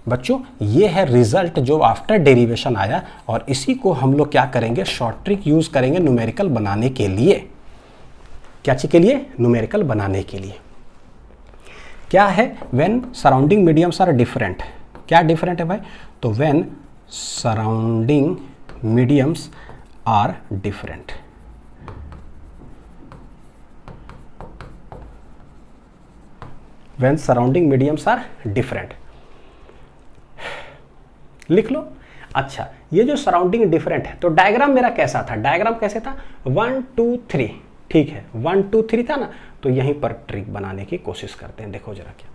बच्चों ये है रिजल्ट जो आफ्टर डेरिवेशन आया, और इसी को हम लोग क्या करेंगे, शॉर्ट ट्रिक यूज करेंगे न्यूमेरिकल बनाने के लिए। क्या चीज के लिए, न्यूमेरिकल बनाने के लिए। क्या है, when surrounding mediums are different, क्या डिफरेंट है भाई, तो when surrounding mediums are different, when surrounding mediums are different, लिख लो। अच्छा, ये जो सराउंडिंग डिफरेंट है तो डायग्राम मेरा कैसा था, डायग्राम कैसे था, 1 2 3, ठीक है, 1 2 3 था ना, तो यहीं पर ट्रिक बनाने की कोशिश करते हैं। देखो जरा क्या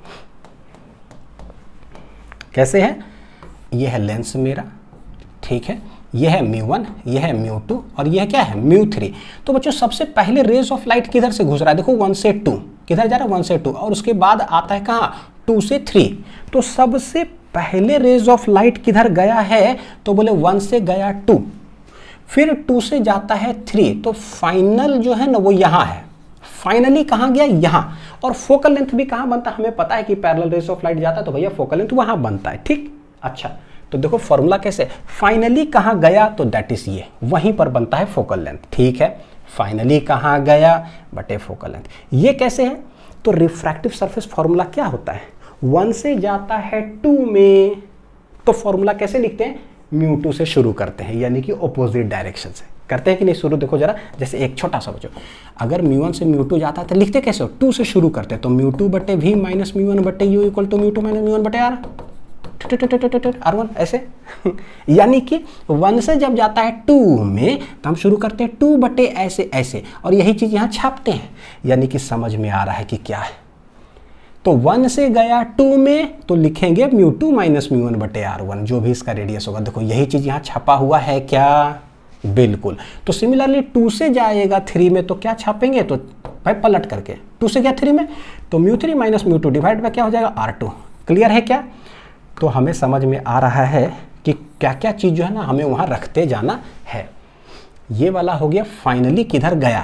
कैसे है, ये है लेंस मेरा, ठीक है, ये है μ1, ये है μ2 और ये क्या है μ3। तो बच्चों सबसे पहले रेज ऑफ लाइट किधर से घुस रहा है, देखो 1 से 2, किधर जा रहा है 1 से 2, और उसके बाद आता है कहाँ 2 से 3। तो सबसे पहले रेज ऑफ लाइट किधर गया है, तो बोले 1 से गया 2, फिर 2 से जाता है 3, तो फाइनल जो है ना वो यहाँ है। फाइनली कहाँ गया, यहाँ। और फोकल लेंथ भी कहाँ बनता है, हमें पता है कि पैरेलल रेज ऑफ लाइट जाता है तो भैया फोकल लेंथ वहाँ बनता है, ठीक। अच्छा, तो देखो फॉर्मूला कैसे, फाइनली कहाँ गया तो दैट इज ये, वहीं पर बनता है फोकल लेंथ, ठीक है। फाइनली कहाँ गया बटे फोकल लेंथ, ये कैसे है, तो रिफ्रैक्टिव सरफेस फॉर्मूला क्या होता है, 1 से जाता है 2 में, तो फॉर्मूला कैसे लिखते हैं, μ2 से शुरू करते हैं, यानी कि ऑपोजिट डायरेक्शन से करते हैं कि नहीं शुरू। देखो जरा, जैसे एक छोटा सा बच्चों, अगर μ1 से μ2 जाता है तो लिखते कैसे हो, 2 से शुरू करते हैं, तो μ2 बटे v माइनस μ1 बटे u इक्वल टू μ2 माइनस μ1 बटे r, R1 ऐसे यानी कि 1 से जब जाता है 2 में तो हम शुरू करते हैं 2 बटे ऐसे ऐसे, और यही चीज यहाँ छापते हैं, यानी कि समझ में आ रहा है कि क्या है। तो 1 से गया 2 में तो लिखेंगे μ2 माइनस μ1 बटे R1, जो भी इसका रेडियस होगा। देखो यही चीज यहाँ छपा हुआ है क्या, बिल्कुल। तो सिमिलरली 2 से जाएगा 3 में तो क्या छापेंगे, तो भाई पलट करके 2 से गया 3 में तो μ3 माइनस μ2 डिवाइड बाय क्या हो जाएगा R2। क्लियर है क्या, तो हमें समझ में आ रहा है कि क्या क्या चीज जो है ना हमें वहां रखते जाना है। ये वाला हो गया फाइनली किधर गया,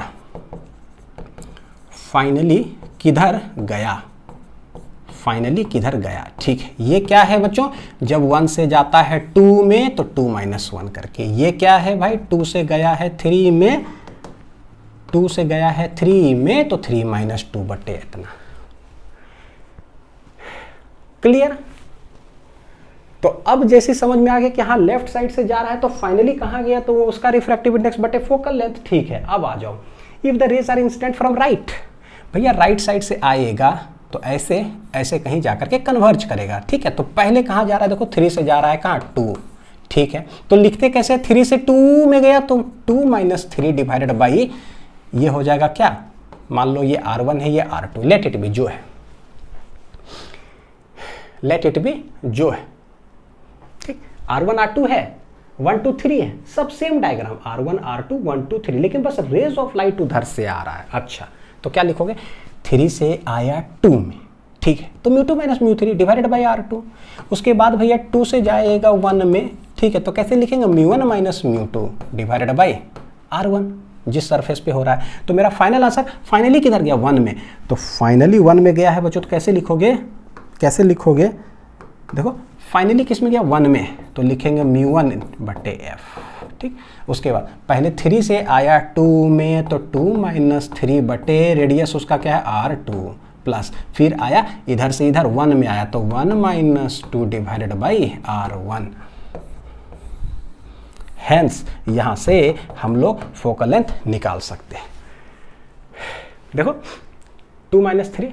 फाइनली किधर गया, फाइनली किधर गया, ठीक है। ये क्या है बच्चों, जब 1 से जाता है 2 में तो 2 माइनस 1 करके, ये क्या है भाई 2 से गया है 3 में, 2 से गया है 3 में तो 3 माइनस 2 बटे इतना। क्लियर, तो अब जैसे समझ में आ गया कि हाँ लेफ्ट साइड से जा रहा है तो फाइनली कहाँ गया, तो वो उसका रिफ्रैक्टिव इंडेक्स बटे फोकल लेंथ, ठीक है। अब आ जाओ, if the rays are incident from right, भैया राइट साइड से आएगा तो ऐसे ऐसे कहीं जाकर के कन्वर्ज करेगा, ठीक है। तो पहले कहाँ जा रहा है, देखो 3 से जा रहा है कहाँ 2, ठीक है। तो लिखते कैसे, 3 से 2 में गया तो 2 माइनस 3 डिवाइडेड बाई ये हो जाएगा क्या, मान लो ये R1 है ये R2, लेट इट बी जो है, लेट इट बी जो है, ठीक। R1 R2 है, 1 2 3 है, सब सेम डायग्राम R1 R2 1 2 3, लेकिन बस रेज ऑफ लाइट उधर से आ रहा है। अच्छा, तो क्या लिखोगे, 3 से आया 2 में, ठीक है, तो μ2 माइनस μ3 डिवाइडेड बाई R2। उसके बाद भैया 2 से जाएगा 1 में, ठीक है, तो कैसे लिखेंगे, μ1 माइनस μ2 डिवाइडेड बाई R1, जिस सरफेस पे हो रहा है। तो मेरा फाइनल आंसर फाइनली किधर गया, 1 में, तो फाइनली 1 में गया है बच्चों, तो कैसे लिखोगे, कैसे लिखोगे, देखो फाइनली किस में गया, 1 में, तो लिखेंगे μ1 बटे f, ठीक। उसके बाद पहले 3 से आया 2 में तो 2 माइनस 3 बटे रेडियस उसका क्या है R2 प्लस, फिर आया इधर से इधर 1 में आया तो 1 minus 2 divided by R1। Hence यहां से हम लोग फोकल लेंथ निकाल सकते हैं। देखो 2 माइनस 3,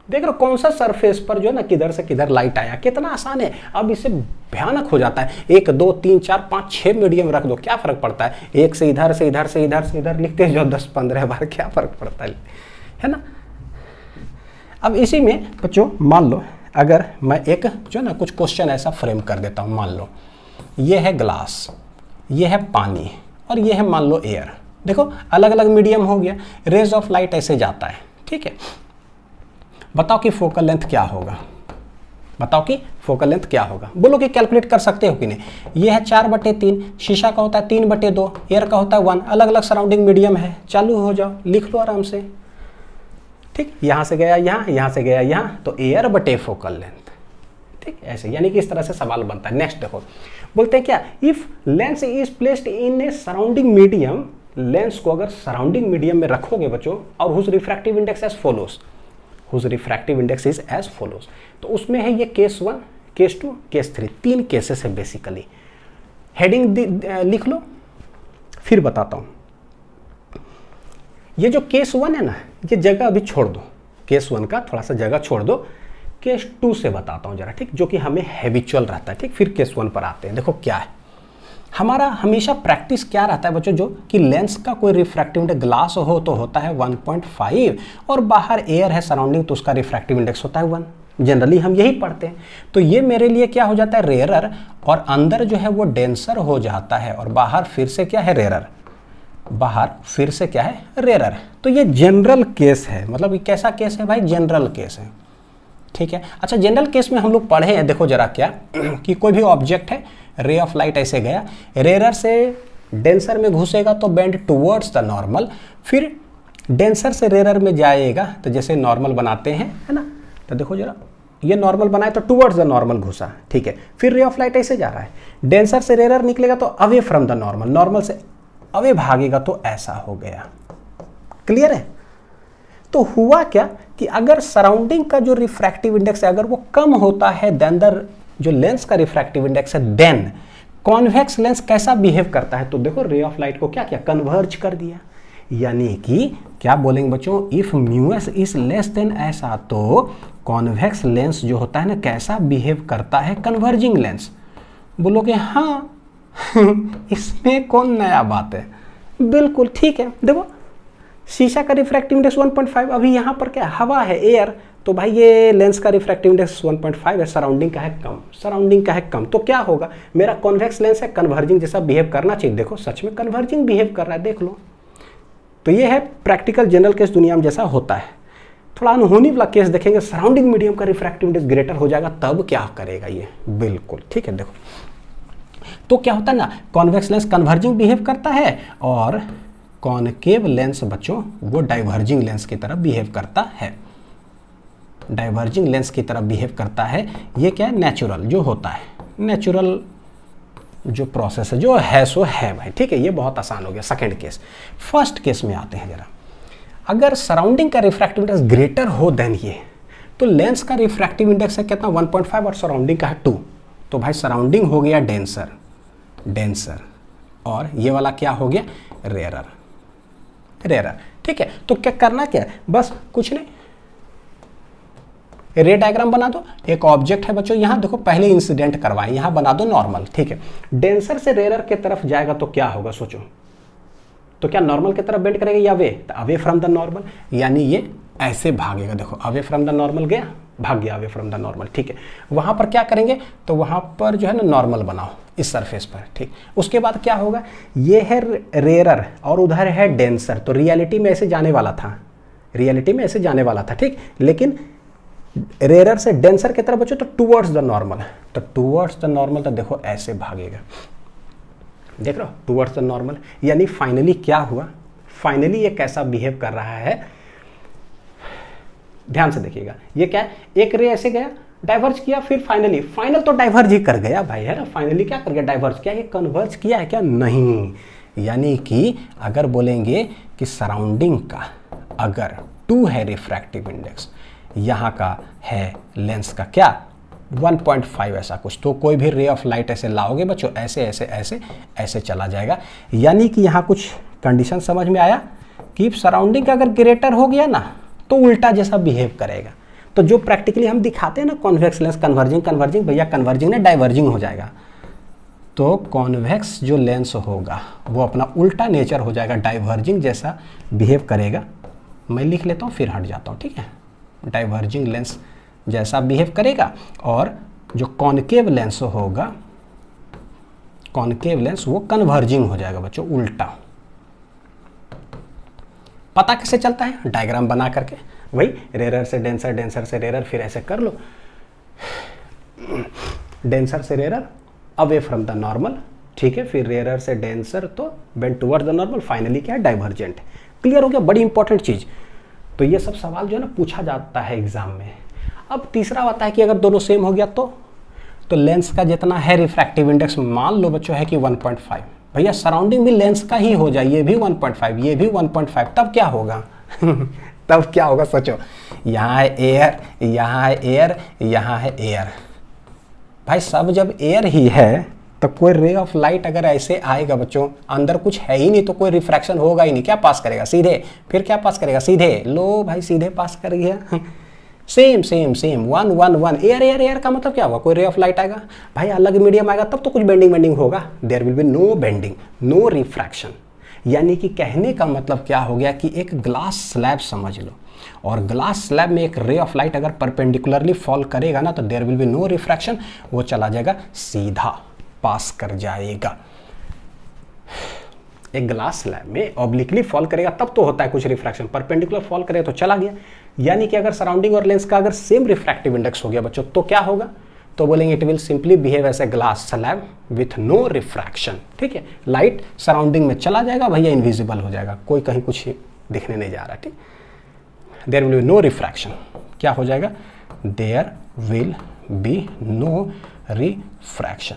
देख रहे हो कौन सा सरफेस पर जो है ना किधर से किधर लाइट आया, कितना आसान है। अब इससे भयानक हो जाता है, 1 2 3 4 5 6 मीडियम रख दो, क्या फर्क पड़ता है, एक से इधर से इधर से इधर से इधर लिखते जो 10 15 बार, क्या फर्क पड़ता है ना। अब इसी में बच्चों मान लो अगर मैं एक जो है ना कुछ क्वेश्चन ऐसा फ्रेम कर देता हूँ, मान लो ये है ग्लास, ये है पानी और ये है मान लो एयर। देखो अलग अलग मीडियम हो गया, रेज ऑफ लाइट ऐसे जाता है, ठीक है। बताओ कि फोकल लेंथ क्या होगा, बताओ कि फोकल लेंथ क्या होगा, बोलो कि कैलकुलेट कर सकते हो कि नहीं। ये है 4/3, शीशा का होता है 3/2, एयर का होता है 1, अलग अलग सराउंडिंग मीडियम है। चालू हो जाओ, लिख लो आराम से, ठीक। यहाँ से गया यहाँ, यहाँ से गया यहाँ, तो एयर बटे फोकल लेंथ, ठीक। ऐसे यानी कि इस तरह से सवाल बनता है। नेक्स्ट देखो, बोलते हैं क्या, if lens is placed in a surrounding medium, lens को अगर सराउंडिंग मीडियम में रखोगे बच्चों, और whose refractive index as follows, whose refractive index is as follows, तो उसमें है ये केस 1 केस 2 केस 3, 3 केसेस है बेसिकली। हेडिंग लिख लो फिर बताता हूं। ये जो केस 1 है ना, ये जगह अभी छोड़ दो, केस 1 का थोड़ा सा जगह छोड़ दो, केस 2 से बताता हूं जरा, ठीक, जो कि हमें हैबिचुअल रहता है, ठीक। फिर केस 1 पर आते हैं। देखो क्या है, हमारा हमेशा प्रैक्टिस क्या रहता है बच्चों, जो कि लेंस का कोई रिफ्रैक्टिव इंडेक्स ग्लास हो तो होता है 1.5 और बाहर एयर है सराउंडिंग तो उसका रिफ्रैक्टिव इंडेक्स होता है 1। जनरली हम यही पढ़ते हैं। तो ये मेरे लिए क्या हो जाता है, रेयरर, और अंदर जो है वो डेंसर हो जाता है और बाहर फिर से क्या है, रेयरर, बाहर फिर से क्या है, रेयरर। तो ये जनरल केस है, मतलब ये कैसा केस है भाई, जनरल केस है, ठीक है। अच्छा, जनरल केस में हम लोग पढ़े हैं, देखो जरा क्या कि कोई भी ऑब्जेक्ट है, रे ऑफ लाइट ऐसे गया, रेयर से डेंसर में घुसेगा तो बेंड टुवर्ड्स द नॉर्मल, फिर डेंसर से रेयर में जाएगा तो जैसे नॉर्मल बनाते हैं, है ना, तो देखो जरा ये नॉर्मल बनाए तो टुवर्ड्स द नॉर्मल घुसा, ठीक है। फिर रे ऑफ लाइट ऐसे जा रहा है, डेंसर से रेयर निकलेगा तो away from the normal, normal से अवे भागेगा तो ऐसा हो गया। क्लियर है? तो हुआ क्या कि अगर सराउंडिंग का जो रिफ्रैक्टिव इंडेक्स है अगर वो कम होता है देन द जो लेंस का रिफ्रैक्टिव इंडेक्स है, देन कॉन्वेक्स लेंस कैसा बिहेव करता है, तो देखो रे ऑफ लाइट को क्या किया, कन्वर्ज कर दिया। यानी कि क्या बोलेंगे बच्चों, if mu s is less than ऐसा, तो कॉन्वेक्स लेंस जो होता है ना कैसा बिहेव करता है, कन्वर्जिंग लेंस। बोलोगे हाँ इसमें कौन नया बात है, बिल्कुल ठीक है। देखो शीशा का रिफ्रैक्टिव इंडेक्स 1.5, अभी यहाँ पर क्या हवा है, एयर, तो भाई ये लेंस का रिफ्रैक्टिव इंडेक्स 1.5 है, सराउंडिंग का है कम, सराउंडिंग का है कम, तो क्या होगा, मेरा कॉन्वेक्स लेंस है, कन्वर्जिंग जैसा बिहेव करना चाहिए। देखो सच में कन्वर्जिंग बिहेव कर रहा है, देख लो। तो ये है प्रैक्टिकल जनरल केस दुनिया में जैसा होता है। थोड़ा अनहोनी वाला केस देखेंगे, सराउंडिंग मीडियम का रिफ्रैक्टिव इंडेक्स ग्रेटर हो जाएगा, तब क्या करेगा ये, बिल्कुल ठीक है। देखो तो क्या होता है ना, कॉन्वेक्स लेंस कन्वर्जिंग बिहेव करता है और कॉनकेव लेंस बच्चों वो डाइवर्जिंग लेंस की तरह बिहेव करता है, डाइवर्जिंग लेंस की तरह बिहेव करता है। ये क्या है, नेचुरल जो होता है, नेचुरल जो प्रोसेस है, जो है सो है भाई, ठीक है। ये बहुत आसान हो गया सेकंड केस। फर्स्ट केस में आते हैं जरा, अगर सराउंडिंग का रिफ्रैक्टिव इंडेक्स ग्रेटर हो देन ये, तो लेंस का रिफ्रैक्टिव इंडेक्स है कितना 1.5 और सराउंडिंग का है 2, तो भाई सराउंडिंग हो गया डेंसर, डेंसर, और ये वाला क्या हो गया, रेयरर, रेयरर, ठीक है। तो क्या करना क्या है, बस कुछ नहीं, रे डायग्राम बना दो। एक ऑब्जेक्ट है बच्चों, यहाँ देखो पहले इंसिडेंट करवाएं, यहाँ बना दो नॉर्मल, ठीक है। डेंसर से रेयर के तरफ जाएगा तो क्या होगा सोचो, तो क्या नॉर्मल की तरफ बेंड करेगा या वे, तो अवे फ्रॉम द नॉर्मल, यानी ये ऐसे भागेगा, देखो अवे फ्रॉम द नॉर्मल गया, भाग गया अवे फ्रॉम द नॉर्मल, ठीक है। वहां पर क्या करेंगे, तो वहां पर जो है ना नॉर्मल बनाओ इस सरफेस पर, ठीक। उसके बाद क्या होगा, ये है रेयरर और उधर है डेंसर, तो रियलिटी में ऐसे जाने वाला था, रियलिटी में ऐसे जाने वाला था, ठीक। लेकिन रेयरर से डेंसर की तरफ बचो तो टुवर्ड्स द नॉर्मल, तो टुवर्ड्स द नॉर्मल, तो देखो ऐसे भागेगा, देख रहे हो, टुवर्ड्स द नॉर्मल। यानी फाइनली क्या हुआ, फाइनली ये कैसा बिहेव कर रहा है, ध्यान से देखिएगा। ये क्या है, एक रे ऐसे गया, डाइवर्ज किया, फिर फाइनली, फाइनल तो डाइवर्ज ही कर गया भाई, है ना, फाइनली क्या कर गया, डाइवर्ज किया। ये कन्वर्ज किया है क्या, नहीं। यानी कि अगर बोलेंगे कि सराउंडिंग का अगर 2 है रिफ्रैक्टिव इंडेक्स, यहाँ का है लेंस का क्या 1.5 ऐसा कुछ, तो कोई भी रे ऑफ लाइट ऐसे लाओगे बच्चों, ऐसे ऐसे ऐसे ऐसे चला जाएगा। यानी कि यहाँ कुछ कंडीशन समझ में आया कि सराउंडिंग का अगर ग्रेटर हो गया ना तो उल्टा जैसा बिहेव करेगा। तो जो प्रैक्टिकली हम दिखाते हैं ना कॉन्वेक्स लेंस कन्वर्जिंग, कन्वर्जिंग भैया कन्वर्जिंग ना डाइवर्जिंग हो जाएगा, तो कॉन्वेक्स जो लेंस होगा वो अपना उल्टा नेचर हो जाएगा, डाइवर्जिंग जैसा बिहेव करेगा। मैं लिख लेता हूँ फिर हट जाता हूँ, ठीक है। डाइवर्जिंग लेंस जैसा बिहेव करेगा, और जो कॉनकेव लेंस होगा, कॉनकेव लेंस वो कन्वर्जिंग हो जाएगा बच्चों, उल्टा। पता कैसे चलता है, डायग्राम बना करके, वही रेयर से डेंसर, डेंसर से रेयर, फिर ऐसे कर लो, डेंसर से rare away from the normal, ठीक है, फिर रेयर से डेंसर तो bend towards the normal, finally क्या है, डाइवर्जेंट। क्लियर हो गया, बड़ी इंपॉर्टेंट चीज। तो ये सब सवाल जो है ना पूछा जाता है एग्जाम में। अब तीसरा आता है कि अगर दोनों सेम हो गया तो लेंस का जितना है रिफ्रैक्टिव इंडेक्स, मान लो बच्चों है कि 1.5, भैया सराउंडिंग भी लेंस का ही हो जाए, ये भी 1.5, ये भी 1.5, तब क्या होगा तब क्या होगा सोचो, यहाँ है एयर, यहाँ है एयर, यहाँ है एयर, भाई सब जब एयर ही है तो कोई रे ऑफ लाइट अगर ऐसे आएगा बच्चों, अंदर कुछ है ही नहीं तो कोई रिफ्रैक्शन होगा ही नहीं, क्या पास करेगा सीधे, फिर क्या पास करेगा सीधे, लो भाई सीधे पास कर गया same same same 1 1 1, air air air का मतलब क्या होगा, कोई रे ऑफ लाइट आएगा भाई, अलग मीडियम आएगा तब तो कुछ बेंडिंग बेंडिंग होगा, there will be no bending, no refraction. यानी कि कहने का मतलब क्या हो गया कि एक ग्लास स्लैब समझ लो, और ग्लास स्लैब में एक रे ऑफ लाइट अगर परपेंडिकुलरली फॉल करेगा ना तो there will be no refraction, वो चला जाएगा सीधा पास कर जाएगा। एक ग्लास स्लैब में ऑब्लिकली फॉल करेगा तब तो होता है कुछ रिफ्रैक्शन, परपेंडिकुलर फॉल करेगा तो चला गया। यानी कि अगर सराउंडिंग और लेंस का अगर सेम रिफ्रैक्टिव इंडेक्स हो गया बच्चों तो क्या होगा, तो बोलेंगे it will simply behave as a glass slab with no refraction. ठीक है, लाइट सराउंडिंग में चला जाएगा भैया, इनविजिबल हो जाएगा, कोई कहीं कुछ दिखने नहीं जा रहा। ठीक, there will be no refraction, क्या हो जाएगा, there will be no refraction,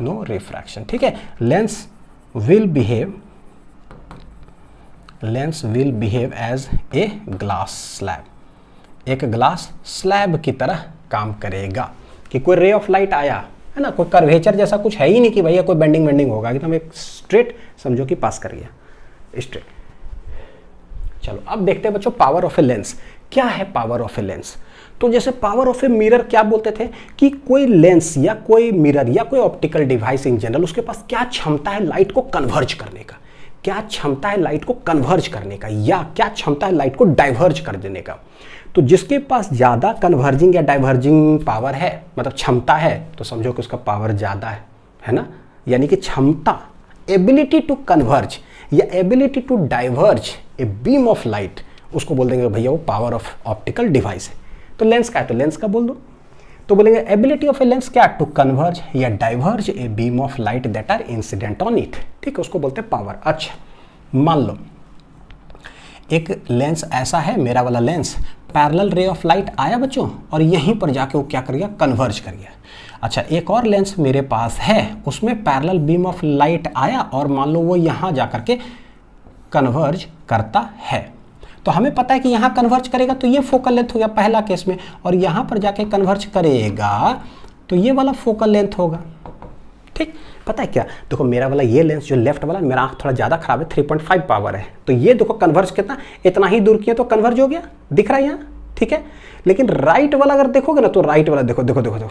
no refraction. ठीक है, lens will behave as a glass slab, एक ग्लास स्लैब की तरह काम करेगा कि कोई रे ऑफ लाइट आया है ना, कोई कर्वेचर जैसा कुछ है ही नहीं कि भैया कोई बेंडिंग वेंडिंग होगा, एकदम एक स्ट्रेट समझो कि पास कर गया स्ट्रेट। चलो अब देखते हैं बच्चों पावर ऑफ ए लेंस। क्या है पावर ऑफ ए लेंस, तो जैसे पावर ऑफ ए मिरर क्या बोलते थे कि कोई लेंस या कोई मिरर या कोई ऑप्टिकल डिवाइस इन जनरल उसके पास क्या क्षमता है लाइट को कन्वर्ज करने का, क्या क्षमता है लाइट को कन्वर्ज करने का, या क्या क्षमता है लाइट को डाइवर्ज कर देने का। तो जिसके पास ज़्यादा कन्वर्जिंग या डाइवर्जिंग पावर है, मतलब क्षमता है, तो समझो कि उसका पावर ज़्यादा है ना। यानी कि क्षमता, एबिलिटी टू कन्वर्ज या ability to diverge a beam of light, उसको बोल देंगे भैया वो पावर ऑफ ऑप्टिकल डिवाइस है। तो लेंस का है तो लेंस का बोल दो, तो बोलेंगे एबिलिटी ऑफ ए लेंस क्या, टू कन्वर्ज या diverge a beam of light that are incident on it. ठीक है, उसको बोलते हैं पावर। अच्छा मान लो एक लेंस ऐसा है, मेरा वाला लेंस, पैरेलल रे ऑफ लाइट आया बच्चों और यहीं पर जाके वो क्या कर गया, कन्वर्ज कर गया। अच्छा एक और लेंस मेरे पास है, उसमें पैरेलल बीम ऑफ लाइट आया और मान लो वो यहाँ जा करके कन्वर्ज करता है। तो हमें पता है कि यहाँ कन्वर्ज करेगा तो ये फोकल लेंथ हो गया पहला केस में, और यहाँ पर जाके कन्वर्ज करेगा तो ये वाला फोकल लेंथ होगा। ठीक, पता है क्या, देखो मेरा वाला ये लेंस जो लेफ्ट वाला, मेरा आँख थोड़ा ज़्यादा खराब है, 3.5 पावर है, तो ये देखो कन्वर्ज कितना, इतना ही दूर किया तो कन्वर्ज हो गया, दिख रहा है यहाँ। ठीक है, लेकिन राइट वाला अगर देखोगे ना तो राइट वाला देखो देखो देखो देखो,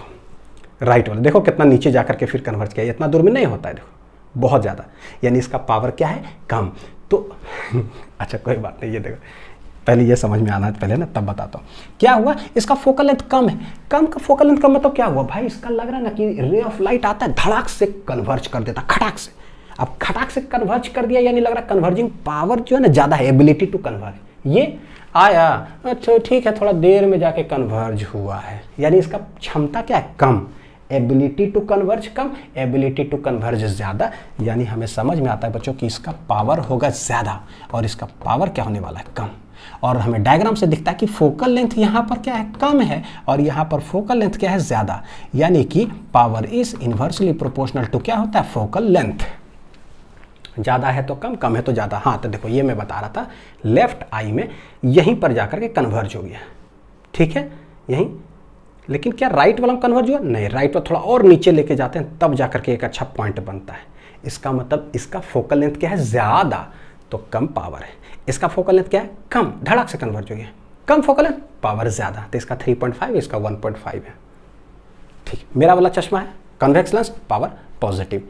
राइट वाला देखो कितना नीचे जा करके फिर कन्वर्ज किया, इतना दूर में नहीं होता है, देखो बहुत ज़्यादा, यानी इसका पावर क्या है, कम। तो अच्छा कोई बात नहीं, ये देखो पहले ये समझ में आना है पहले ना, तब बताता हूँ क्या हुआ। इसका फोकल लेंथ कम है, कम का फोकल लेंथ कम मतलब क्या हुआ भाई, इसका लग रहा है ना कि रे ऑफ लाइट आता है धड़ाक से कन्वर्ज कर देता, खटाक से। अब खटाक से कन्वर्ज कर दिया यानी लग रहा है कन्वर्जिंग पावर जो है ना ज़्यादा है, एबिलिटी टू कन्वर्ज। ये आया, अच्छा ठीक है थोड़ा देर में जाके कन्वर्ज हुआ है, यानी इसका क्षमता क्या है, कम, एबिलिटी टू कन्वर्ज कम, एबिलिटी टू कन्वर्ज ज़्यादा, यानी हमें समझ में आता है बच्चों कि इसका पावर होगा ज़्यादा और इसका पावर क्या होने वाला है, कम। और हमें डायग्राम से दिखता है कि फोकल लेंथ यहाँ पर क्या है, कम है, और यहाँ पर फोकल लेंथ क्या है, ज़्यादा, यानी कि power is inversely proportional to क्या होता है, फोकल लेंथ। ज़्यादा है तो कम, कम है तो ज़्यादा। हाँ तो देखो ये मैं बता रहा था, लेफ्ट आई में यहीं पर जाकर के कन्वर्ज हो गया, ठीक है यहीं, लेकिन क्या राइट वाला में कन्वर्ज हुआ, नहीं, राइट पर थोड़ा और नीचे लेके जाते हैं तब जाकर के एक अच्छा पॉइंट बनता है। इसका मतलब इसका फोकल लेंथ क्या है, ज़्यादा, तो कम पावर है। इसका फोकल लेंथ क्या है, कम, धड़ाक से कन्वर्ज हो गया, कम फोकल लेंथ, पावर ज़्यादा, तो इसका 3.5, इसका 1.5 है। ठीक, मेरा वाला चश्मा है कन्वेक्स लेंस, पावर पॉजिटिव।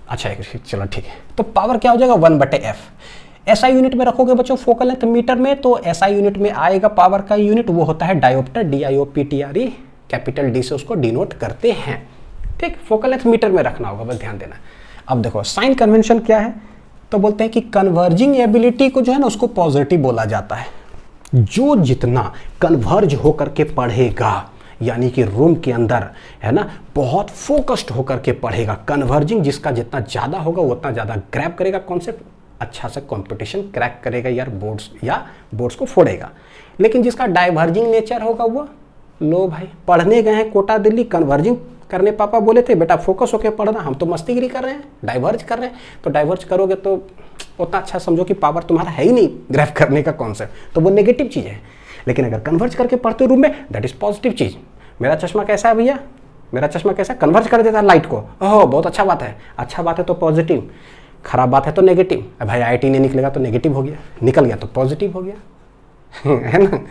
अच्छा चलो ठीक है, तो पावर क्या हो जाएगा, 1/f। एसआई यूनिट में रखोगे बच्चों फोकल लेंथ मीटर में, तो एसआई यूनिट में आएगा पावर का यूनिट, वो होता है डायोप्टर, DIOPTRE, कैपिटल डी से उसको डिनोट करते हैं। ठीक, फोकल लेंथ मीटर में रखना होगा, बस ध्यान देना। अब देखो साइन कन्वेंशन क्या है, तो बोलते हैं कि कन्वर्जिंग एबिलिटी को जो है ना उसको पॉजिटिव बोला जाता है। जो जितना कन्वर्ज होकर के पढ़ेगा, यानी कि रूम के अंदर है ना बहुत फोकस्ड होकर के पढ़ेगा, कन्वर्जिंग जिसका जितना ज़्यादा होगा वो उतना ज़्यादा ग्रैब करेगा कॉन्सेप्ट, अच्छा सा कंपटीशन क्रैक करेगा यार, बोर्ड्स को फोड़ेगा। लेकिन जिसका डाइवर्जिंग नेचर होगा वो, लो भाई पढ़ने गए हैं कोटा दिल्ली, कन्वर्जिंग करने पापा बोले थे बेटा फोकस होकर पढ़ना, हम तो मस्तीगिरी कर रहे हैं, डाइवर्ज कर रहे हैं, तो डाइवर्ज करोगे तो उतना अच्छा समझो कि पावर तुम्हारा है ही नहीं ग्रैब करने का कॉन्सेप्ट, तो वो नेगेटिव चीज़ है। लेकिन अगर कन्वर्ज करके पढ़ते हो रूम में, दैट इज पॉजिटिव चीज़। मेरा चश्मा कैसा है भैया, मेरा चश्मा कैसा है, कन्वर्ज कर देता है लाइट को, ओह बहुत अच्छा बात है, अच्छा बात है तो पॉजिटिव, खराब बात है तो नेगेटिव। भाई IIT नहीं निकलेगा तो नेगेटिव हो गया, निकल गया तो पॉजिटिव हो गया है ना।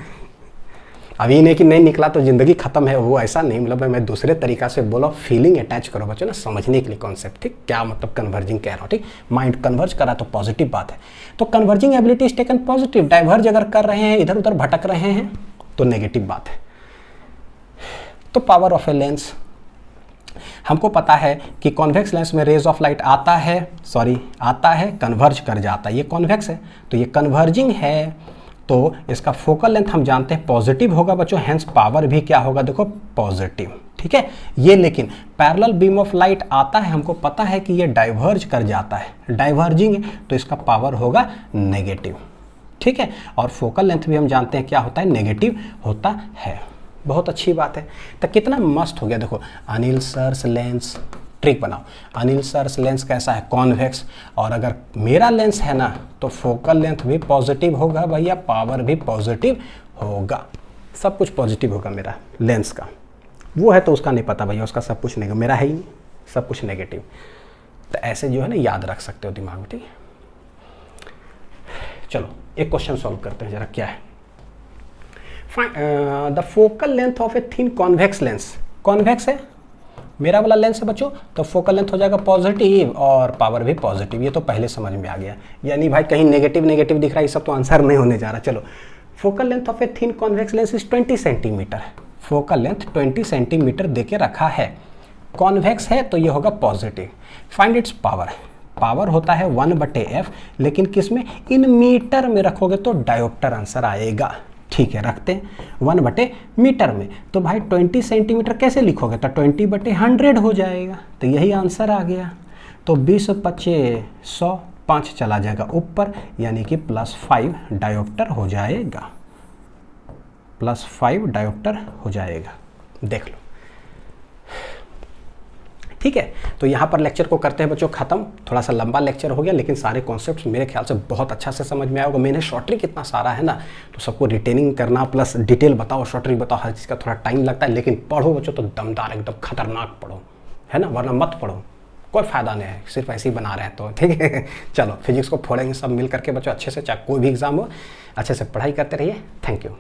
अभी नहीं कि नहीं निकला तो ज़िंदगी खत्म है, वो ऐसा नहीं, मतलब मैं दूसरे तरीका से बोला, फीलिंग अटैच करो बच्चों ना, समझने के लिए कॉन्सेप्ट। ठीक, क्या मतलब कन्वर्जिंग कह रहा हूँ, ठीक, माइंड कन्वर्ज करा तो पॉजिटिव बात है, तो converging ability is taken positive. Diverge अगर कर रहे हैं, इधर उधर भटक रहे हैं तो नेगेटिव बात है। तो पावर ऑफ ए लेंस हमको पता है कि कॉन्वेक्स लेंस में रेज ऑफ लाइट आता है कन्वर्ज कर जाता है, ये कॉन्वेक्स है तो ये कन्वर्जिंग है, तो इसका फोकल लेंथ हम जानते हैं पॉजिटिव होगा बच्चों, हेंस पावर भी क्या होगा, देखो पॉजिटिव, ठीक है। ये लेकिन पैरेलल बीम ऑफ लाइट आता है, हमको पता है कि ये डाइवर्ज कर जाता है, डाइवर्जिंग है तो इसका पावर होगा नेगेटिव, ठीक है। और फोकल लेंथ भी हम जानते हैं क्या होता है, नेगेटिव होता है। बहुत अच्छी बात है। तो कितना मस्त हो गया, देखो अनिल सर्स लेंस, ट्रिक बनाओ, अनिल सर्स लेंस कैसा है, कॉन्वेक्स, और अगर मेरा लेंस है ना तो फोकल लेंथ भी पॉजिटिव होगा भैया, पावर भी पॉजिटिव होगा, सब कुछ पॉजिटिव होगा मेरा लेंस का। वो है तो उसका नहीं पता भैया, उसका सब कुछ नेगेटिव, मेरा है ही नहीं, सब कुछ नेगेटिव। तो ऐसे जो है ना याद रख सकते हो दिमाग में, ठीक है। चलो एक क्वेश्चन सॉल्व करते हैं जरा, क्या है, the focal length of a thin convex lens, convex है मेरा वाला लेंस है बच्चों, तो फोकल लेंथ हो जाएगा पॉजिटिव और पावर भी पॉजिटिव, ये तो पहले समझ में आ गया। यानी भाई कहीं नेगेटिव नेगेटिव दिख रहा है, ये सब तो आंसर नहीं होने जा रहा। चलो, focal length of a thin convex lens is 20 centimetre, focal length 20 centimetre देके रखा है, कॉन्वेक्स है तो ये होगा positive. Find its power, power होता है 1/f, लेकिन किस में, इन मीटर में रखोगे तो डायोप्टर आंसर आएगा, ठीक है। रखते हैं 1/मीटर में, तो भाई 20 सेंटीमीटर कैसे लिखोगे, तो 20/100 हो जाएगा, तो यही आंसर आ गया। तो 20 25 100, 5 चला जाएगा ऊपर, यानी कि +5 डायोप्टर हो जाएगा, +5 डायोप्टर हो जाएगा, देख लो, ठीक है। तो यहाँ पर लेक्चर को करते हैं बच्चों ख़त्म। थोड़ा सा लंबा लेक्चर हो गया, लेकिन सारे कॉन्सेप्ट्स मेरे ख्याल से बहुत अच्छा से समझ में आया होगा। मैंने शॉर्ट ट्रिक इतना सारा है ना, तो सबको रिटेनिंग करना प्लस डिटेल बताओ, शॉर्ट ट्रिक बताओ, हर चीज़ का थोड़ा टाइम लगता है, लेकिन पढ़ो बच्चों तो दमदार एकदम खतरनाक पढ़ो, है ना, वरना मत पढ़ो, कोई फ़ायदा नहीं है, सिर्फ ऐसे ही बना रहे हैं तो, ठीक है। चलो फिजिक्स को फोड़ेंगे सब मिल करके बच्चों अच्छे से, चाहे कोई भी एग्ज़ाम हो, अच्छे से पढ़ाई करते रहिए। Thank you.